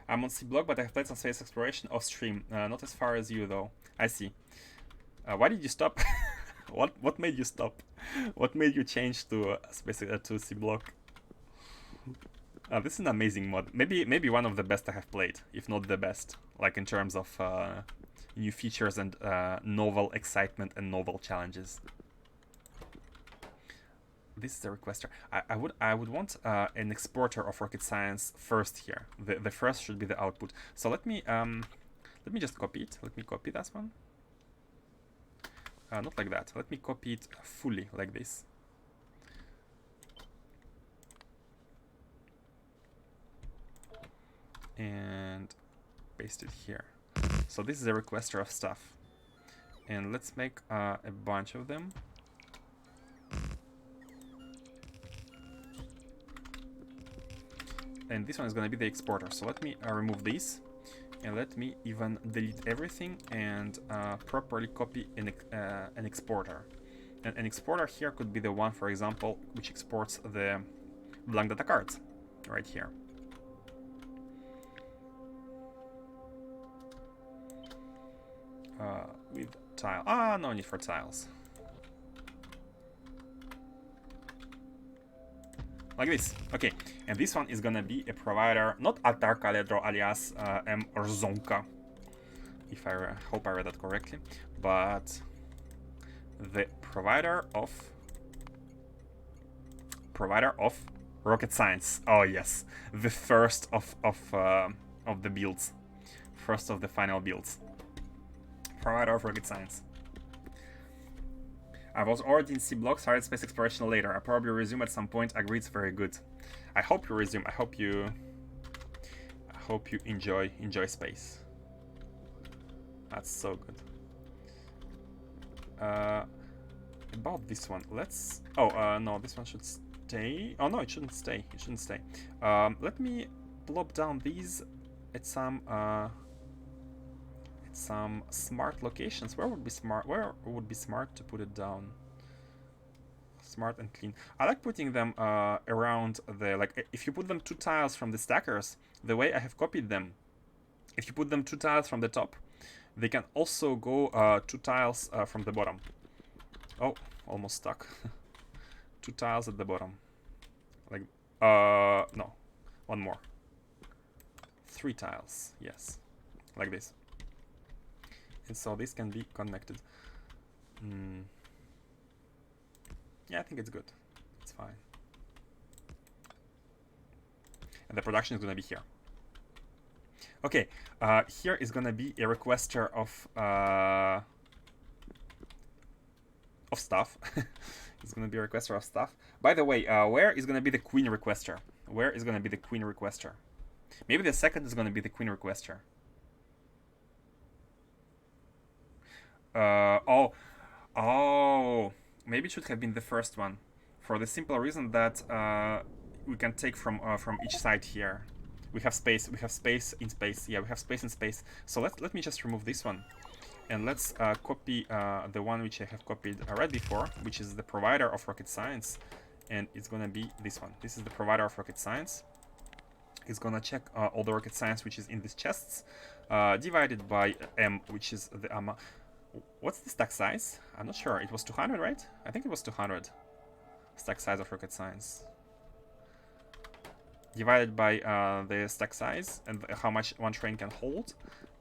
I'm on C block, but I have played some space exploration off stream. Not as far as you though. I see. Why did you stop? What made you stop? What made you change to space to C block? This is an amazing mod. Maybe one of the best I have played, if not the best. Like in terms of new features and novel excitement and novel challenges. This is the requester. I would want an exporter of rocket science first here. The first should be the output. So let me just copy it. Let me copy that one. Not like that. Let me copy it fully like this. And paste it here. So this is a requester of stuff. And let's make a bunch of them. And this one is going to be the exporter. So let me remove these. And let me even delete everything and properly copy an exporter. And an exporter here could be the one, for example, which exports the blank data cards right here. With tile. Ah, no need for tiles. Like this. Okay, and this one is gonna be a provider, not Atarkaledro alias M. Rzonka, if I hope I read that correctly, but the provider of rocket science. Oh yes, the first of the builds, first of the final builds. Provider of rocket science. I was already in C block, started space exploration later. I probably resume at some point. Agree, it's very good. I hope you resume. I hope you enjoy space. That's so good. About this one, let's. Oh, no, this one should stay. Oh no, it shouldn't stay. It shouldn't stay. Let me plop down these at some smart locations. Where would be smart? Where would be smart to put it down? Smart and clean. I like putting them around the, like, if you put them 2 tiles from the stackers, the way I have copied them, if you put them 2 tiles from the top, they can also go 2 tiles from the bottom. Oh, almost stuck. 2 tiles at the bottom. Like, no, 1 more. 3 tiles, yes, like this. And so this can be connected. Yeah, I think it's good. It's fine. And the production is going to be here. Okay, here is gonna be a requester of stuff. It's gonna be a requester of stuff. By the way, where is gonna be the queen requester? Where is gonna be the queen requester? Maybe the second is gonna be the queen requester. Oh, maybe it should have been the first one, for the simple reason that we can take from each side here. We have space. We have space in space. Yeah, we have space in space. So let me just remove this one, and let's copy the one which I have copied right before, which is the provider of rocket science, and it's gonna be this one. This is the provider of rocket science. It's gonna check all the rocket science which is in these chests, divided by M, which is the amount. What's the stack size? I'm not sure. It was 200, right? I think it was 200. Stack size of rocket science. Divided by the stack size and how much one train can hold,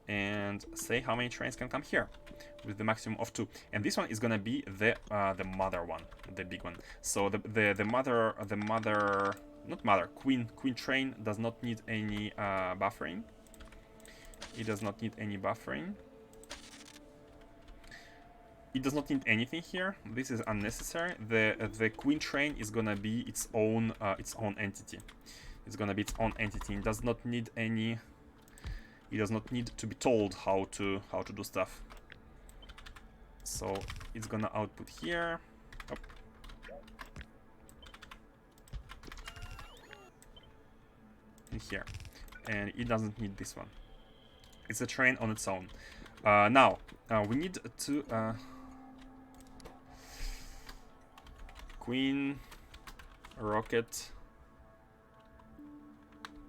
and say how many trains can come here with the maximum of 2. And this one is gonna be the mother one, the big one. So the queen train does not need any buffering. It does not need any buffering. It does not need anything here. This is unnecessary. The queen train is gonna be its own entity. It's gonna be its own entity. It does not need any. It does not need to be told how to do stuff. So it's gonna output here. Oh. And here, and it doesn't need this one. It's a train on its own. Now we need to. Queen rocket.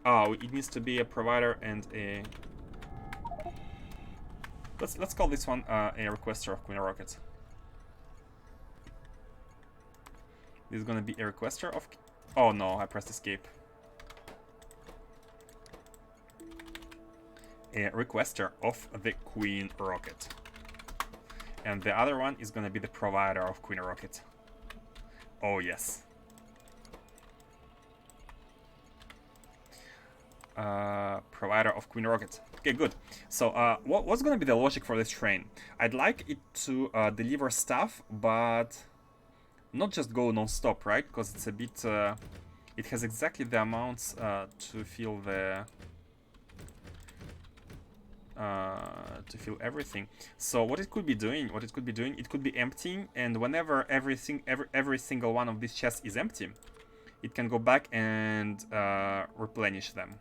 Oh, it needs to be a provider and a. Let's call this one a requester of Queen rocket. This is gonna be a requester of. Oh no, I pressed escape. A requester of the Queen rocket, and the other one is gonna be the provider of Queen rocket. Oh yes. Provider of Queen rocket. Okay, good. So what's gonna be the logic for this train? I'd like it to deliver stuff, but not just go non-stop, right? Because it's a bit. It has exactly the amounts to fill the. To fill everything. So what it could be doing, it could be emptying, and whenever every single one of these chests is empty, it can go back and replenish them.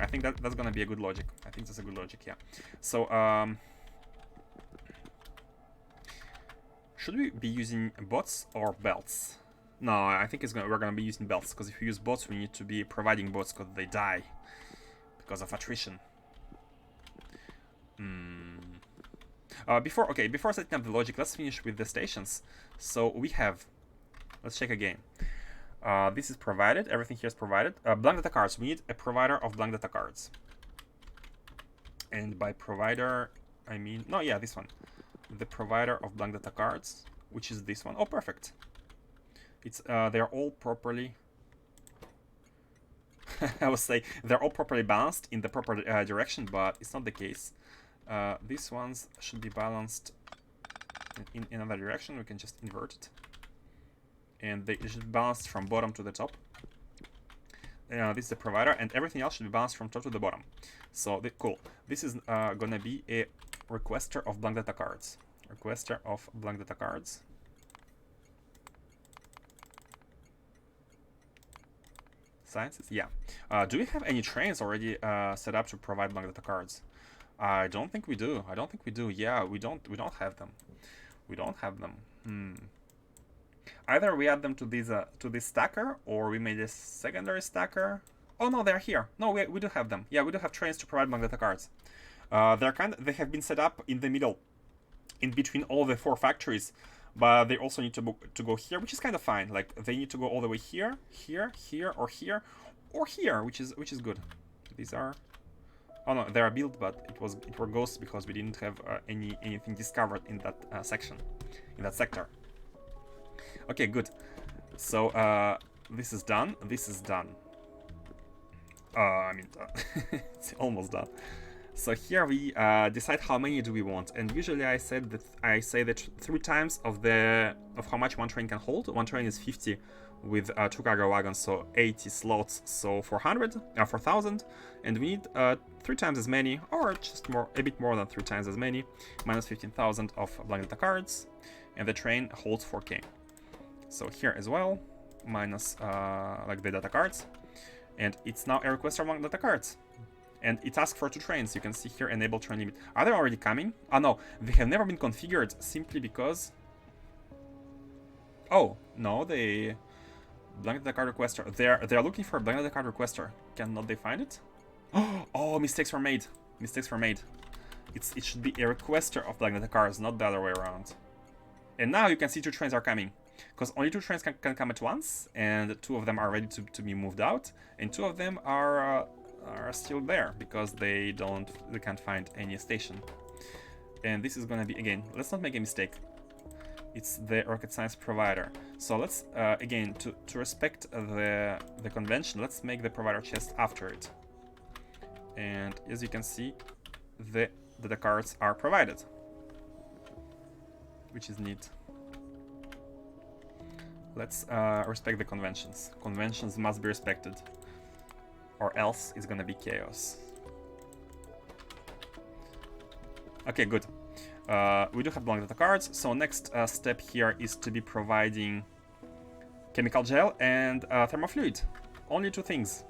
I think that's gonna be a good logic. I think that's a good logic, yeah. So should we be using bots or belts? No, I think we're gonna be using belts, because if we use bots, we need to be providing bots because they die because of attrition. Before setting up the logic, let's finish with the stations. So we have, let's check again. This is provided, everything here is provided. Blank data cards, we need a provider of blank data cards. And by provider, I mean, no, yeah, this one. The provider of blank data cards, which is this one. Oh, perfect. It's, they're all properly, I would say, they're all properly balanced in the proper direction, but it's not the case. These ones should be balanced in another direction. We can just invert it. And they should be balanced from bottom to the top. This is the provider, and everything else should be balanced from top to the bottom. So, cool. This is gonna be a requester of blank data cards. Requester of blank data cards. Sciences? Yeah. Do we have any trains already set up to provide blank data cards? I don't think we do. Yeah, we don't have them. We don't have them. Either we add them to this stacker, or we made a secondary stacker. Oh no, they're here. No, we do have them. Yeah, we do have trains to provide blank data cards. They have been set up in the middle, in between all the 4 factories, but they also need to go here, which is kind of fine. Like, they need to go all the way here, here, here, or here, or here, which is good. These are. Oh no, they are built, but it were ghosts because we didn't have anything discovered in that section, in that sector. Okay, good. So this is done. This is done. I mean, it's almost done. So here we decide how many do we want, and usually I say that 3 times of how much one train can hold. One train is 50 with 2 cargo wagons, so 80 slots, so 4,000, and we need 3 times as many, or just a bit more than 3 times as many, minus 15,000 of blank data cards, and the train holds 4K. So here as well, minus like the data cards, and it's now a requester among data cards. And it asks for 2 trains. You can see here, enable train limit. Are they already coming? Oh no, they have never been configured simply because... Oh, no, they... Blank data card requester. They're looking for a blank data card requester. Cannot they find it? Oh, mistakes were made. Mistakes were made. It should be a requester of blank data cards, not the other way around. And now you can see 2 trains are coming. Because only 2 trains can come at once, and 2 of them are ready to be moved out, and 2 of them are still there because they can't find any station. And this is gonna be, again, let's not make a mistake. It's the rocket science provider. So let's again, to respect the convention, let's make the provider chest after it. And as you can see, the cards are provided, which is neat. Let's respect the conventions. Conventions must be respected, or else it's gonna be chaos. Okay, good. We do have blank data cards, so next step here is to be providing chemical gel and thermofluid. Only 2 things.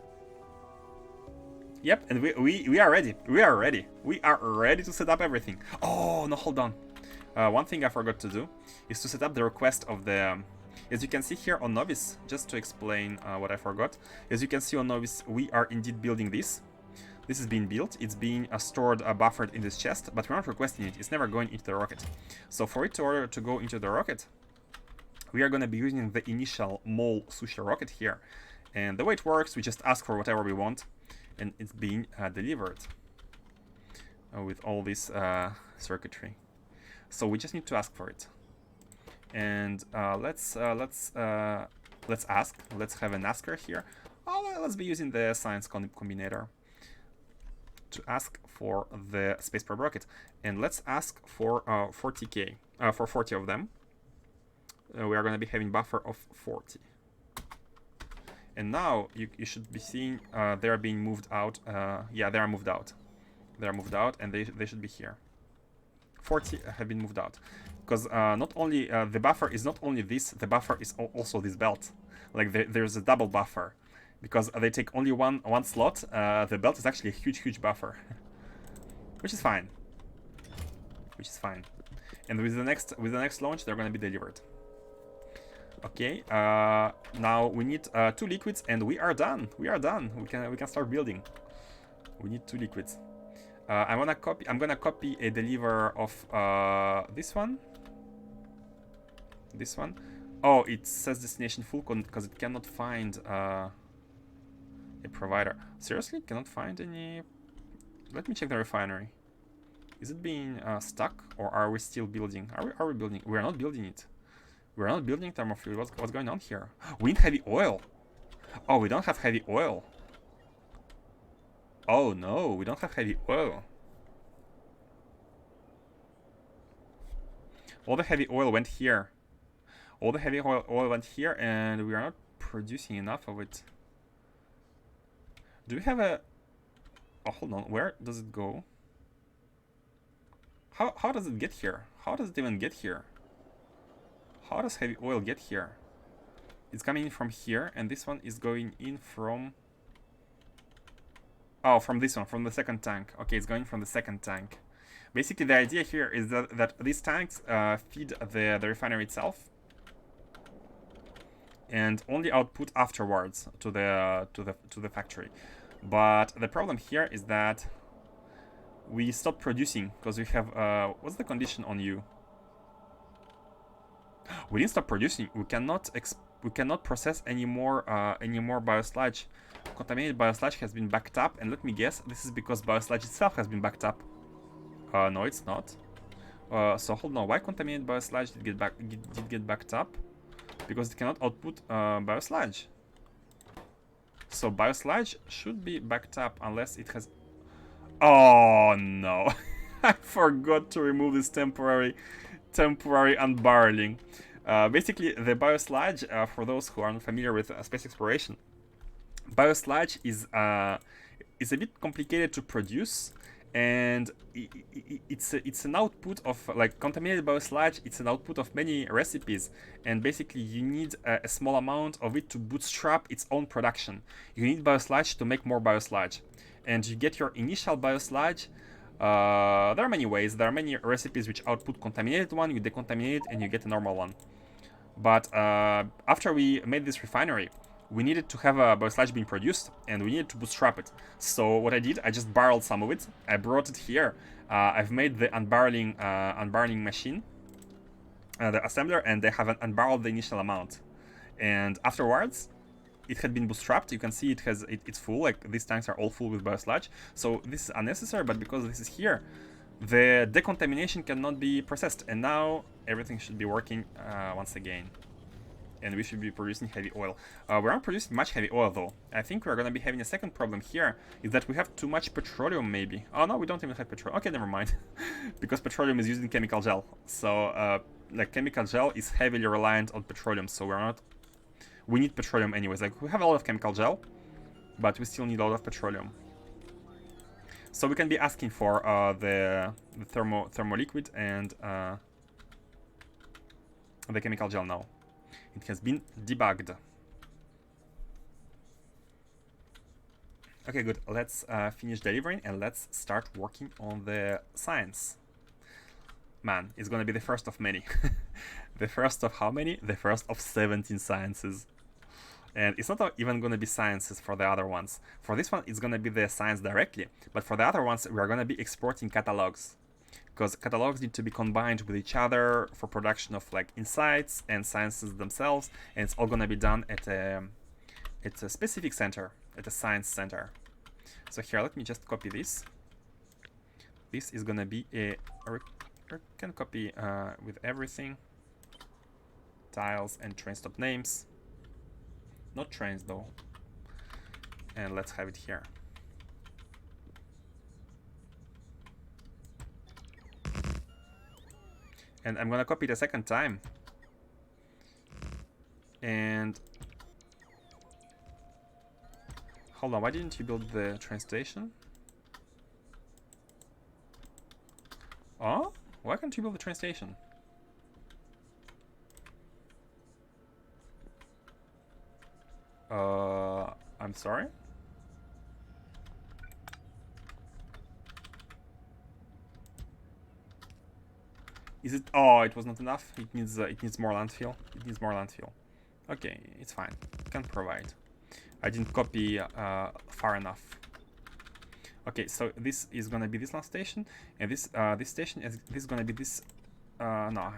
Yep, and we are ready. We are ready. We are ready to set up everything. Oh, no, hold on. One thing I forgot to do is to set up the request of the... As you can see here on Novice, just to explain what I forgot, as you can see on Novice, we are indeed building this. This is being built, it's being stored, buffered in this chest, but we're not requesting it, it's never going into the rocket. So for it to go into the rocket, we are going to be using the initial mole sushi rocket here. And the way it works, we just ask for whatever we want, and it's being delivered with all this circuitry. So we just need to ask for it. And let's ask. Let's have an asker here. Oh, let's be using the science combinator to ask for the space probe rocket, and let's ask for 40k for 40 of them. We are going to be having buffer of 40. And now you should be seeing they are being moved out. Yeah, they are moved out. They are moved out, and they should be here. 40 have been moved out. Because not only the buffer is not only this, the buffer is also this belt. Like there's a double buffer, because they take only one slot. The belt is actually a huge buffer, which is fine. Which is fine. And with the next launch, they're gonna be delivered. Okay. Now we need 2 liquids, and we are done. We are done. We can start building. We need 2 liquids. I'm gonna copy a deliver of this one. This one. Oh, it says destination full because it cannot find a provider. Seriously, cannot find any. Let me check the refinery. Is it being stuck, or are we still building? Are we building? We are not building it. We are not building thermofluid. What's going on here? We need heavy oil. Oh, we don't have heavy oil. Oh no, we don't have heavy oil. All the heavy oil went here. All the heavy oil went here, and we are not producing enough of it. Do we have a... Oh, hold on. Where does it go? How does it get here? How does it even get here? How does heavy oil get here? It's coming in from here, and this one is going in from... Oh, from this one, from the second tank. Okay, it's going from the second tank. Basically, the idea here is that these tanks feed the refinery itself, and only output afterwards to the factory. But the problem here is that we stopped producing because we have what's the condition on you? We didn't stop producing. We cannot process any more biosludge. Contaminated biosludge has been backed up, and let me guess, this is because biosludge itself has been backed up. No, it's not. So hold on, why contaminated biosludge did get backed up? Because it cannot output biosludge. So biosludge should be backed up unless it has... Oh no, I forgot to remove this temporary unbarreling. Basically, the biosludge, for those who aren't familiar with space exploration, biosludge is a bit complicated to produce, and it's an output of, like, contaminated biosludge. It's an output of many recipes, and basically you need a small amount of it to bootstrap its own production. You need biosludge to make more biosludge, and you get your initial biosludge. There are many ways. There are many recipes which output contaminated one. You decontaminate it and you get a normal one. But after we made this refinery, we needed to have a biosludge being produced, and we needed to bootstrap it. So what I did, I just barreled some of it. I brought it here. I've made the unbarreling machine, the assembler, and they haven't unbarreled the initial amount. And afterwards, it had been bootstrapped. You can see it's full. Like, these tanks are all full with biosludge. So this is unnecessary, but because this is here, the decontamination cannot be processed. And now everything should be working once again. And we should be producing heavy oil. We're not producing much heavy oil though. I think we're gonna be having a second problem here, is that we have too much petroleum maybe. Oh no, we don't even have petroleum. Okay, never mind. Because petroleum is used in chemical gel. So like, chemical gel is heavily reliant on petroleum, so we need petroleum anyways. Like, we have a lot of chemical gel, but we still need a lot of petroleum. So we can be asking for the thermoliquid and the chemical gel now. It has been debugged. Okay, good. Let's finish delivering and let's start working on the science. Man, it's gonna be the first of many. The first of how many? The first of 17 sciences. And it's not even gonna be sciences for the other ones. For this one, it's gonna be the science directly. But for the other ones, we're gonna be exporting catalogs, because catalogs need to be combined with each other for production of, like, insights and sciences themselves, and it's all gonna be done at a specific center, at a science center. So here, let me just copy this. This is gonna be a can copy with everything. Tiles and train stop names. Not trains though. And let's have it here. And I'm gonna copy it a second time. And hold on, why didn't you build the train station? Oh, why can't you build the train station? I'm sorry. Is it? Oh, it was not enough. It needs more landfill. It needs more landfill. Okay, it's fine. Can provide. I didn't copy far enough. Okay, so this is gonna be this land station, and this station is gonna be this. No.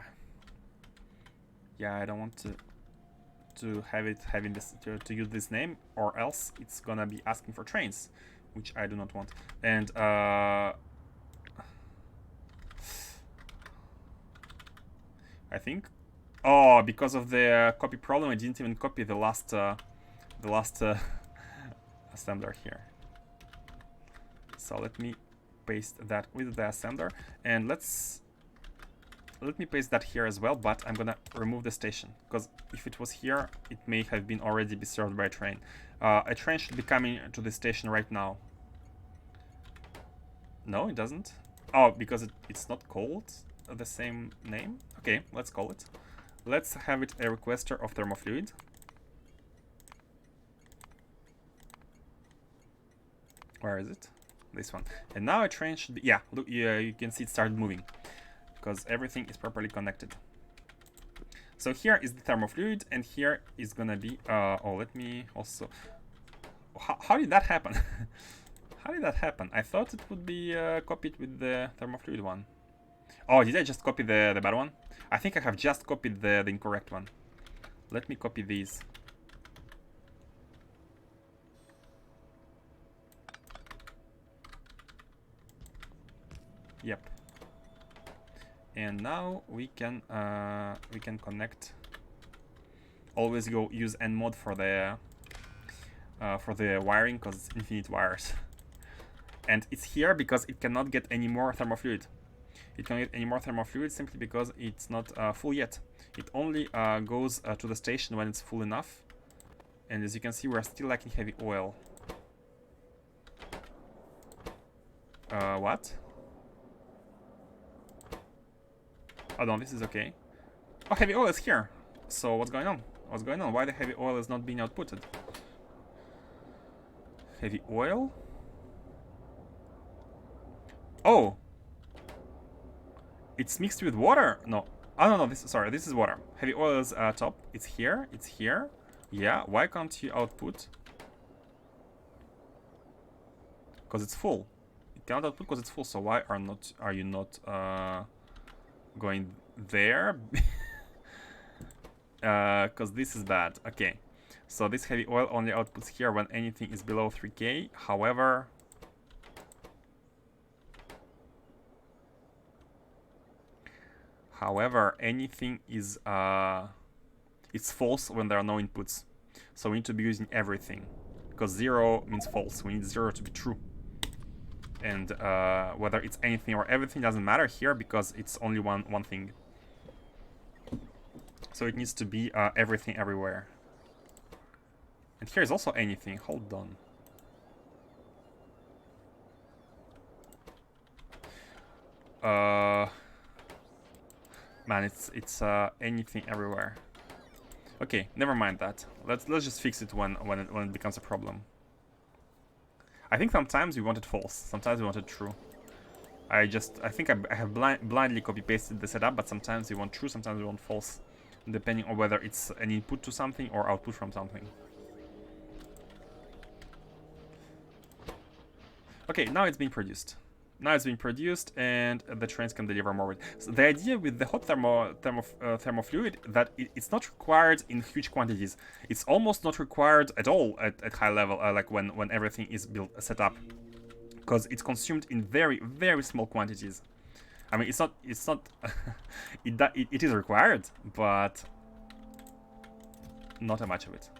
Yeah, I don't want to have it having this to use this name, or else it's gonna be asking for trains, which I do not want. And I think, oh, because of the copy problem, I didn't even copy the last assembler here. So let me paste that with the assembler, and let me paste that here as well, but I'm gonna remove the station, because if it was here, it may have been already be served by a train. A train should be coming to the station right now. No, it doesn't. Oh, because it's not called the same name. Okay, let's call it. Let's have it a requester of thermofluid. Where is it? This one. And now a train should be, yeah, look, you can see it started moving, because everything is properly connected. So here is the thermofluid, and here is gonna be, oh, let me also, how did that happen? How did that happen? I thought it would be copied with the thermofluid one. Oh, did I just copy the bad one? I think I have just copied the incorrect one. Let me copy these. Yep. And now we can connect. Always go use nmod for the for the wiring because it's infinite wires. And it's here because it cannot get any more thermofluid. It cannot get any more thermofluid simply because it's not full yet. It only goes to the station when it's full enough. And as you can see, we're still lacking heavy oil. What? Oh no, this is okay. Oh, heavy oil is here. So what's going on? What's going on? Why the heavy oil is not being outputted? Heavy oil? Oh! It's mixed with water? No. Oh, no, sorry, this is water. Heavy oil is top. It's here. It's here. Yeah, why can't you output? Because it's full. It cannot output because it's full, so why are you not going there? Because this is bad. Okay. So this heavy oil only outputs here when anything is below 3K. However, anything is it's false when there are no inputs. So we need to be using everything, because 0 means false. We need 0 to be true. And whether it's anything or everything doesn't matter here because it's only one thing. So it needs to be everything everywhere. And here is also anything. Hold on. Man, it's anything everywhere. Okay, never mind that. Let's just fix it when it becomes a problem. I think sometimes we want it false, sometimes we want it true. I think I have blindly copy pasted the setup, but sometimes we want true, sometimes we want false, depending on whether it's an input to something or output from something. Okay, now it's being produced. Now it's being produced, and the trains can deliver more weight. So the idea with the hot thermofluid that it's not required in huge quantities. It's almost not required at all at high level, like when everything is set up, because it's consumed in very, very small quantities. I mean, it's not it is required, but not much of it.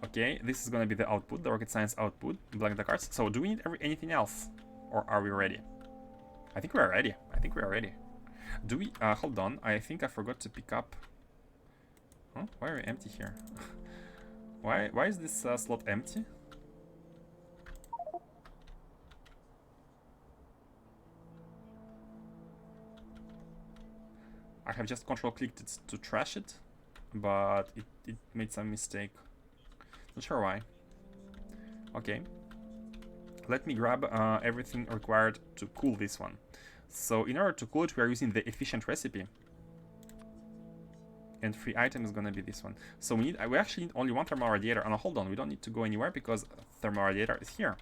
Okay, this is gonna be the output, the rocket science output, blank the cards. So do we need anything else? Or are we ready? I think we are ready. I think we are ready. Do we... hold on. I think I forgot to pick up... Huh? Why are we empty here? Why is this slot empty? I have just control-clicked it to trash it, but it made some mistake. Not sure why. Okay. Let me grab everything required to cool this one. So in order to cool it, we are using the efficient recipe. And free item is gonna be this one. So we actually need only one thermal radiator. And hold on, we don't need to go anywhere because thermal radiator is here.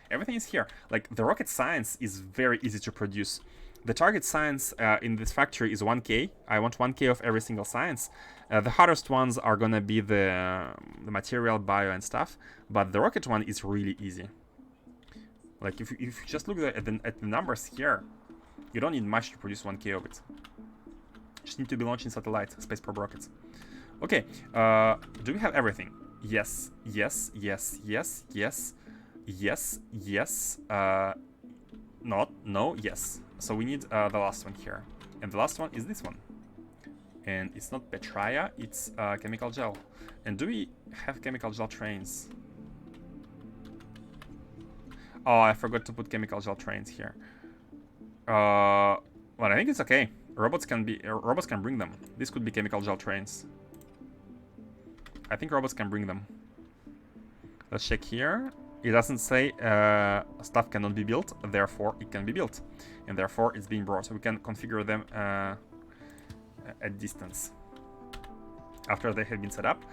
Everything is here. Like, the rocket science is very easy to produce. The target science in this factory is 1K. I want 1K of every single science. The hardest ones are gonna be the material, bio, and stuff. But the rocket one is really easy. Like, if you just look at the numbers here, you don't need much to produce 1K of it. Just need to be launching satellite, space probe rockets. Okay, do we have everything? Yes, yes, yes, yes, yes, yes, yes, not, no, yes. So we need the last one here. And the last one is this one. And it's not Petraea, it's chemical gel. And do we have chemical gel trains? Oh, I forgot to put chemical gel trains here. Well, I think it's okay. Robots can bring them. This could be chemical gel trains. I think robots can bring them. Let's check here. It doesn't say stuff cannot be built, therefore it can be built. And therefore it's being brought. So we can configure them at distance after they have been set up.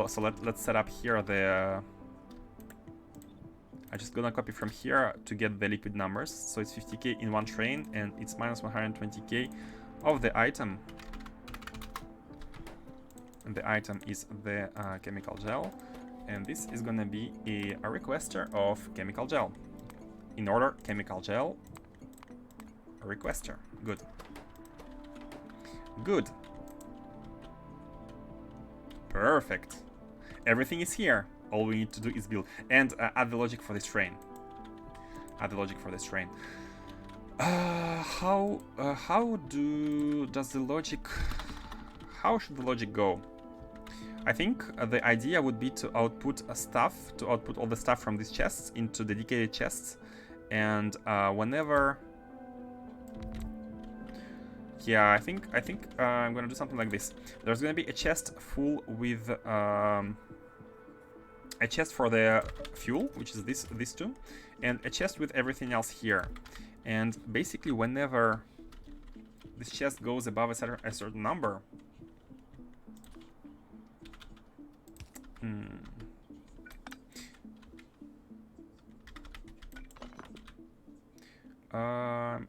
So let's set up here the... I'm just gonna copy from here to get the liquid numbers. So it's 50K in one train, and it's minus 120K of the item. And the item is the chemical gel. And this is gonna be a requester of chemical gel. In order, chemical gel, requester. Good. Good. Perfect. Everything is here. All we need to do is build and add the logic for this train. Add the logic for this train. How does the logic? How should the logic go? I think the idea would be to output all the stuff from these chests into dedicated chests, and whenever. Yeah, I think I'm gonna do something like this. There's gonna be a chest full with a chest for the fuel, which is these two, and a chest with everything else here. And basically, whenever this chest goes above a certain number,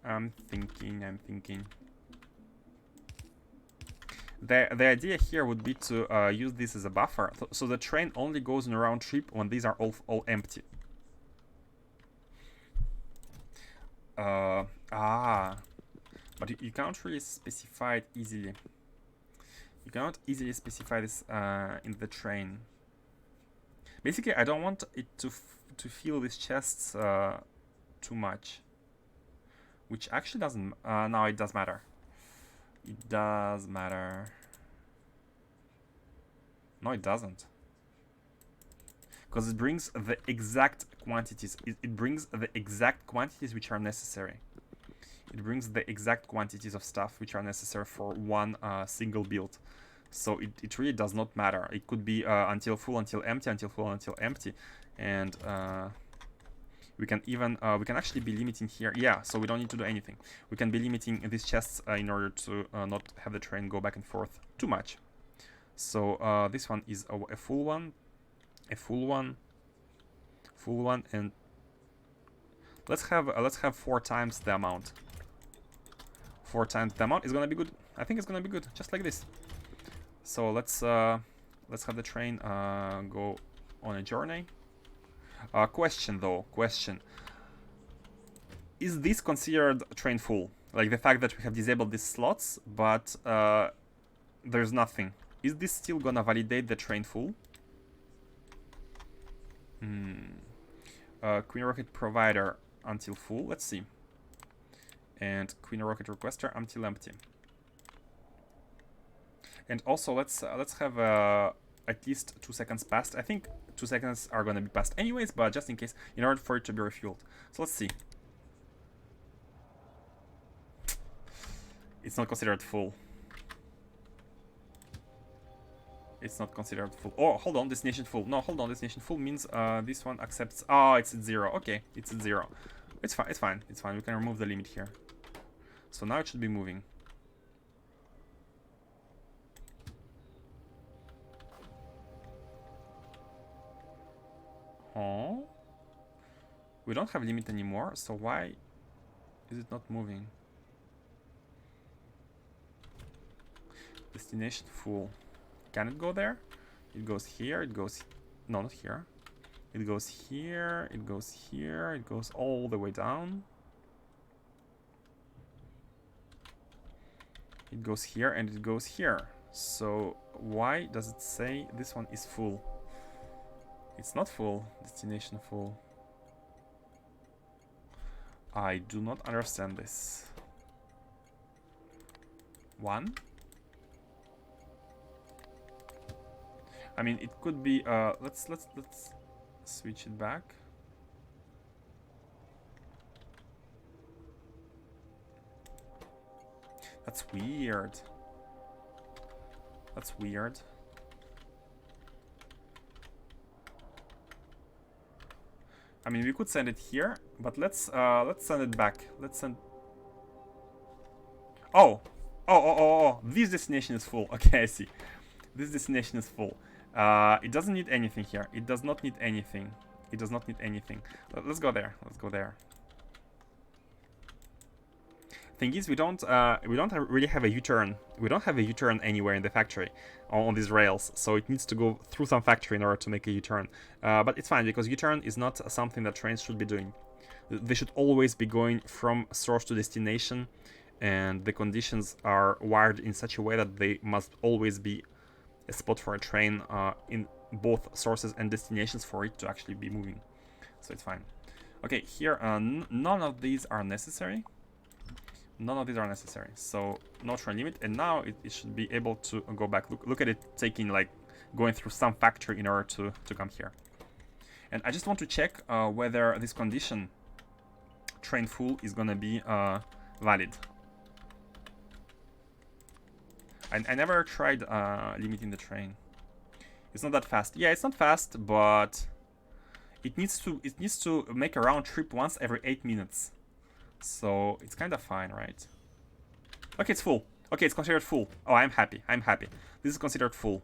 I'm thinking. The idea here would be to use this as a buffer, so the train only goes on a round trip when these are all empty. But you can't really specify it easily. You cannot easily specify this in the train. Basically, I don't want it to fill these chests too much, which actually doesn't. No, it does matter. It does matter. No, it doesn't. Because it brings the exact quantities. It brings the exact quantities which are necessary. It brings the exact quantities of stuff which are necessary for one single build. So it really does not matter. It could be until full, until empty, until full, until empty. And we can even, we can actually be limiting here. Yeah, so we don't need to do anything. We can be limiting these chests in order to not have the train go back and forth too much. So this one is a full one, a full one, full one, and let's have 4 times the amount. 4 times the amount is gonna be good. I think it's gonna be good, just like this. So let's have the train go on a journey. Question though, question. Is this considered train full? Like the fact that we have disabled these slots, but there's nothing. Is this still gonna validate the train full? Queen Rocket Provider until full, let's see. And Queen Rocket Requester until empty. And also let's have at least 2 seconds passed. I think 2 seconds are gonna be passed anyways, but just in case, in order for it to be refueled. So let's see. It's not considered full. It's not considered full. Oh, hold on, destination full. No, hold on, destination full means this one accepts. Oh, it's at 0. Okay, it's at 0. It's fine. It's fine. It's fine. We can remove the limit here. So now it should be moving. Oh, we don't have limit anymore. So why is it not moving? Destination full. Can it go there? It goes here, it goes... No, not here. It goes here, it goes here, it goes all the way down. It goes here and it goes here. So why does it say this one is full? It's not full. Destination full. I do not understand this. 1. I mean, it could be. Let's switch it back. That's weird. That's weird. I mean, we could send it here, but let's send it back. Let's send. Oh. This destination is full. Okay, I see. This destination is full. It doesn't need anything here. It does not need anything. It does not need anything. Let's go there. Let's go there. Thing is, we don't really have a U-turn. We don't have a U-turn anywhere in the factory on these rails, so it needs to go through some factory in order to make a U-turn. But it's fine because U-turn is not something that trains should be doing. They should always be going from source to destination, and the conditions are wired in such a way that they must always be a spot for a train in both sources and destinations for it to actually be moving. So it's fine. Okay, here, none of these are necessary. None of these are necessary. So no train limit. And now it should be able to go back. Look at it taking, like, going through some factory in order to come here. And I just want to check whether this condition, train full, is going to be valid. I never tried limiting the train. It's not that fast. Yeah, it's not fast, but it needs to make a round trip once every 8 minutes. So it's kind of fine, right? Okay, it's full. Okay, it's considered full. Oh, I'm happy. I'm happy. This is considered full.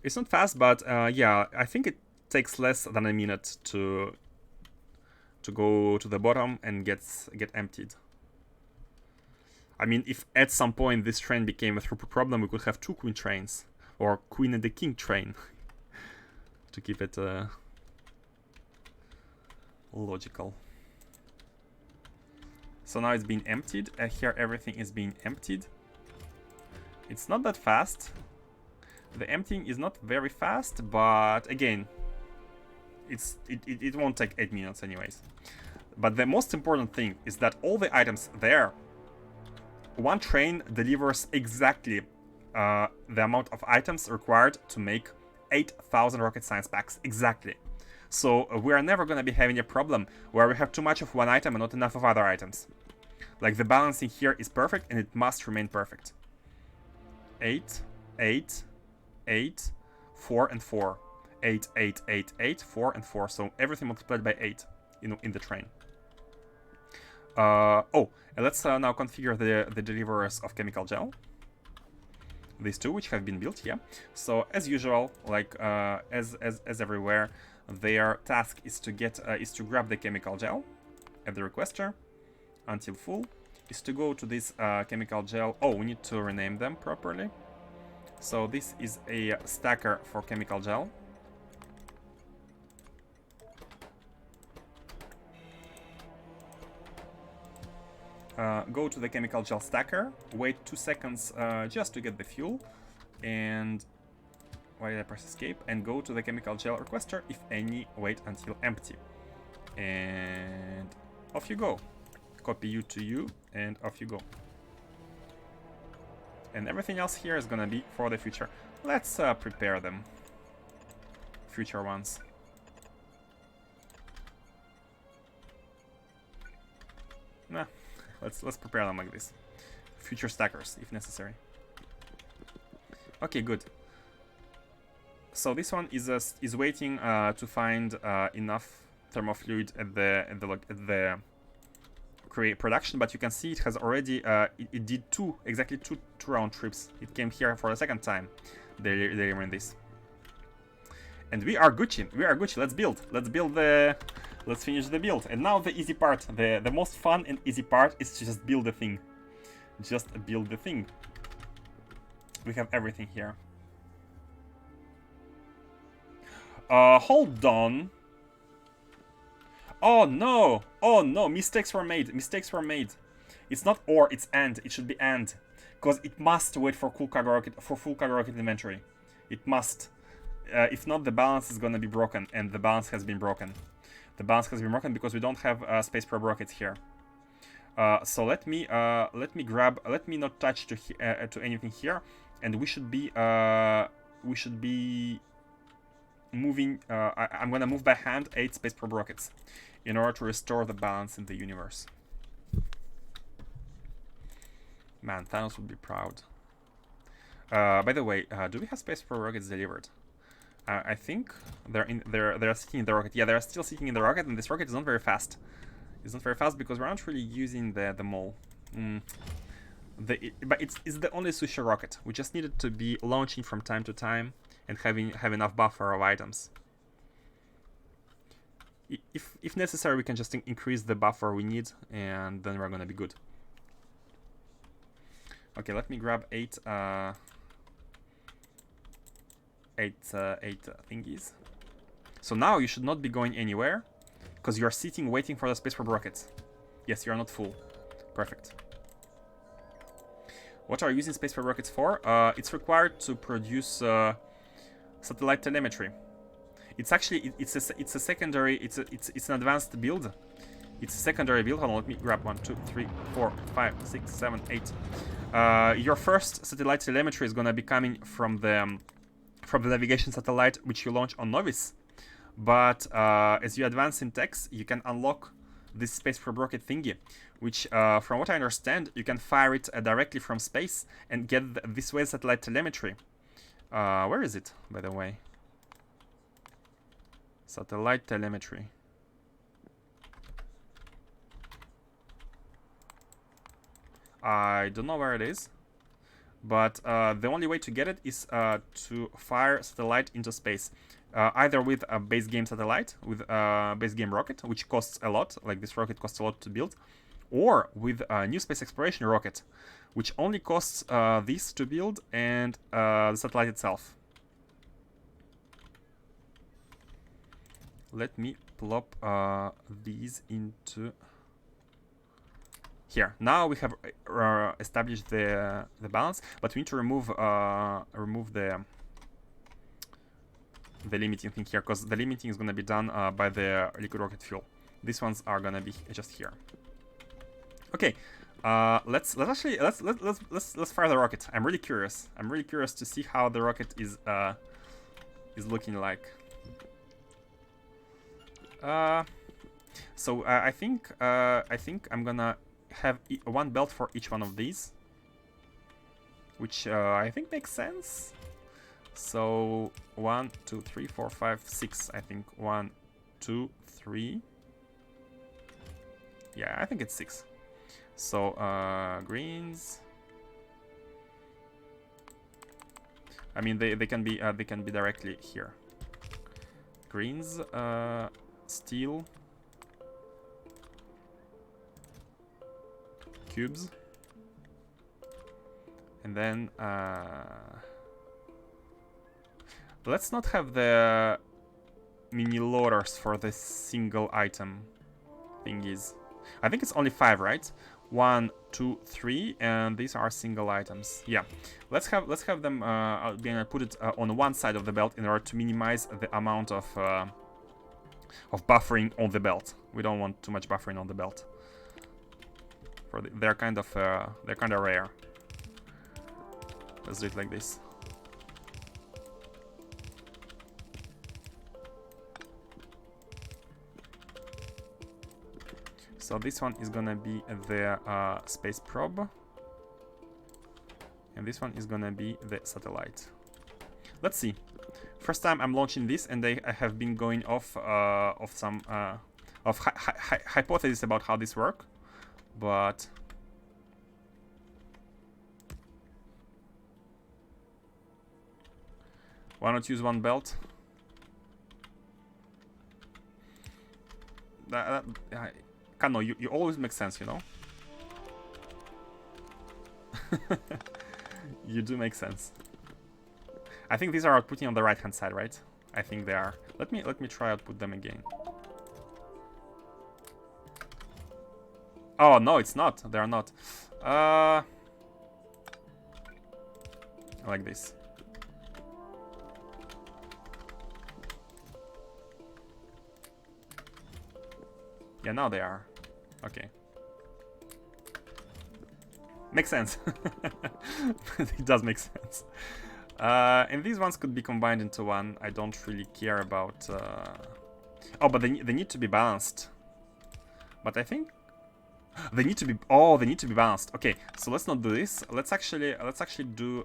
It's not fast, but yeah, I think it takes less than a minute to go to the bottom and get emptied. I mean, if at some point this train became a throughput problem, we could have 2 queen trains, or queen and the king train, to keep it logical. So now it's being emptied. Here everything is being emptied. It's not that fast. The emptying is not very fast, but again, it won't take 8 minutes anyways. But the most important thing is that all the items there, one train delivers exactly the amount of items required to make 8,000 rocket science packs. Exactly. So we are never going to be having a problem where we have too much of one item and not enough of other items. Like, the balancing here is perfect, and it must remain perfect. 8, 8, 8, 4, and 4. 8, 8, 8, 8, 4, and 4. So everything multiplied by 8 in the train. Oh, and let's now configure the deliverers of chemical gel. These two, which have been built, yeah. So as usual, like as everywhere, their task is to grab the chemical gel at the requester until full. Is to go to this chemical gel. Oh, we need to rename them properly. So this is a stacker for chemical gel. Go to the chemical gel stacker, wait 2 seconds just to get the fuel, and why did I press escape? And go to the chemical gel requester, if any, wait until empty. And off you go. Copy you to you, and off you go. And everything else here is gonna be for the future. Let's prepare them. Future ones. Nah. Let's prepare them like this. Future stackers, if necessary. Okay, good. So this one is waiting to find enough thermofluid at the create production, but you can see it has already it did exactly two round trips. It came here for a second time delivering this. And we are Gucci. We are Gucci. Let's build. Let's finish the build. And now the easy part. The most fun and easy part is to just build the thing. Just build the thing. We have everything here. Hold on. Oh no! Oh no! Mistakes were made. Mistakes were made. It's not or, it's and. It should be and, because it must wait for full cargo rocket inventory. It must. If not, the balance is gonna be broken, and the balance has been broken. The balance has been broken because we don't have space probe rockets here. So let me not touch to anything here, and we should be moving. I'm gonna move by hand 8 space probe rockets in order to restore the balance in the universe. Man, Thanos would be proud. By the way, do we have space probe rockets delivered? I think they're sitting in the rocket. Yeah, they're still sitting in the rocket, and this rocket is not very fast. It's not very fast because we're not really using the mole. But it's the only sushi rocket. We just need it to be launching from time to time and have enough buffer of items. If necessary, we can just increase the buffer we need, and then we're gonna be good. Okay, let me grab 8 thingies. So now you should not be going anywhere, because you are sitting waiting for the space probe rockets. Yes, you are not full. Perfect. What are you using space probe rockets for? It's required to produce satellite telemetry. It's actually it's a secondary. It's an advanced build. It's a secondary build. Hold on, let me grab 1, 2, 3, 4, 5, 6, 7, 8. Your first satellite telemetry is gonna be coming from the navigation satellite which you launch on Novice. But as you advance in techs, you can unlock this space probe rocket thingy, which, from what I understand, you can fire it directly from space and get this way satellite telemetry. Where is it, by the way? Satellite telemetry. I don't know where it is, but the only way to get it is to fire satellite into space. Either with a base game satellite, with a base game rocket, which costs a lot, like this rocket costs a lot to build, or with a new space exploration rocket, which only costs this to build and the satellite itself. Let me plop these into here. Now we have established the balance, but we need to remove the limiting thing here, because the limiting is going to be done by the liquid rocket fuel. These ones are going to be just here. Okay, let's fire the rocket. I'm really curious. I'm really curious to see how the rocket is looking like. So I think I'm gonna have one belt for each one of these, which I think makes sense. So 1, 2, 3, 4, 5, 6. I think 1, 2, 3. Yeah, I think it's 6. So greens. I mean, they can be directly here. Greens, steel, cubes, and then let's not have the mini loaders for the single item thingies. I think it's only 5, right? 1, 2, 3, and these are single items. Yeah, let's have them. Again, put it on one side of the belt in order to minimize the amount of buffering on the belt. We don't want too much buffering on the belt. They're kind of rare. Let's do it like this. So this one is gonna be the space probe, and this one is gonna be the satellite. Let's see. First time I'm launching this, and I have been going off of some hypotheses about how this works, but why not use one belt? Kano, you always make sense, you know? You do make sense. I think these are outputting on the right-hand side, right? I think they are. Let me try output them again. Oh, no, it's not. They are not. Like this. Yeah, now they are. Okay. Makes sense. It does make sense. And these ones could be combined into one. I don't really care about... Oh, but they need to be balanced. But I think... They need to be... Oh, they need to be balanced. Okay, so let's not do this. Let's actually do...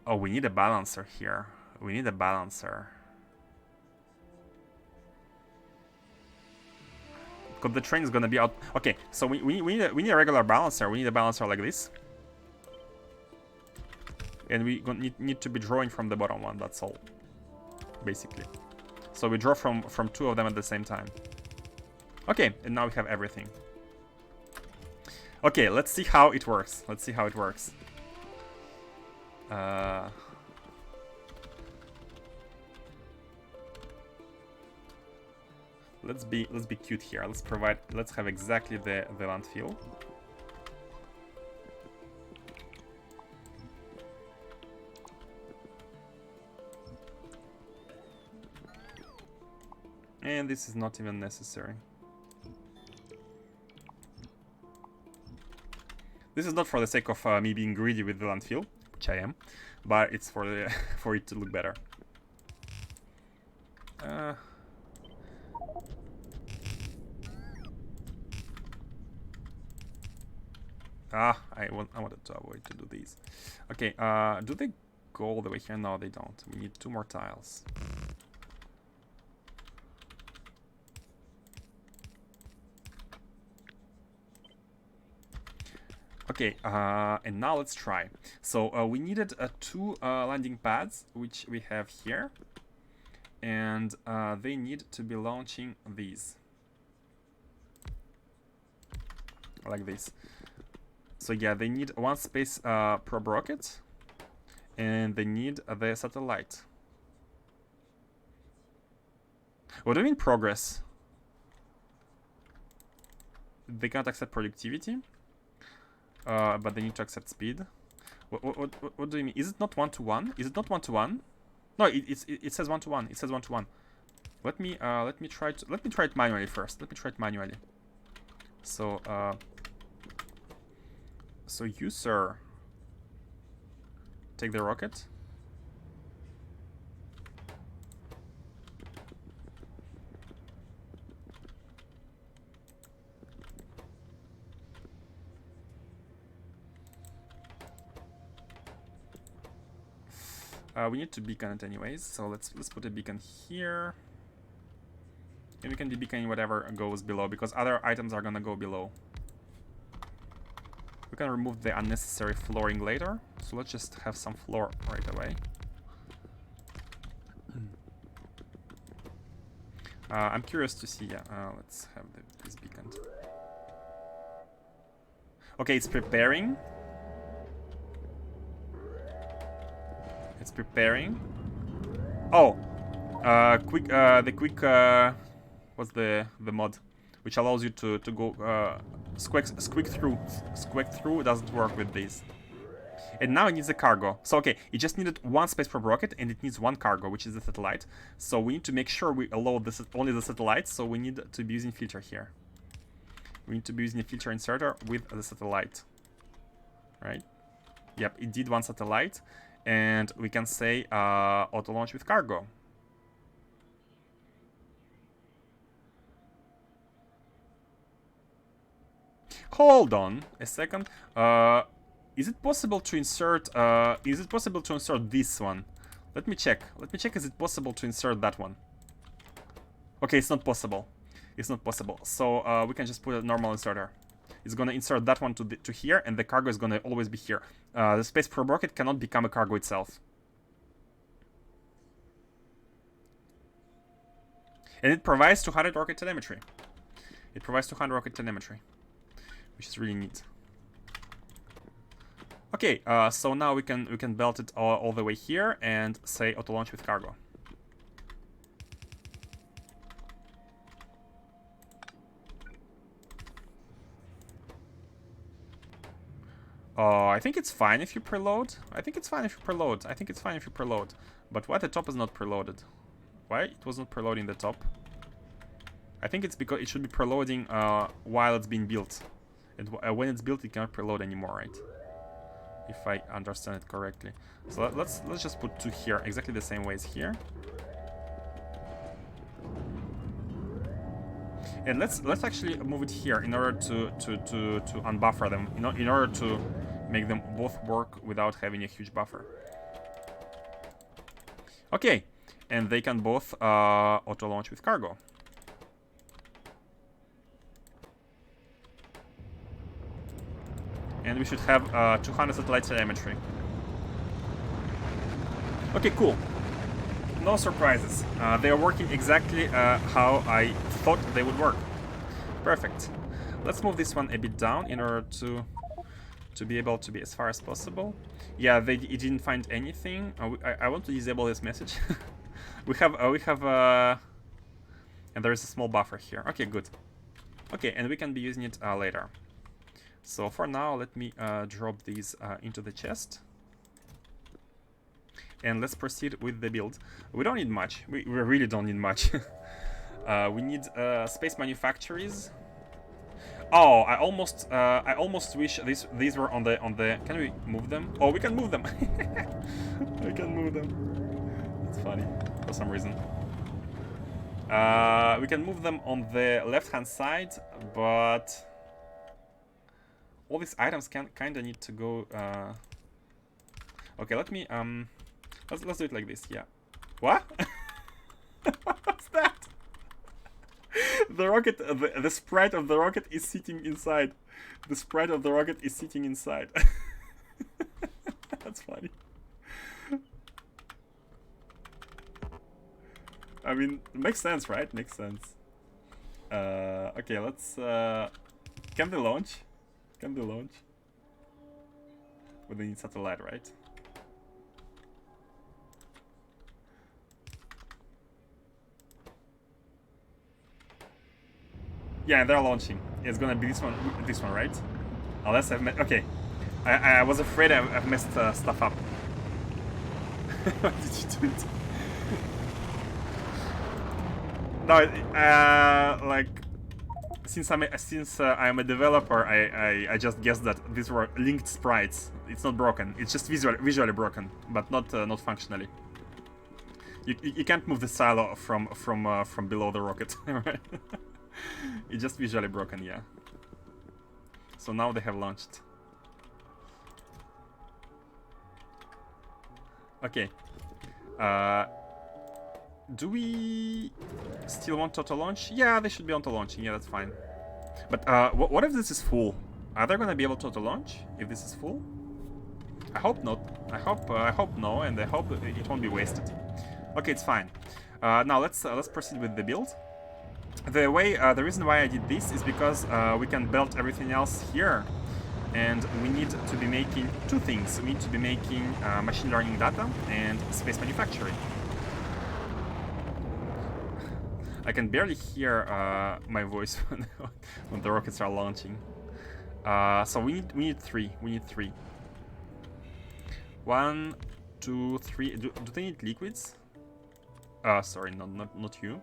Oh, we need a balancer here. We need a balancer. Because the train is gonna be out. Okay, so we need a regular balancer. We need a balancer like this, and we need to be drawing from the bottom one. That's all, basically. So we draw from 2 of them at the same time. Okay, and now we have everything. Okay, let's see how it works. Let's see how it works. let's be cute here. Let's have exactly the landfill. And this is not even necessary. This is not for the sake of me being greedy with the landfill, which I am, but it's for the for it to look better. I wanted to avoid to do these. Okay, do they go all the way here? No, they don't. We need 2 more tiles. Okay, and now let's try. So we needed 2 landing pads, which we have here, and they need to be launching these, like this. So yeah, they need 1 space probe rocket, and they need the satellite. What do you mean progress? They can't accept productivity. But they need to accept speed. What do you mean? Is it not 1-to-1? Is it not 1-to-1? No, it says 1-to-1. It says 1-to-1. Let me try it manually first. Let me try it manually. So so you, sir, take the rocket. We need to beacon it anyways, so let's put a beacon here. And we can be beaconing whatever goes below, because other items are gonna go below. We can remove the unnecessary flooring later, so let's just have some floor right away. I'm curious to see, let's have this beacon. Okay, it's preparing. It's preparing. Oh, the quick what's the mod, which allows you to go squeak through. Squeak through doesn't work with this. And now it needs a cargo. So okay, it just needed 1 space probe rocket, and it needs 1 cargo, which is the satellite. So we need to make sure we allow only the satellite. So we need to be using filter here. We need to be using a filter inserter with the satellite. Right? Yep, it did 1 satellite. And we can say auto launch with cargo. Hold on a second. Is it possible to insert? This one? Let me check. Is it possible to insert that one? Okay, it's not possible. It's not possible. So we can just put a normal inserter. It's gonna insert that one to here, and the cargo is gonna always be here. The space probe rocket cannot become a cargo itself. And it provides 200 rocket telemetry. It provides 200 rocket telemetry, which is really neat. Okay, so now we can belt it all the way here and say auto launch with cargo. I think it's fine if you preload. But why the top is not preloaded? Why it was not preloading the top? I think it's because it should be preloading while it's being built. When it's built, it cannot preload anymore, right? If I understand it correctly. So let's just put 2 here, exactly the same way as here. And let's actually move it here in order to unbuffer them, in order to make them both work without having a huge buffer. Okay, and they can both auto launch with cargo. And we should have 200 satellite telemetry. Okay, cool. No surprises. They are working exactly how I thought they would work. Perfect. Let's move this one a bit down in order to be able to be as far as possible. Yeah, it didn't find anything. I want to disable this message. we have And there is a small buffer here. Okay, good. Okay, and we can be using it later. So for now, let me drop these into the chest. And let's proceed with the build. We don't need much. We really don't need much. We need space manufactories. Oh, I almost wish these were on the. Can we move them? Oh, we can move them. We can move them. It's funny for some reason. We can move them on the left-hand side, but all these items kind of need to go. Okay, let me let's do it like this. Yeah. What? What's that? The rocket, the sprite of the rocket is sitting inside. The sprite of the rocket is sitting inside. That's funny. I mean, it makes sense, right? Makes sense. Okay, let's. Can they launch? Can they launch? But they need satellite, right? Yeah, they're launching. It's gonna be this one, right? Unless I've okay. I was afraid I've messed stuff up. Why did you do it? No, like since I'm a developer, I just guessed that these were linked sprites. It's not broken. It's just visually broken, but not functionally. You can't move the silo from below the rocket. Right? It's just visually broken, yeah. So now they have launched. Okay. Do we still want auto launch? Yeah, they should be auto launching. Yeah, that's fine. But what if this is full? Are they gonna be able to auto launch if this is full? I hope not. I hope no, and I hope it won't be wasted. Okay, it's fine. Now let's proceed with the build. The reason why I did this is because we can build everything else here, and we need to be making two things. We need to be making machine learning data and space manufacturing. I can barely hear my voice when the rockets are launching. So we need three. We need three. 1, 2, 3. Do they need liquids? Sorry, not you.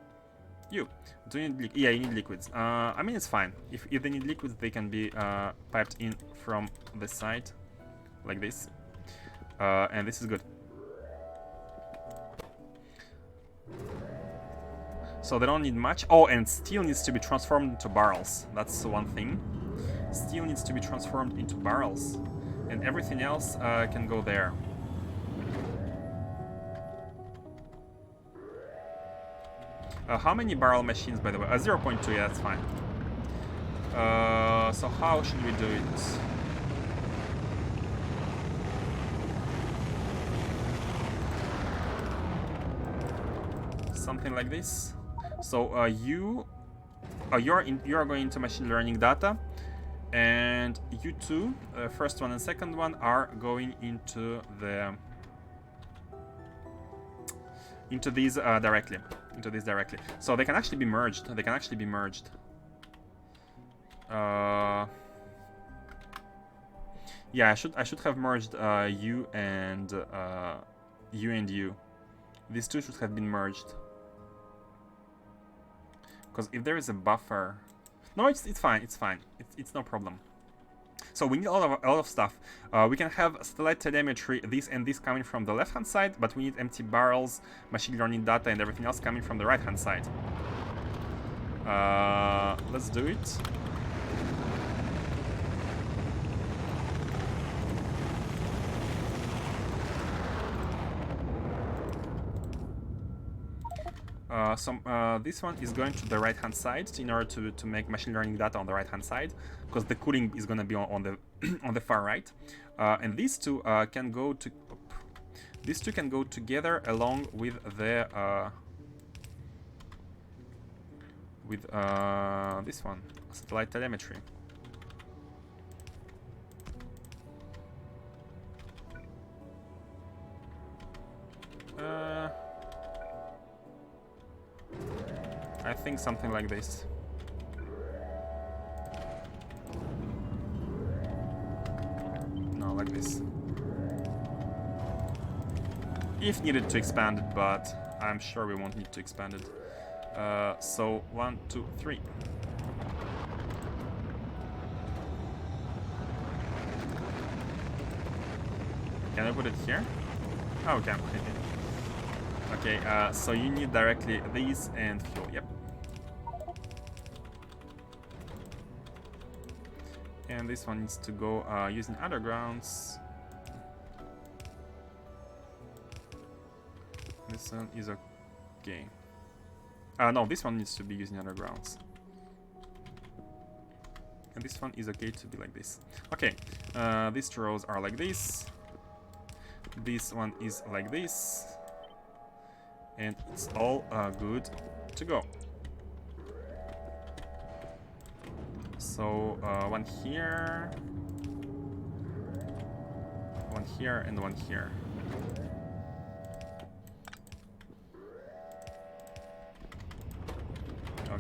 You. Do you need yeah, you need liquids. I mean, it's fine. If they need liquids, they can be piped in from the side, like this. And this is good. So they don't need much. Oh, and steel needs to be transformed into barrels. That's one thing. Steel needs to be transformed into barrels. And everything else can go there. How many barrel machines, by the way? 0.2, yeah, that's fine. So how should we do it? Something like this. So you are going into machine learning data, and you two, first one and second one, are going into these directly. Into this directly. So they can actually be merged. They can actually be merged. Yeah, I should have merged you and you. These two should have been merged. Because if there is a buffer, no, it's fine. It's fine. It's no problem. So we need a lot of stuff. We can have satellite telemetry, this and this coming from the left-hand side, but we need empty barrels, machine learning data, and everything else coming from the right-hand side. Let's do it. This one is going to the right-hand side in order to make machine learning data on the right-hand side, because the cooling is going to be on the on the far right, and these two can go together along with the this one, satellite telemetry. I think something like this. No, like this. If needed to expand it, but I'm sure we won't need to expand it. So 1, 2, 3. Can I put it here? Oh, okay. Okay, so you need directly these and fuel. Yep. And this one needs to go using undergrounds. This one is okay. No, this one needs to be using undergrounds. And this one is okay to be like this. Okay, these two rows are like this. This one is like this. And it's all good to go. So one here, and one here.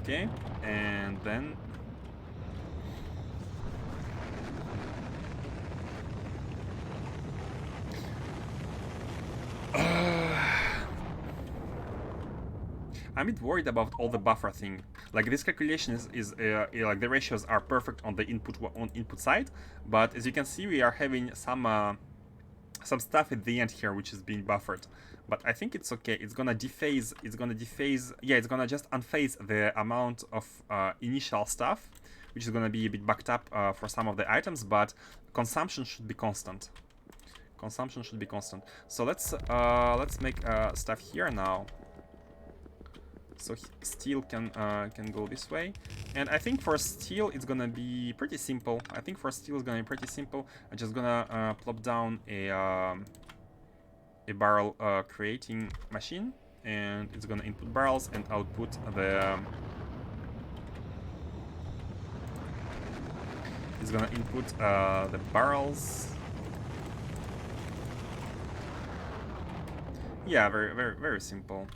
Okay, and then I'm a bit worried about all the buffer thing. Like this calculation is like the ratios are perfect on the input side, but as you can see, we are having some stuff at the end here which is being buffered. But I think it's okay. It's gonna dephase. It's gonna dephase. Yeah, it's gonna just unphase the amount of initial stuff, which is gonna be a bit backed up for some of the items. But consumption should be constant. Consumption should be constant. So let's make stuff here now. So steel can go this way, and I think for steel it's gonna be pretty simple. I'm just gonna plop down a barrel creating machine, and it's gonna input barrels and output the. It's gonna input the barrels. Yeah, very simple.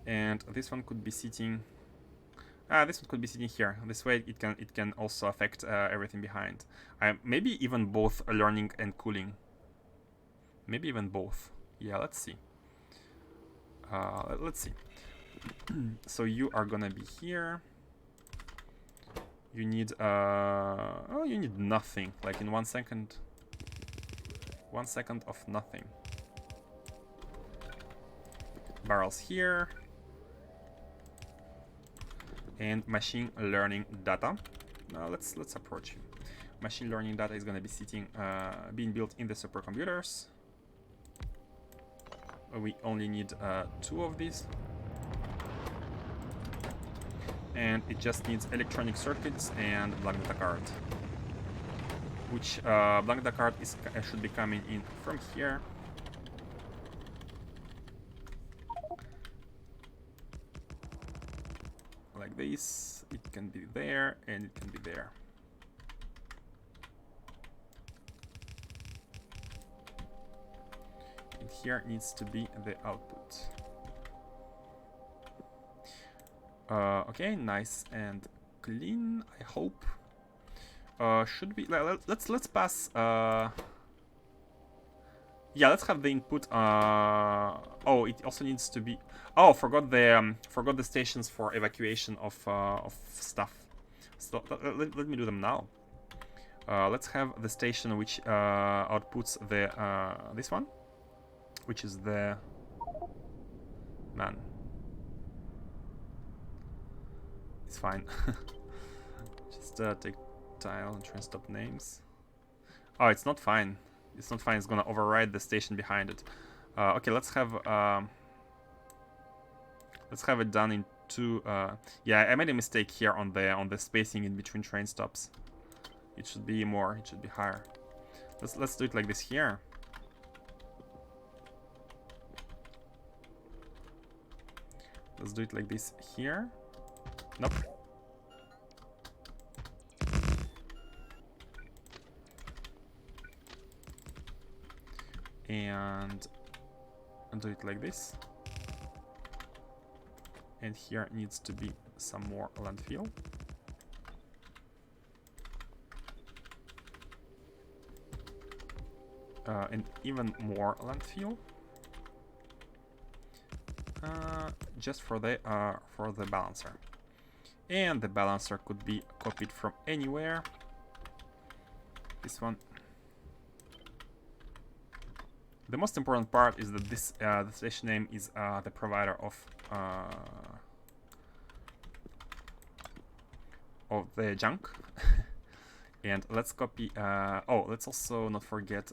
And this one could be sitting. This one could be sitting here. This way, it can also affect everything behind. Maybe even both learning and cooling. Maybe even both. Yeah, let's see. Let's see. So you are gonna be here. You need oh, you need nothing. Like in 1 second. 1 second of nothing. Barrels here. And machine learning data. Now let's approach you. Machine learning data is going to be sitting, being built in the supercomputers. We only need 2 of these, and it just needs electronic circuits and blank data card. Which blank data card should be coming in from here. Like this, it can be there and it can be there. And here needs to be the output. Okay, nice and clean, I hope. Should we let's pass yeah, let's have the input. Oh, it also needs to be. Oh, forgot the stations for evacuation of stuff. So let me do them now. Let's have the station which outputs the this one, which is the man. It's fine. Just take tile and try and stop names. Oh, it's not fine. It's not fine. It's gonna override the station behind it. Okay, let's have it done in 2. Yeah, I made a mistake here on the spacing in between train stops. It should be more. It should be higher. Let's do it like this here. Let's do it like this here. Nope. And do it like this. And here needs to be some more landfill. And even more landfill. Just for the balancer. And the balancer could be copied from anywhere. This one. The most important part is that this the station name is the provider of the junk. And let's copy. Oh, let's also not forget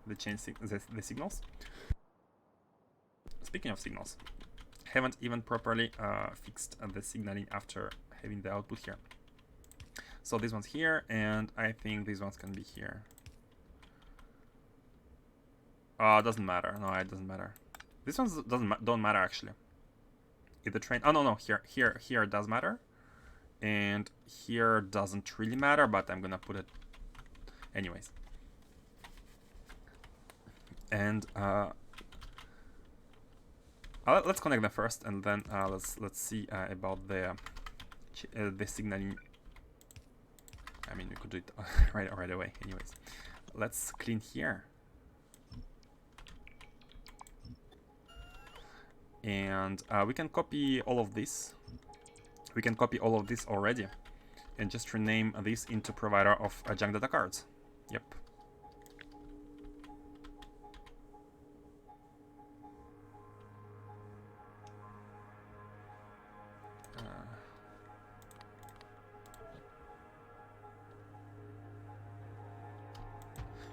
the signals. Speaking of signals, haven't even properly fixed the signaling after having the output here. So this one's here, and I think these ones can be here. Doesn't matter. No, it doesn't matter. This ones don't matter actually. If the train, oh no, here it does matter, and here doesn't really matter, but I'm gonna put it anyways. And let's connect them first, and then let's see about the signaling. I mean, we could do it right away. Anyways, let's clean here. And we can copy all of this. We can copy all of this already, and just rename this into provider of junk data cards. Yep.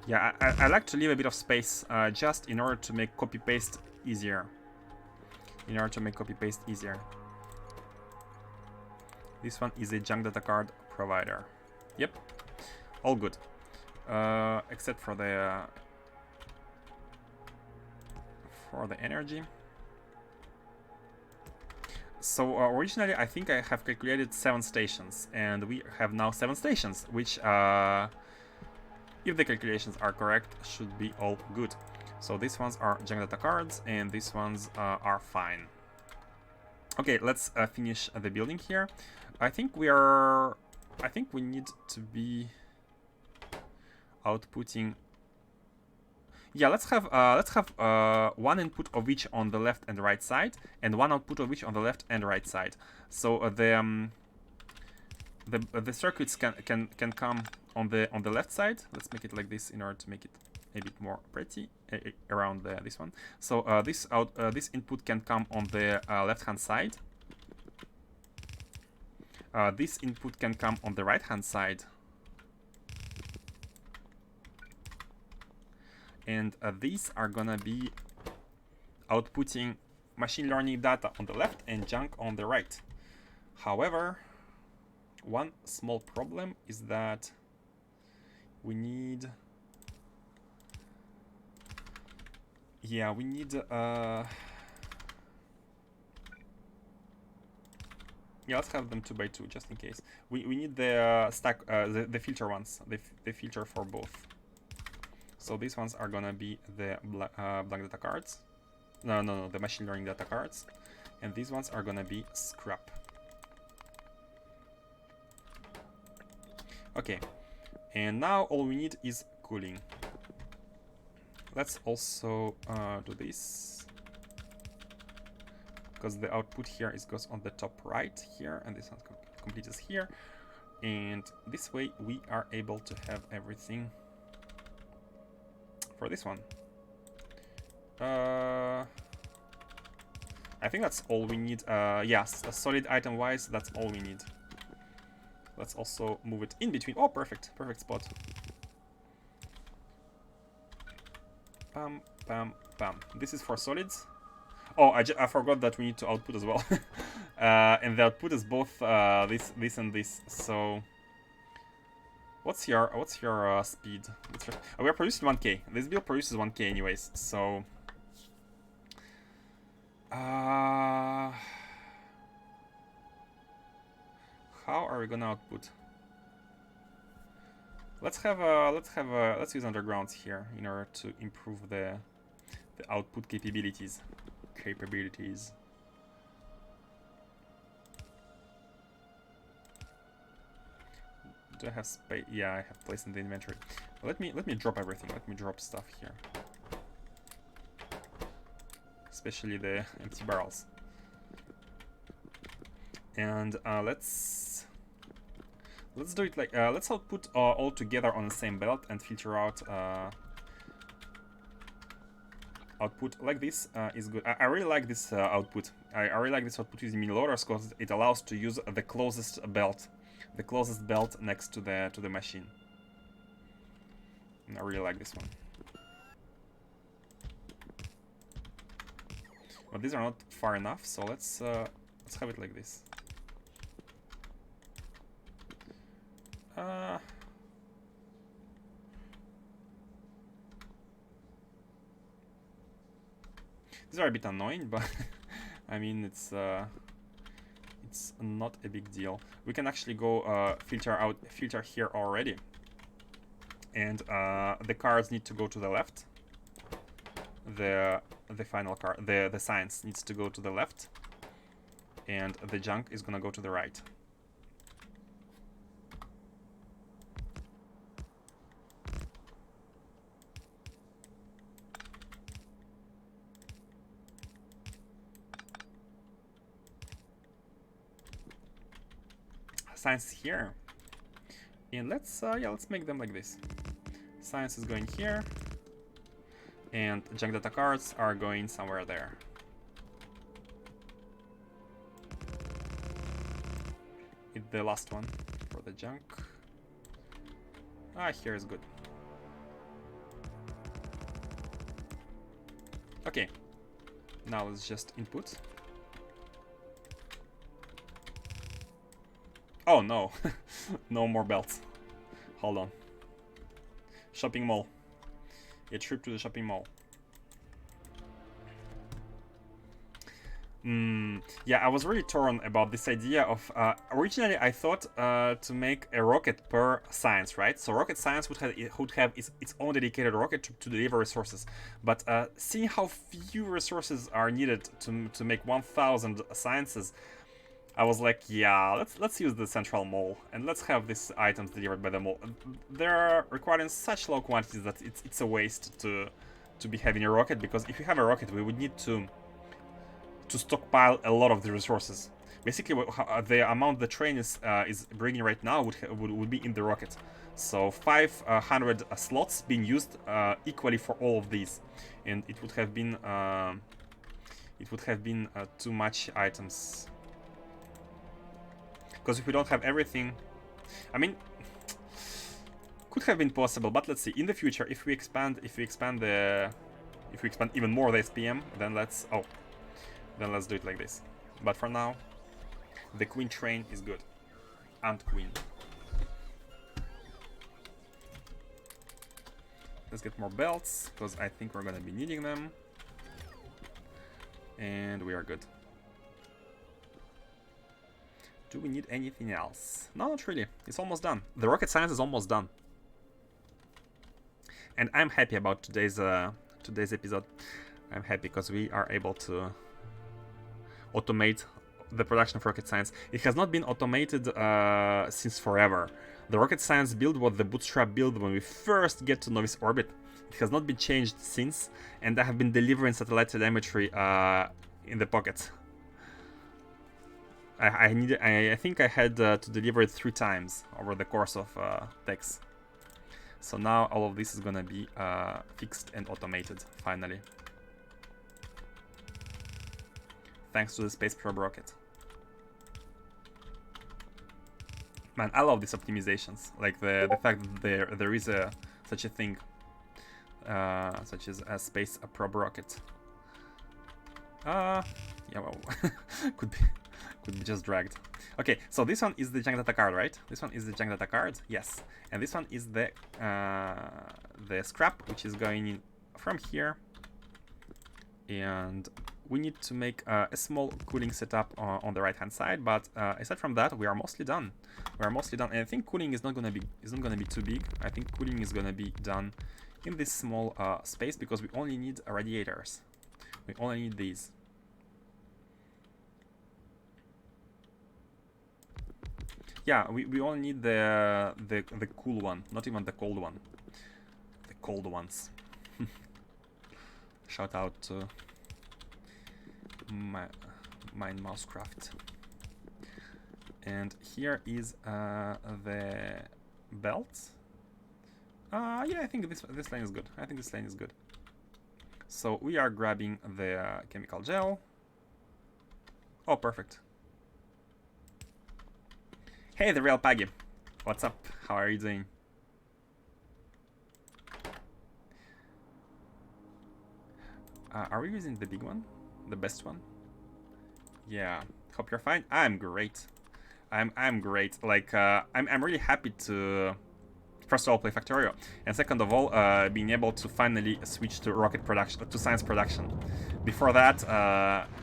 Yeah, I like to leave a bit of space just in order to make copy-paste easier. This one is a junk data card provider. Yep, all good. Except for the energy. So originally I think I have calculated 7 stations, and we have now 7 stations, which if the calculations are correct, should be all good. So these ones are junk data cards, and these ones are fine. Okay, let's finish the building here. I think we need to be outputting. Yeah, let's have one input of each on the left and right side, and one output of each on the left and right side. So the circuits can come on the left side. Let's make it like this in order to make it a bit more pretty around this one. So this input can come on the left hand side. This input can come on the right hand side. And these are gonna be outputting machine learning data on the left and junk on the right. However, one small problem is that we need yeah, let's have them 2 by 2 just in case. We need the stack, the filter ones, the filter for both. So these ones are gonna be the blank data cards. No, the machine learning data cards, and these ones are gonna be scrap. Okay, and now all we need is cooling. Let's also do this, because the output here goes on the top right here, and this one completes here. And this way we are able to have everything for this one. I think that's all we need. Yes, solid item wise, that's all we need. Let's also move it in between. Oh, perfect spot. Bam, bam, bam. This is for solids. Oh, I forgot that we need to output as well. And the output is both this and this. So what's your speed? Oh, we're producing 1K. This build produces 1K anyways. So how are we gonna output? Let's use undergrounds here in order to improve the output capabilities. Do I have space? Yeah, I have place in the inventory. Let me drop everything. Let me drop stuff here, especially the empty barrels. And let's do it like let's all put all together on the same belt and filter out output like this is good. I really like this output. I really like this output using mini loaders because it allows to use the closest belt next to the machine. And I really like this one. But these are not far enough, so let's have it like this. These are a bit annoying, but I mean it's not a big deal. We can actually go filter here already, and the cards need to go to the left. The final card, the science needs to go to the left, and the junk is gonna go to the right. Science here, and let's make them like this. Science is going here, and junk data cards are going somewhere there. It's the last one for the junk. Here is good. Okay, now let's just input. Oh no, no more belts. Hold on. Shopping mall. A trip to the shopping mall. Yeah, I was really torn about this idea of... originally, I thought to make a rocket per science, right? So rocket science would have its own dedicated rocket to deliver resources. But seeing how few resources are needed to make 1,000 sciences, I was like, yeah, let's use the central mall and let's have these items delivered by the mall. They're required in such low quantities that it's a waste to be having a rocket, because if you have a rocket, we would need to stockpile a lot of the resources. Basically, the amount the train is bringing right now would be in the rocket. So 500 slots being used equally for all of these, and it would have been too much items. Because if we don't have everything, I mean, could have been possible. But let's see. In the future, if we expand even more the SPM, then let's do it like this. But for now, the queen train is good. And queen. Let's get more belts, because I think we're gonna be needing them. And we are good. Do we need anything else? No, not really. It's almost done. The rocket science is almost done. And I'm happy about today's episode. I'm happy because we are able to automate the production of rocket science. It has not been automated since forever. The rocket science build was the bootstrap build when we first get to novice orbit. It has not been changed since, and I have been delivering satellite telemetry in the pocket. I think I had to deliver it 3 times over the course of TEX. So now all of this is gonna be fixed and automated, finally. Thanks to the space probe rocket. Man, I love these optimizations. Like the fact that there is such a thing, such as a space probe rocket. Yeah, well, could be just dragged. Okay, so this one is the junk data card, right? This one is the junk data card, yes. And this one is the scrap, which is going in from here. And we need to make a small cooling setup on the right-hand side, but aside from that, we are mostly done. We are mostly done, and I think cooling is not gonna be too big. I think cooling is gonna be done in this small space, because we only need radiators. We only need these. Yeah, we only need the cool one, not even the cold one. The cold ones. Shout out to Mine Mousecraft. And here is the belt. Yeah, I think this lane is good. I think this lane is good. So we are grabbing the chemical gel. Oh, perfect. Hey, the real Paggy. What's up? How are you doing? Are we using the big one? The best one? Yeah. Hope you're fine. I'm great. I'm great. Like I'm really happy to first of all play Factorio, and second of all being able to finally switch to rocket production, to science production. Before that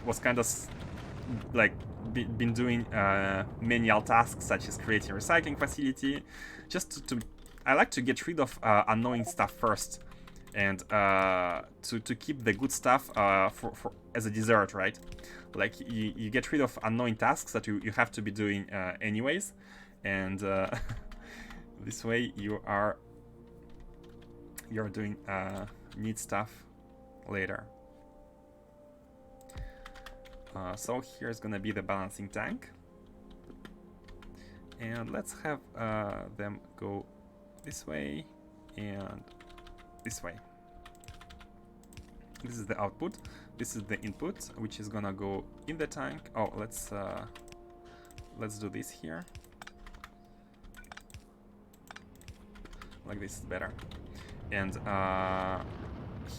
was kind of like been doing menial tasks such as creating a recycling facility. Just to I like to get rid of annoying stuff first, and to keep the good stuff for as a dessert, right? Like you get rid of annoying tasks that you have to be doing anyways, and this way you're doing neat stuff later. So here's gonna be the balancing tank, and let's have them go this way and this way. This is the output. This is the input, which is gonna go in the tank. Oh, let's do this here. Like this is better. And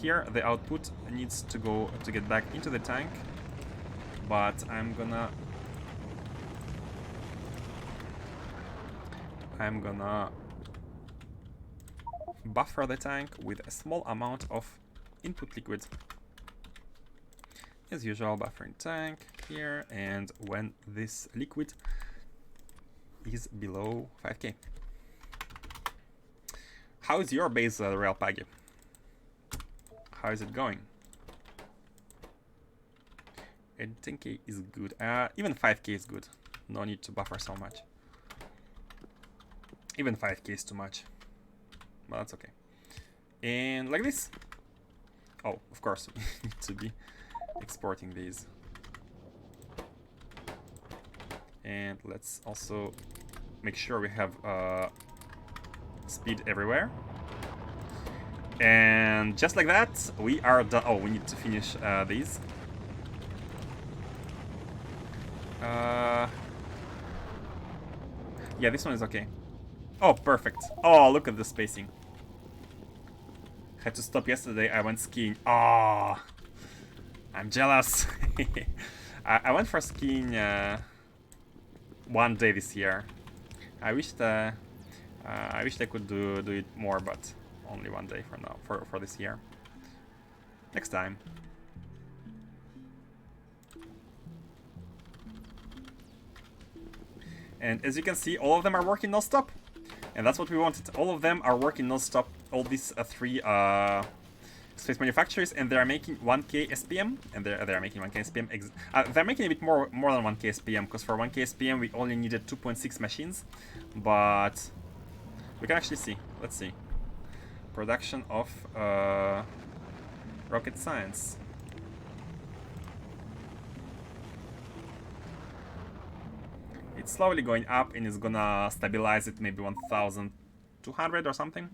here the output needs to go to get back into the tank, but I'm gonna buffer the tank with a small amount of input liquid. As usual, buffering tank here, and when this liquid is below 5k. How is your base, Real Paggy? How is it going? 10k is good. Even 5k is good. No need to buffer so much. Even 5k is too much. But that's okay. And like this. Oh, of course, we need to be exporting these. And let's also make sure we have speed everywhere. And just like that, we are done. Oh, we need to finish these. Yeah, this one is okay. Oh, perfect. Oh, look at the spacing. Had to stop yesterday. I went skiing. Oh, I'm jealous. I went for skiing one day this year. I wished I could do it more, but only one day for now, for this year. Next time. And as you can see, all of them are working non-stop. And that's what we wanted. All of them are working non-stop. All these three space manufacturers, and they are making 1k SPM. And they are making 1k SPM. They're making a bit more than 1k SPM, because for 1k SPM we only needed 2.6 machines. But we can actually see. Let's see. Production of rocket science. It's slowly going up, and it's gonna stabilize at maybe 1,200 or something.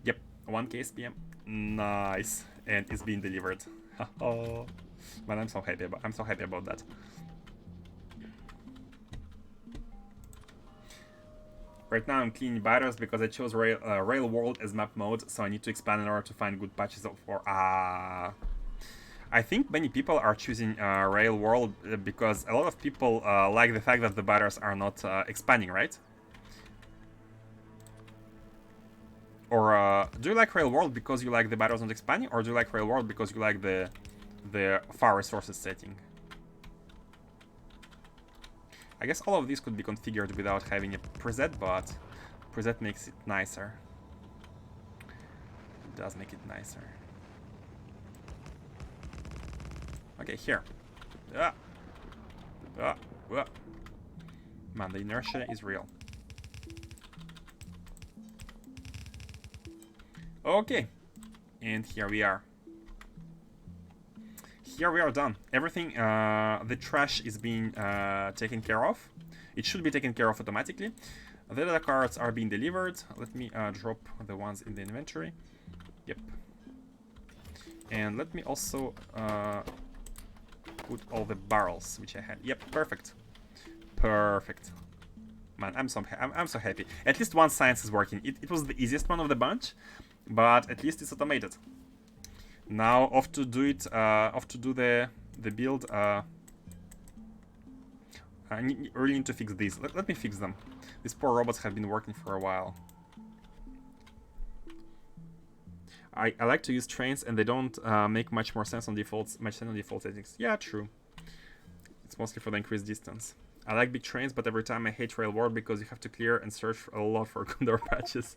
Yep, 1k SPM. Nice, and it's being delivered. Oh, but I'm so happy about that. Right now I'm cleaning bytes because I chose Rail World as map mode, so I need to expand in order to find good patches for I think many people are choosing Rail World because a lot of people like the fact that the bytes are not expanding, right? Or do you like Rail World because you like the bytes not expanding, or do you like Rail World because you like the far resources setting? I guess all of these could be configured without having a preset, but preset makes it nicer. It does make it nicer. Okay, here. Man, the inertia is real. Okay, and here we are. Here we are done. Everything, the trash is being taken care of. It should be taken care of automatically. The data cards are being delivered. Let me drop the ones in the inventory. Yep. And let me also put all the barrels which I had. Yep, perfect. Perfect. Man, I'm so happy. At least one science is working. It was the easiest one of the bunch, but at least it's automated. Now off to do it. Off to do the build. I really need to fix these. Let me fix them. These poor robots have been working for a while. I like to use trains, and they don't make much sense on default settings. Yeah, true. It's mostly for the increased distance. I like big trains, but every time I hate Railroad because you have to clear and search a lot for condor patches.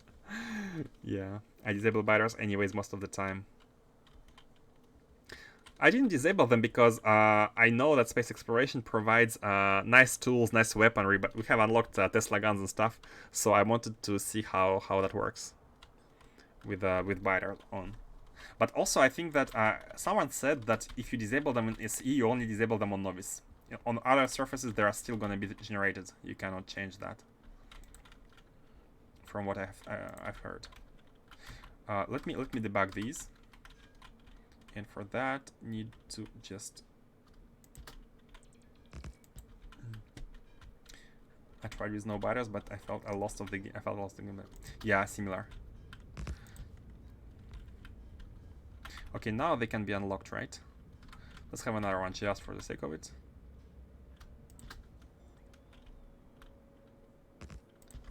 Yeah, I disable biters anyways most of the time. I didn't disable them because I know that space exploration provides nice tools, nice weaponry, but we have unlocked Tesla guns and stuff, so I wanted to see how that works with biters on. But also, I think that someone said that if you disable them in SE, you only disable them on Novice. On other surfaces, they are still going to be generated. You cannot change that. From what I've heard. Let me debug these. And for that, need to just. I tried with no biters, but I felt I lost the game. Yeah, similar. Okay, now they can be unlocked, right? Let's have another one just for the sake of it.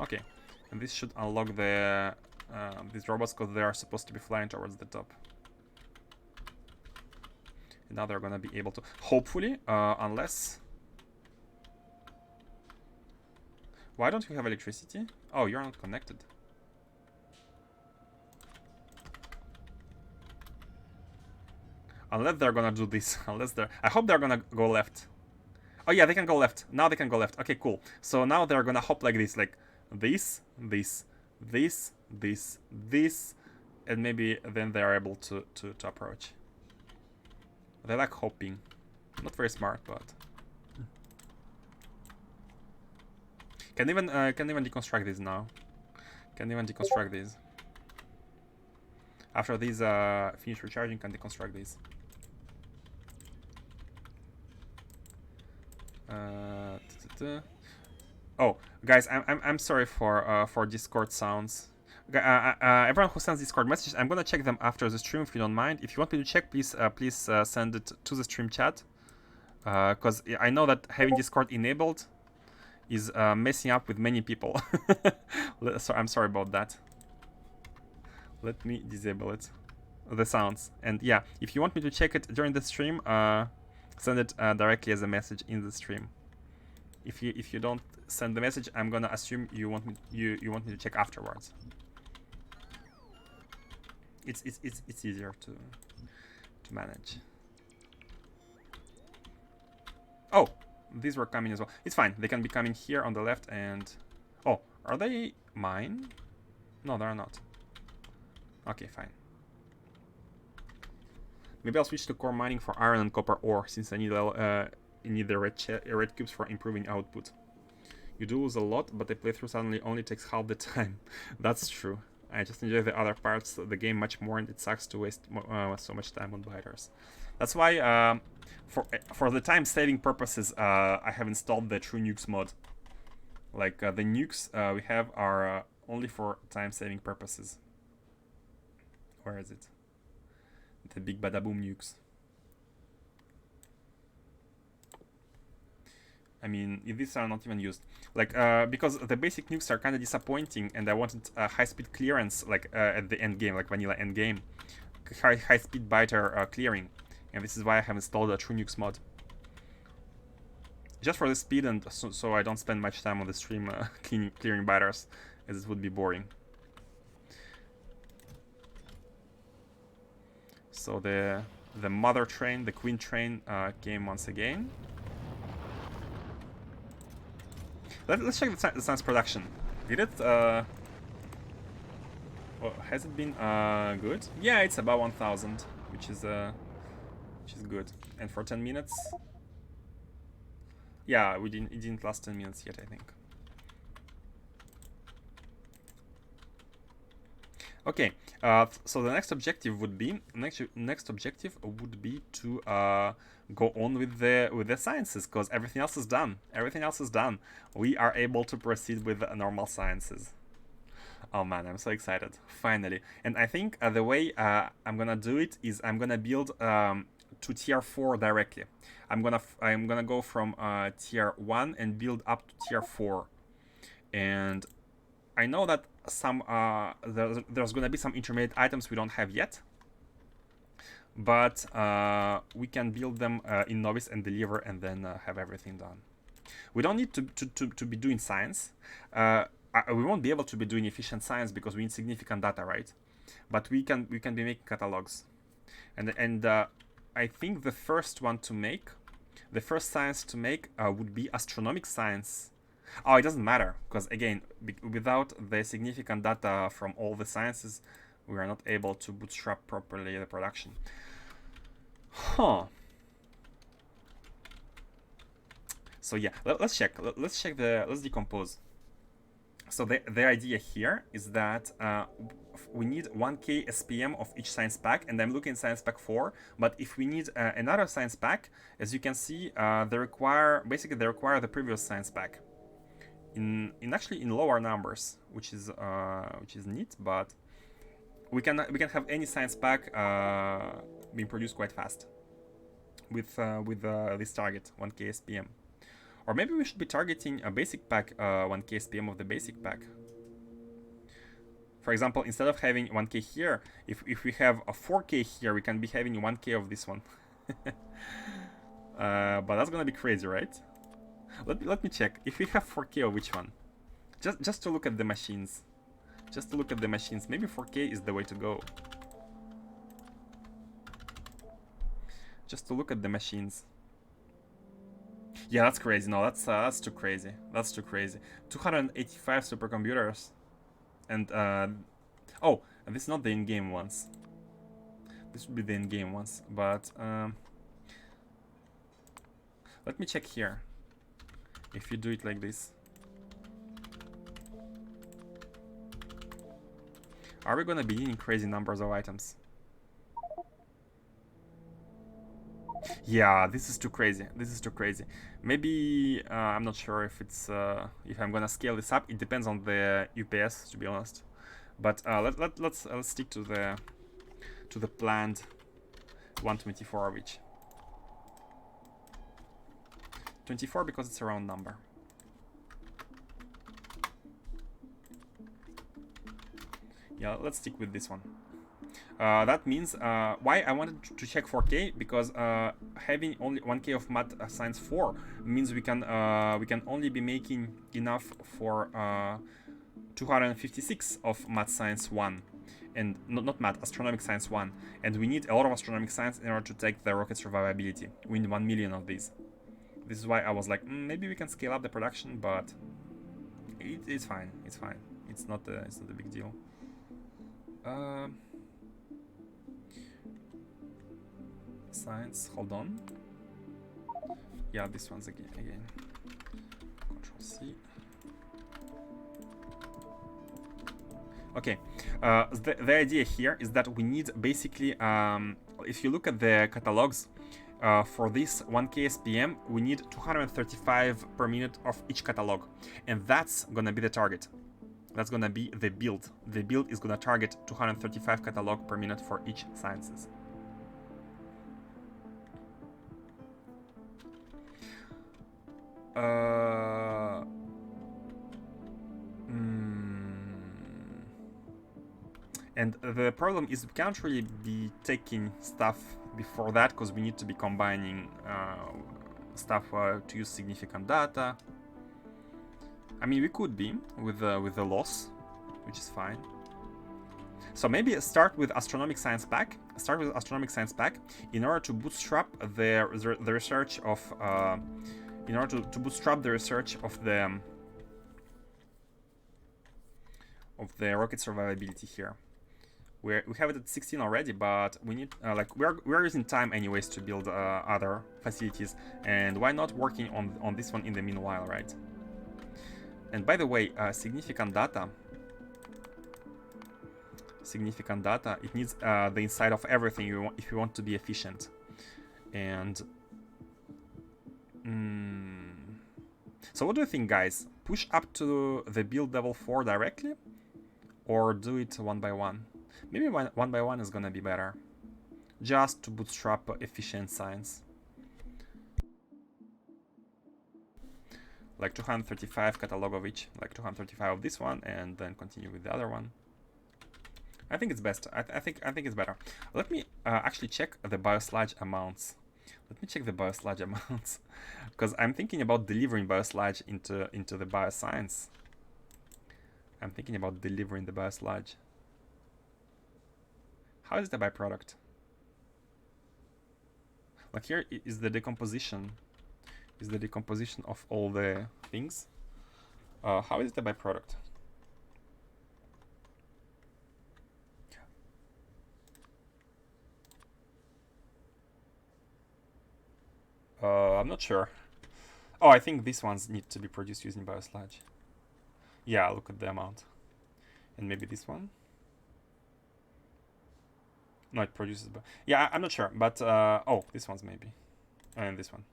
Okay, and this should unlock the these robots because they are supposed to be flying towards the top. And now they're gonna be able to, hopefully, unless. Why don't you have electricity? Oh, you're not connected. Unless they're gonna do this. I hope they're gonna go left. Oh yeah, they can go left. Now they can go left. Okay, cool. So now they're gonna hop like this, this, and maybe then they are able to approach. They like hopping. Not very smart, but can even deconstruct these now. Can even deconstruct these. After these finish recharging, can deconstruct these. Oh, guys, I'm sorry for Discord sounds. Everyone who sends Discord messages, I'm gonna check them after the stream if you don't mind. If you want me to check, please send it to the stream chat, because I know that having Discord enabled is messing up with many people. So I'm sorry about that. Let me disable it, the sounds, and yeah, if you want me to check it during the stream, send it directly as a message in the stream. If you don't send the message, I'm gonna assume you want me to check afterwards. It's easier to manage. Oh, these were coming as well. It's fine. They can be coming here on the left and. Oh, are they mine? No, they are not. Okay, fine. Maybe I'll switch to core mining for iron and copper ore, since I need the red cubes for improving output. You do lose a lot, but the playthrough suddenly only takes half the time. That's true. I just enjoy the other parts of the game much more, and it sucks to waste so much time on biters. That's why, for the time-saving purposes, I have installed the True Nukes mod. Like, the nukes we have are only for time-saving purposes. Where is it? The big badaboom nukes. I mean, these are not even used. Like, because the basic nukes are kind of disappointing, and I wanted high-speed clearance, like at the end game, like vanilla end game, high-speed biter clearing, and this is why I have installed a True Nukes mod. Just for the speed, and so I don't spend much time on the stream clearing biters, as it would be boring. So the mother train, the queen train, came once again. Let's check the science production. Did it? Well, has it been good? Yeah, it's about 1,000, which is good. And for 10 minutes, yeah, we didn't. It didn't last 10 minutes yet, I think. Okay, so the next objective would be to go on with the sciences, because everything else is done. Everything else is done. We are able to proceed with the normal sciences. Oh man, I'm so excited! Finally, and I think the way I'm gonna do it is I'm gonna build to tier 4 directly. I'm gonna go from tier 1 and build up to tier 4, and I know that some there's gonna be some intermediate items we don't have yet, but we can build them in novice and deliver, and then have everything done. We don't need to be doing science. We won't be able to be doing efficient science because we need significant data, right? But we can be making catalogs, and I think the first science to make would be astronomic science. Oh, it doesn't matter, because again, without the significant data from all the sciences, we are not able to bootstrap properly the production. Huh. So yeah, let's check. Let's decompose. So the idea here is that we need 1k SPM of each science pack, and I'm looking at science pack 4. But if we need another science pack, as you can see, they require the previous science pack in lower numbers, which is neat. But we can have any science pack being produced quite fast with this target 1k SPM. Or maybe we should be targeting a basic pack 1k SPM of the basic pack. For example, instead of having 1k here, if we have a 4k here, we can be having 1k of this one. But that's gonna be crazy, right? Let me check. If we have 4k of which one? Just to look at the machines. Just to look at the machines. Maybe 4k is the way to go. Just to look at the machines. Yeah, that's crazy. No, that's too crazy. That's too crazy. 285 supercomputers, and oh, this is not the in-game ones. This would be the in-game ones, but let me check here. If you do it like this, are we gonna be needing crazy numbers of items? Yeah, this is too crazy. This is too crazy. Maybe I'm not sure if it's if I'm gonna scale this up. It depends on the UPS, to be honest. But let's stick to the planned 124 of each. 24 because it's a round number. Yeah, let's stick with this one. That means why I wanted to check 4k, because having only 1k of math science 4 means we can only be making enough for 256 of math science 1, and not math, astronomic science 1, and we need a lot of astronomic science in order to take the rocket survivability. We need 1 million of these. This is why I was like, maybe we can scale up the production, but it's fine. It's fine. It's not a big deal. Science, hold on. Yeah, this one's again. Control C. Okay, the idea here is that we need basically, if you look at the catalogs, for this 1k SPM, we need 235 per minute of each catalog, and that's gonna be the target. That's gonna be the build. The build is gonna target 235 catalog per minute for each sciences. And the problem is we can't really be taking stuff before that, because we need to be combining stuff to use significant data. I mean, we could be with the loss, which is fine. So maybe start with astronomic science pack. Start with astronomic science pack in order to bootstrap the research of in order to bootstrap the research of the the rocket survivability here. We have it at 16 already, but we need like we're using time anyways to build other facilities, and why not working on this one in the meanwhile, right? And by the way, significant data. It needs the inside of everything if you want to be efficient. And so what do you think, guys? Push up to the build level 4 directly, or do it one by one? Maybe one by one is gonna be better, just to bootstrap efficient science. Like 235 catalog of each, like 235 of this one, and then continue with the other one. I think it's best. I think it's better. Let me actually check the biosludge amounts. Because I'm thinking about delivering biosludge into the bioscience. I'm thinking about delivering the biosludge. How is the byproduct? Like here is the decomposition. Is the decomposition of all the things. How is the byproduct? I'm not sure. Oh, I think these ones need to be produced using biosludge. Yeah, look at the amount. And maybe this one. No, it produces. Yeah, I'm not sure, but oh, this one's maybe, and this one.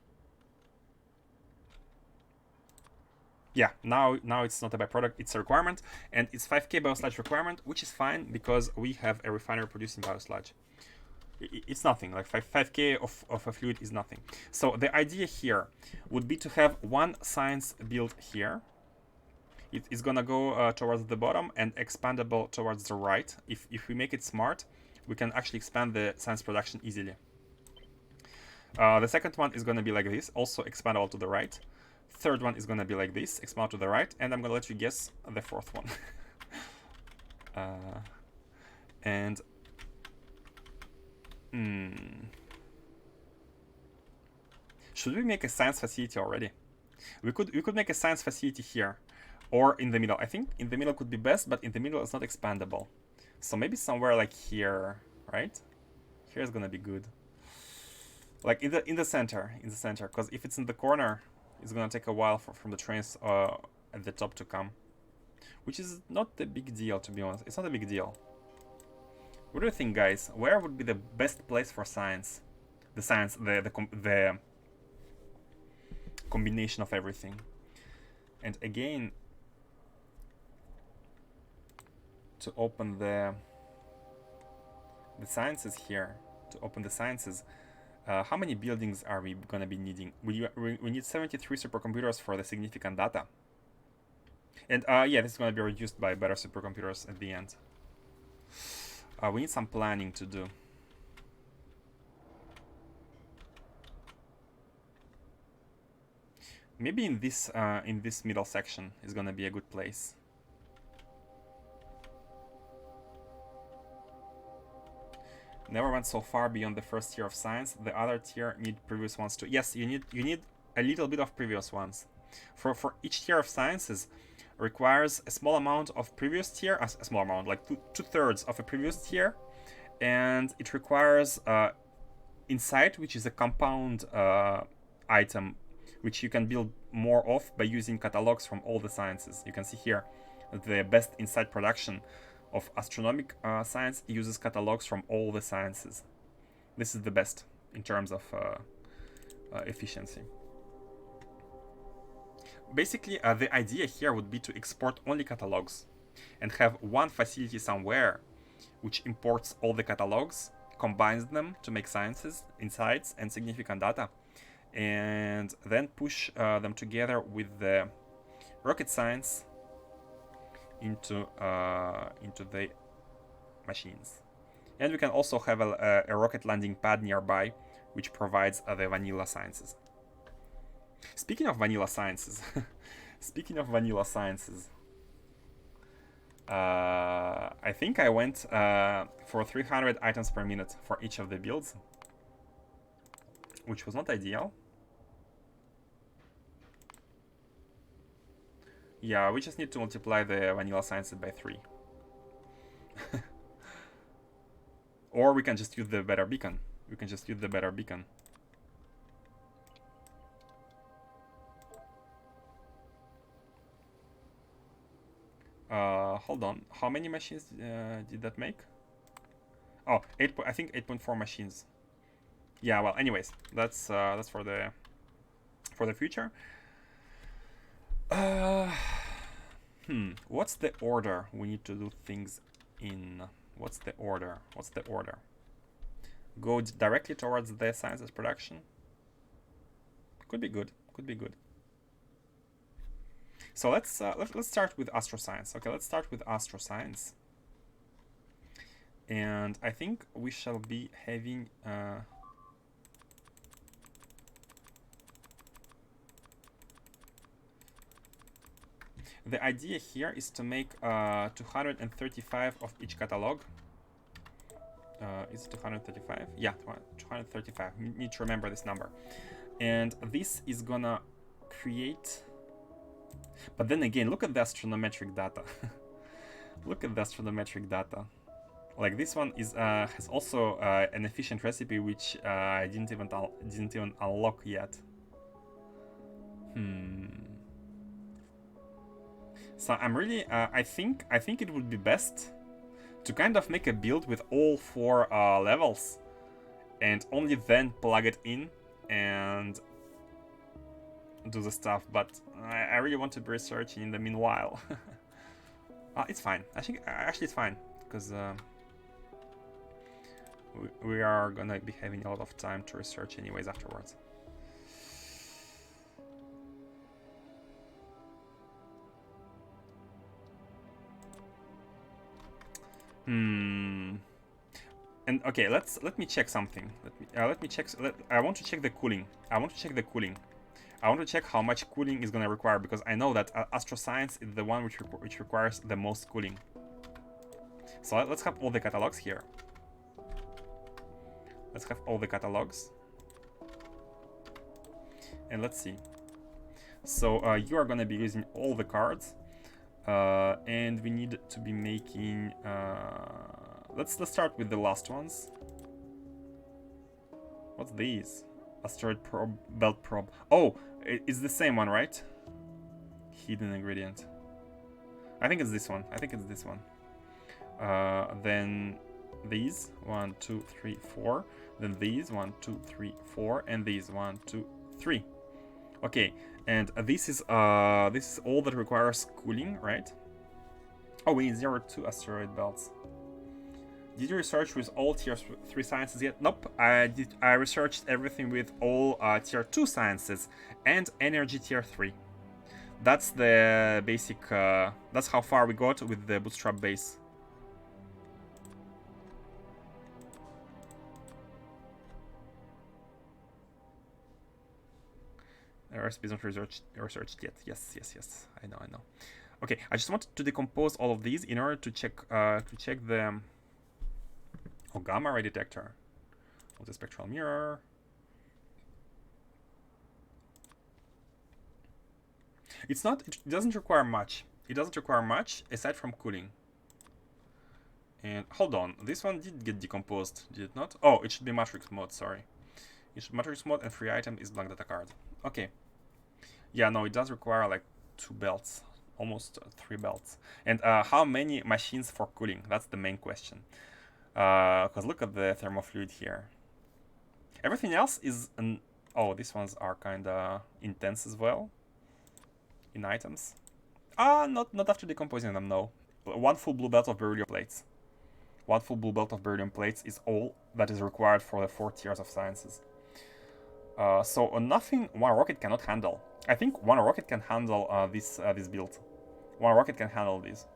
Yeah, now it's not a byproduct; it's a requirement, and it's 5K biosludge requirement, which is fine because we have a refinery producing biosludge. It's nothing. Like 5K of a fluid is nothing. So the idea here would be to have one science build here. It is gonna go towards the bottom and expandable towards the right. If we make it smart, we can actually expand the science production easily. The second one is gonna be like this, also expandable to the right. Third one is gonna be like this, expand to the right, and I'm gonna let you guess the fourth one. And should we make a science facility already? We could make a science facility here, or in the middle. I think in the middle could be best, but in the middle it's not expandable. So maybe somewhere like here, right? Here is gonna be good. Like in the center, because if it's in the corner, it's gonna take a while from the trains at the top to come, which is not a big deal, to be honest. It's not a big deal. What do you think, guys? Where would be the best place for science? The combination of everything. And again, to open the sciences here, how many buildings are we gonna be needing? We need 73 supercomputers for the significant data. And yeah, this is gonna be reduced by better supercomputers at the end. We need some planning to do. Maybe in this middle section is gonna be a good place. Never went so far beyond the first tier of science. The other tier need previous ones too. Yes, you need a little bit of previous ones. For each tier of sciences requires a small amount of previous tier, a small amount, like two-thirds of a previous tier, and it requires insight, which is a compound item, which you can build more of by using catalogs from all the sciences. You can see here the best insight production of astronomic science uses catalogs from all the sciences. This is the best in terms of efficiency. Basically, the idea here would be to export only catalogs and have one facility somewhere which imports all the catalogs, combines them to make sciences, insights, and significant data, and then push them together with the rocket science into the machines. And we can also have a rocket landing pad nearby, which provides the vanilla sciences. Speaking of vanilla sciences, I think I went for 300 items per minute for each of the builds, which was not ideal. Yeah, we just need to multiply the vanilla sciences by 3. Or we can just use the better beacon. We can just use the better beacon. Hold on. How many machines did that make? Oh, I think 8.4 machines. Yeah. Well, anyways, that's for the future. What's the order we need to do things in? What's the order? What's the order? Go directly towards the sciences production. Could be good. Could be good. So let's start with Astro Science. Okay, let's start with Astro Science. And I think we shall be having the idea here is to make 235 of each catalog. Is it 235? Yeah, 235. Need to remember this number. And this is gonna create... But then again, look at the astronometric data. Look at the astronometric data. Like this one is has also an efficient recipe which I didn't even unlock yet. So I'm really I think it would be best to kind of make a build with all 4 levels, and only then plug it in and do the stuff. But I really want to be researching in the meanwhile. It's fine. I think actually it's fine because we are gonna be having a lot of time to research anyways afterwards. And okay, let me check something. Let me check. I want to check the cooling. I want to check how much cooling is gonna require, because I know that Astro Science is the one which requires the most cooling. So let's have all the catalogs here. Let's have all the catalogs. And let's see. So you are gonna be using all the cards, and we need to be making. Let's start with the last ones. What's these? Asteroid probe, belt probe. Oh, it's the same one, right? Hidden ingredient. I think it's this one. Then these 1, 2, 3, 4. Then these 1, 2, 3, 4, and these 1, 2, 3. Okay, and this is all that requires cooling, right? Oh, we need 0.2 asteroid belts. Did you research with all tier 3 sciences yet? Nope, I researched everything with all tier 2 sciences and energy tier 3. That's the basic, that's how far we got with the bootstrap base. Recipes not researched yet. Yes. I know. Okay, I just wanted to decompose all of these in order to check the gamma ray detector with the spectral mirror. It doesn't require much. It doesn't require much aside from cooling. And hold on, this one did get decomposed, did it not? Oh, it should be matrix mode. Sorry, it should be matrix mode, and free item is blank data card. Okay. Yeah, no, it does require like 2 belts, almost 3 belts. And how many machines for cooling? That's the main question. Because look at the thermofluid here. Everything else is oh, these ones are kind of intense as well in items. Not after decomposing them, no. 1 full blue belt of beryllium plates. 1 full blue belt of beryllium plates is all that is required for the 4 tiers of sciences. So nothing 1 rocket cannot handle. I think 1 rocket can handle this build. 1 rocket can handle this.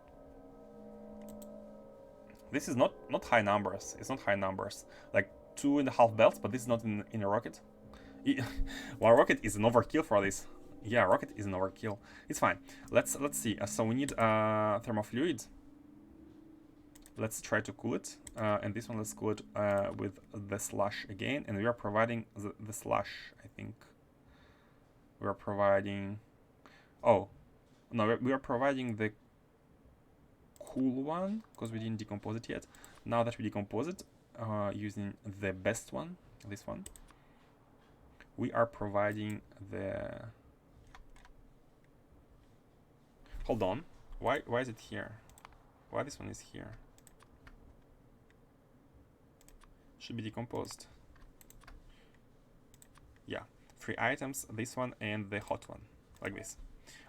This is not high numbers. It's not high numbers. Like 2.5 belts, but this is not in a rocket. 1 rocket is an overkill for this. Yeah, rocket is an overkill. It's fine. Let's see. So we need thermofluid. Let's try to cool it. And this one, let's cool it with the slush again. And we are providing the slush, I think. We are providing... Oh. No, we are providing the cool one, because we didn't decompose it yet. Now that we decompose it, using the best one, this one. We are providing the... Hold on. Why is it here? Why this one is here? Should be decomposed. Yeah, 3 items, this one and the hot one, like this.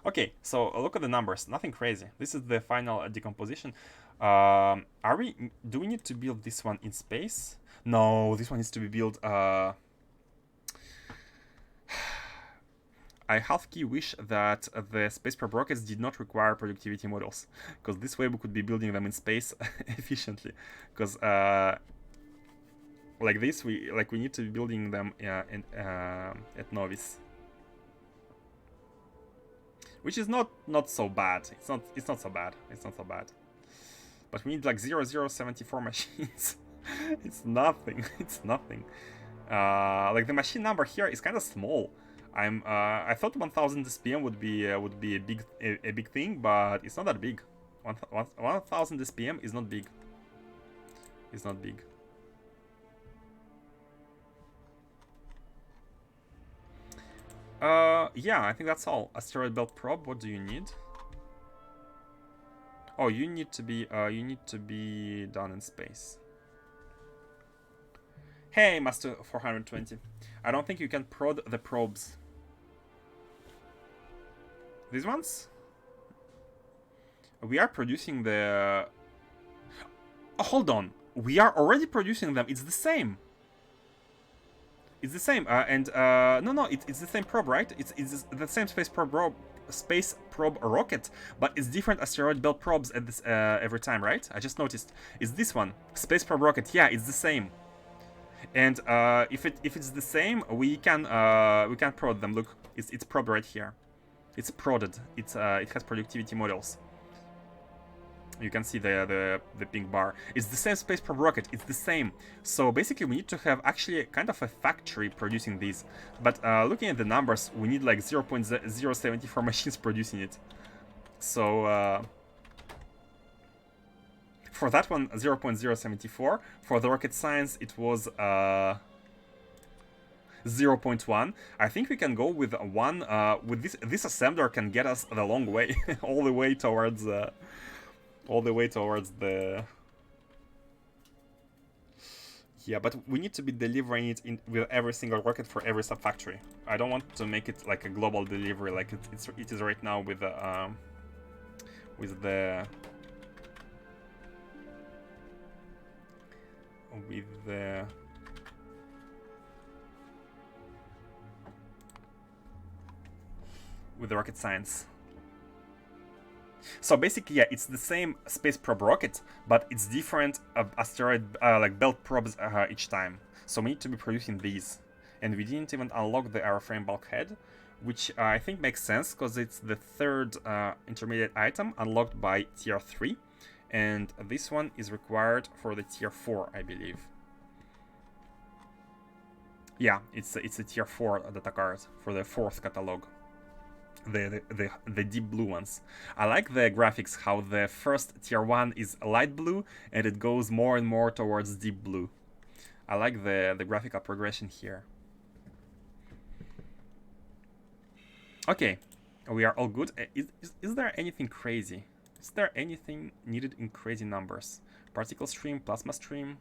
Okay, so look at the numbers, nothing crazy. This is the final decomposition. Do we need to build this one in space? No, this one needs to be built. I half-key wish that the space probe rockets did not require productivity models, because this way we could be building them in space efficiently. Because like this, we need to be building them at Novice, which is not so bad. It's not so bad. It's not so bad. But we need like 0074 machines. It's nothing. It's nothing. Like the machine number here is kind of small. I thought 1000 SPM would be a big thing, but it's not that big. 1000 SPM is not big. It's not big. Yeah, I think that's all. Asteroid belt probe. What do you need? Oh, you need to be done in space. Hey, Master 420. I don't think you can prod the probes. These ones? We are producing the... Oh, hold on. We are already producing them. It's the same. It's the same. No, it's the same probe, right? It's the same space probe rocket, but it's different asteroid belt probes at this every time, right? I just noticed. It's this one, space probe rocket. Yeah, it's the same. And if it's the same, we can prod them. Look, it's probe right here. It's prodded. It has productivity models. You can see the pink bar. It's the same space probe rocket. It's the same. So basically, we need to have actually kind of a factory producing these. But looking at the numbers, we need like 0.074 machines producing it. So for that one, 0.074. For the rocket science, it was 0.1. I think we can go with one. With this assembler can get us the long way, all the way towards the. Yeah, but we need to be delivering it with every single rocket for every sub-factory. I don't want to make it like a global delivery like it is right now with the rocket science. So basically, yeah, it's the same space probe rocket, but it's different asteroid like belt probes each time. So we need to be producing these, and we didn't even unlock the airframe bulkhead, which I think makes sense because it's the third intermediate item unlocked by tier 3, and this one is required for the tier 4, I believe. Yeah, it's a tier 4 data card for the 4th catalog. The deep blue ones. I like the graphics, how the first tier 1 is light blue and it goes more and more towards deep blue. I like the graphical progression here. Okay, we are all good. Is there anything crazy? Is there anything needed in crazy numbers? Particle stream, plasma stream.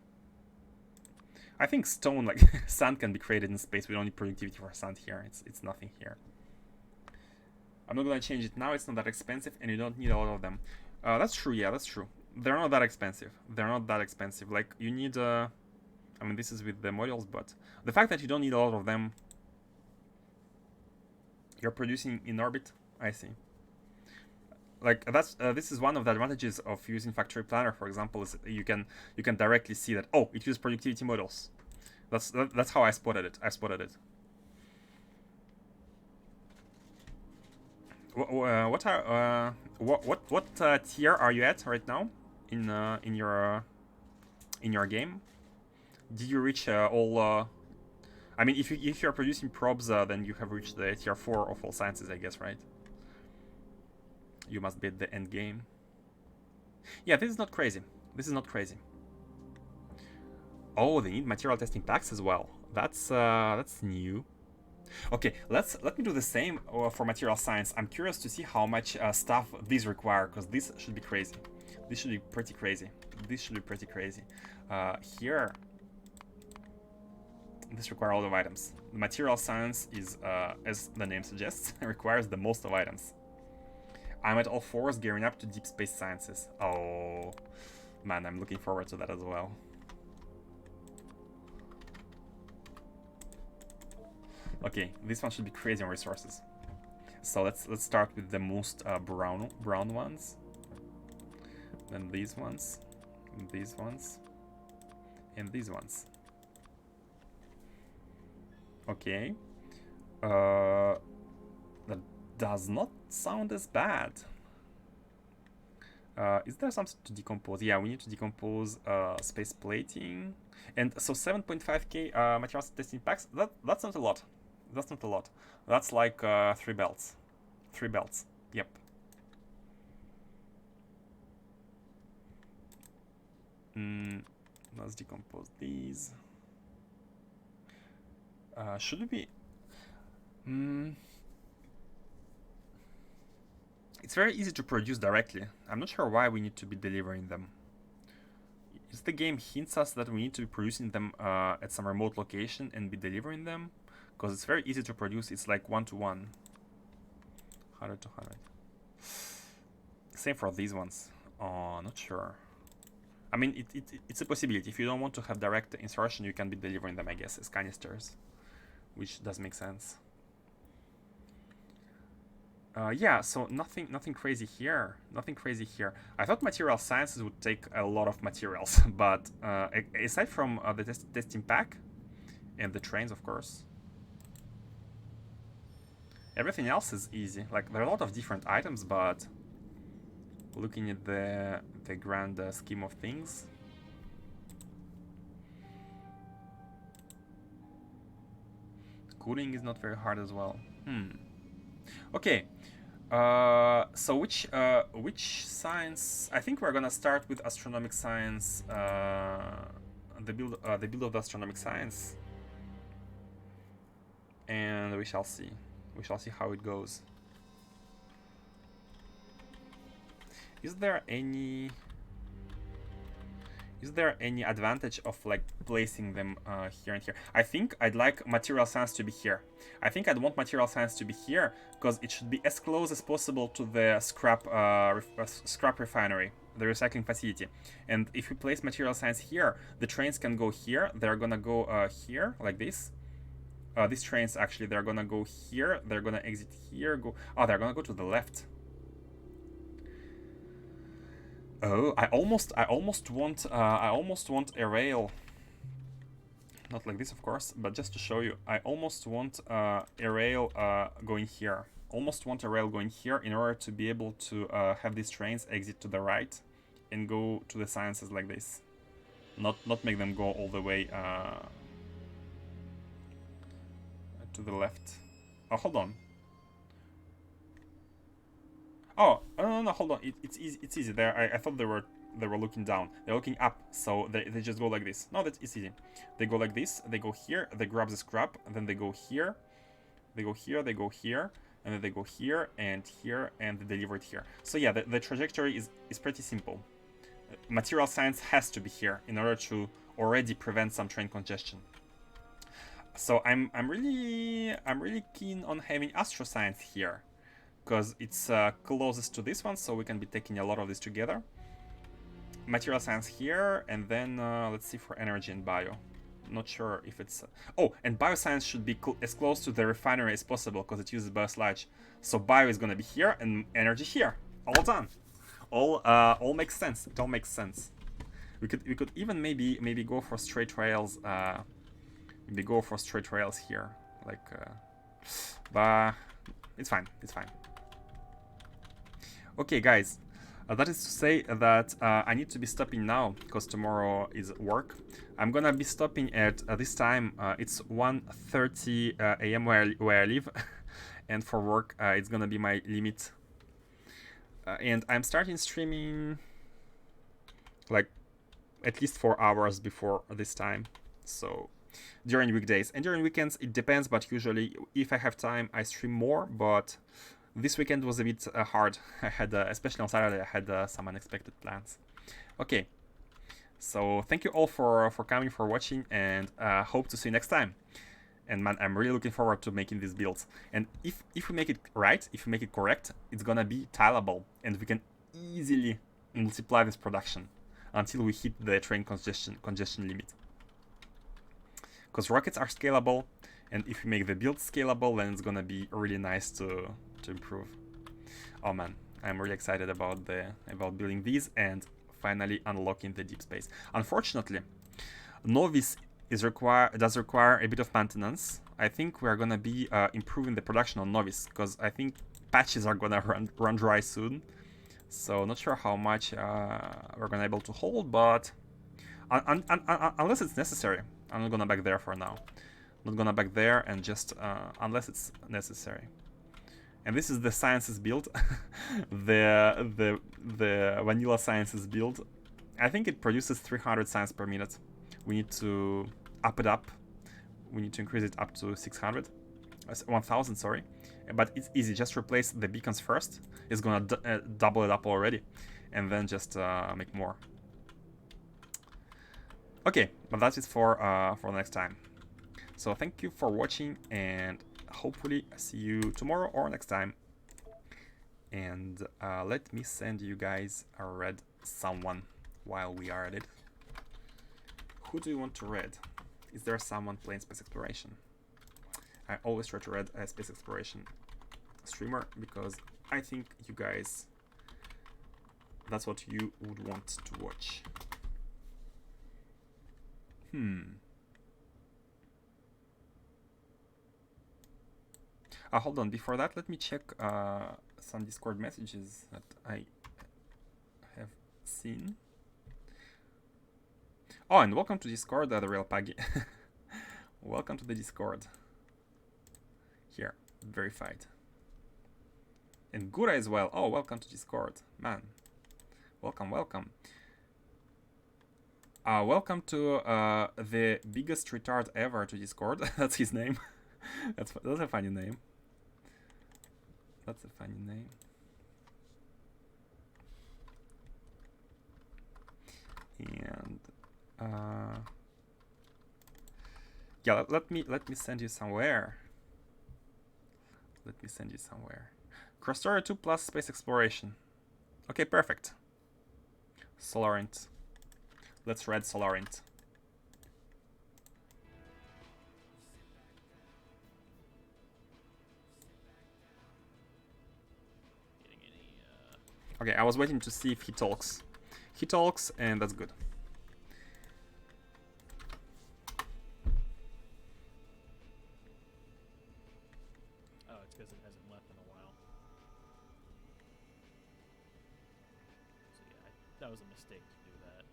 I think stone, like sand, can be created in space. We don't need productivity for sand here. It's nothing here. I'm not gonna change it now, it's not that expensive, and you don't need a lot of them. That's true, yeah, that's true. They're not that expensive. They're not that expensive. Like, you need, I mean, this is with the modules, but the fact that you don't need a lot of them, you're producing in orbit, I see. Like, this is one of the advantages of using Factory Planner, for example, is you can directly see that, oh, it uses productivity models. That's how I spotted it. What tier are you at right now in your game? Did you reach all? I mean, if you're producing probes, then you have reached the tier 4 of all sciences, I guess, right? You must be at the end game. Yeah, this is not crazy. This is not crazy. Oh, they need material testing packs as well. That's new. Okay, let me do the same for material science. I'm curious to see how much stuff these require, because this should be crazy. This should be pretty crazy. This should be pretty crazy. Here, this requires a lot of items. The material science is, as the name suggests, requires the most of items. I'm at all fours gearing up to deep space sciences. Oh, man, I'm looking forward to that as well. Okay, this one should be crazy on resources. So let's start with the most brown ones. Then these ones, and these ones, and these ones. Okay. That does not sound as bad. Is there something to decompose? Yeah, we need to decompose space plating. And so 7.5k materials testing packs, that's not a lot. That's not a lot. That's like 3 belts. 3 belts. Yep. Let's decompose these. Should we be... It's very easy to produce directly. I'm not sure why we need to be delivering them. Is the game hints us that we need to be producing them at some remote location and be delivering them? Because it's very easy to produce. It's like 1-to-1. 100 to 100. Same for these ones. Oh, not sure. I mean, it's a possibility. If you don't want to have direct insertion, you can be delivering them, I guess, as canisters. Which does make sense. Yeah, so nothing crazy here. Nothing crazy here. I thought material sciences would take a lot of materials, but aside from the testing pack and the trains, of course, everything else is easy. Like, there are a lot of different items, but looking at the grand scheme of things, cooling is not very hard as well. Okay. So which science? I think we're gonna start with astronomic science. The build of the astronomic science, and we shall see. We shall see how it goes. Is there any advantage of like placing them here and here? I think I'd like material science to be here. I think I'd want material science to be here because it should be as close as possible to the scrap refinery, the recycling facility. And if we place material science here, the trains can go here. They're gonna go here like this. These trains actually, they're gonna go here. They're gonna exit here. They're gonna go to the left. Oh, I almost want a rail. Not like this, of course, but just to show you, I almost want a rail going here. Almost want a rail going here in order to be able to have these trains exit to the right and go to the sciences like this. Not make them go all the way to the left. Oh, hold on. Oh, no, hold on. It's easy. It's easy. I thought they were looking down. They're looking up, so they just go like this. No, it's easy. They go like this. They go here. They grab the scrap. And then they go here. They go here. They go here. And then they go here and here, and they deliver it here. So yeah, the trajectory is pretty simple. Material science has to be here in order to already prevent some train congestion. So I'm really keen on having Astro Science here, because it's closest to this one, so we can be taking a lot of this together. Material science here, and then let's see for energy and bio. Not sure if it's... oh, and bioscience should be as close to the refinery as possible, because it uses biosludge. So bio is gonna be here, and energy here. All done. All makes sense. It all makes sense. We could even maybe go for straight rails. Maybe go for straight rails here, like. But it's fine. It's fine. Okay, guys, that is to say that I need to be stopping now because tomorrow is work. I'm gonna be stopping at this time. It's 1:30 a.m. where I live, and for work it's gonna be my limit. And I'm starting streaming like at least 4 hours before this time. So during weekdays and during weekends it depends, but usually if I have time I stream more. But this weekend was a bit hard. I had especially on Saturday I had some unexpected plans. Okay, so thank you all for coming, for watching, and hope to see you next time. And man, I'm really looking forward to making these builds. And if we make it right, if we make it correct, it's gonna be tileable, and we can easily multiply this production until we hit the train congestion limit. Because rockets are scalable, and if we make the build scalable, then it's gonna be really nice to improve. Oh man, I'm really excited about building these and finally unlocking the deep space. Unfortunately, Novice does require a bit of maintenance. I think we're gonna be improving the production on Novice, because I think patches are gonna run dry soon. So not sure how much we're gonna be able to hold, but unless it's necessary, I'm not gonna back there for now. Not gonna back there, and just unless it's necessary. And this is the Sciences build, the vanilla Sciences build. I think it produces 300 science per minute. We need to up it up. We need to increase it up to 600, 1000, sorry. But it's easy. Just replace the beacons first. It's gonna double it up already, and then just make more. Okay, but that's it for next time. So thank you for watching, and hopefully see you tomorrow or next time. And let me send you guys a red someone while we are at it. Who do you want to read? Is there someone playing space exploration? I always try to read a space exploration streamer because I think you guys, that's what you would want to watch. Hold on, before that let me check some Discord messages that I have seen. Oh, and welcome to Discord, the real Paggy. Welcome to the Discord. Here, verified. And Gura as well. Oh, welcome to Discord. Man, welcome, welcome. Welcome to the biggest retard ever to Discord. That's his name. That's a funny name. That's a funny name. And yeah, let me send you somewhere. Let me send you somewhere. Cross-Story 2 plus space exploration. Okay, perfect. Solarint. Let's read Solarint. Okay, I was waiting to see if he talks. He talks, and that's good. Oh, it's because it hasn't left in a while. So yeah, that was a mistake to do that.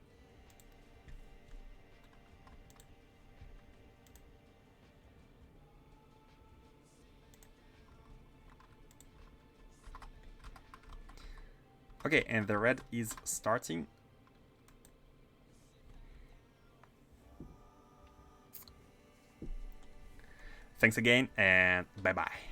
Okay, and the red is starting. Thanks again, and bye-bye.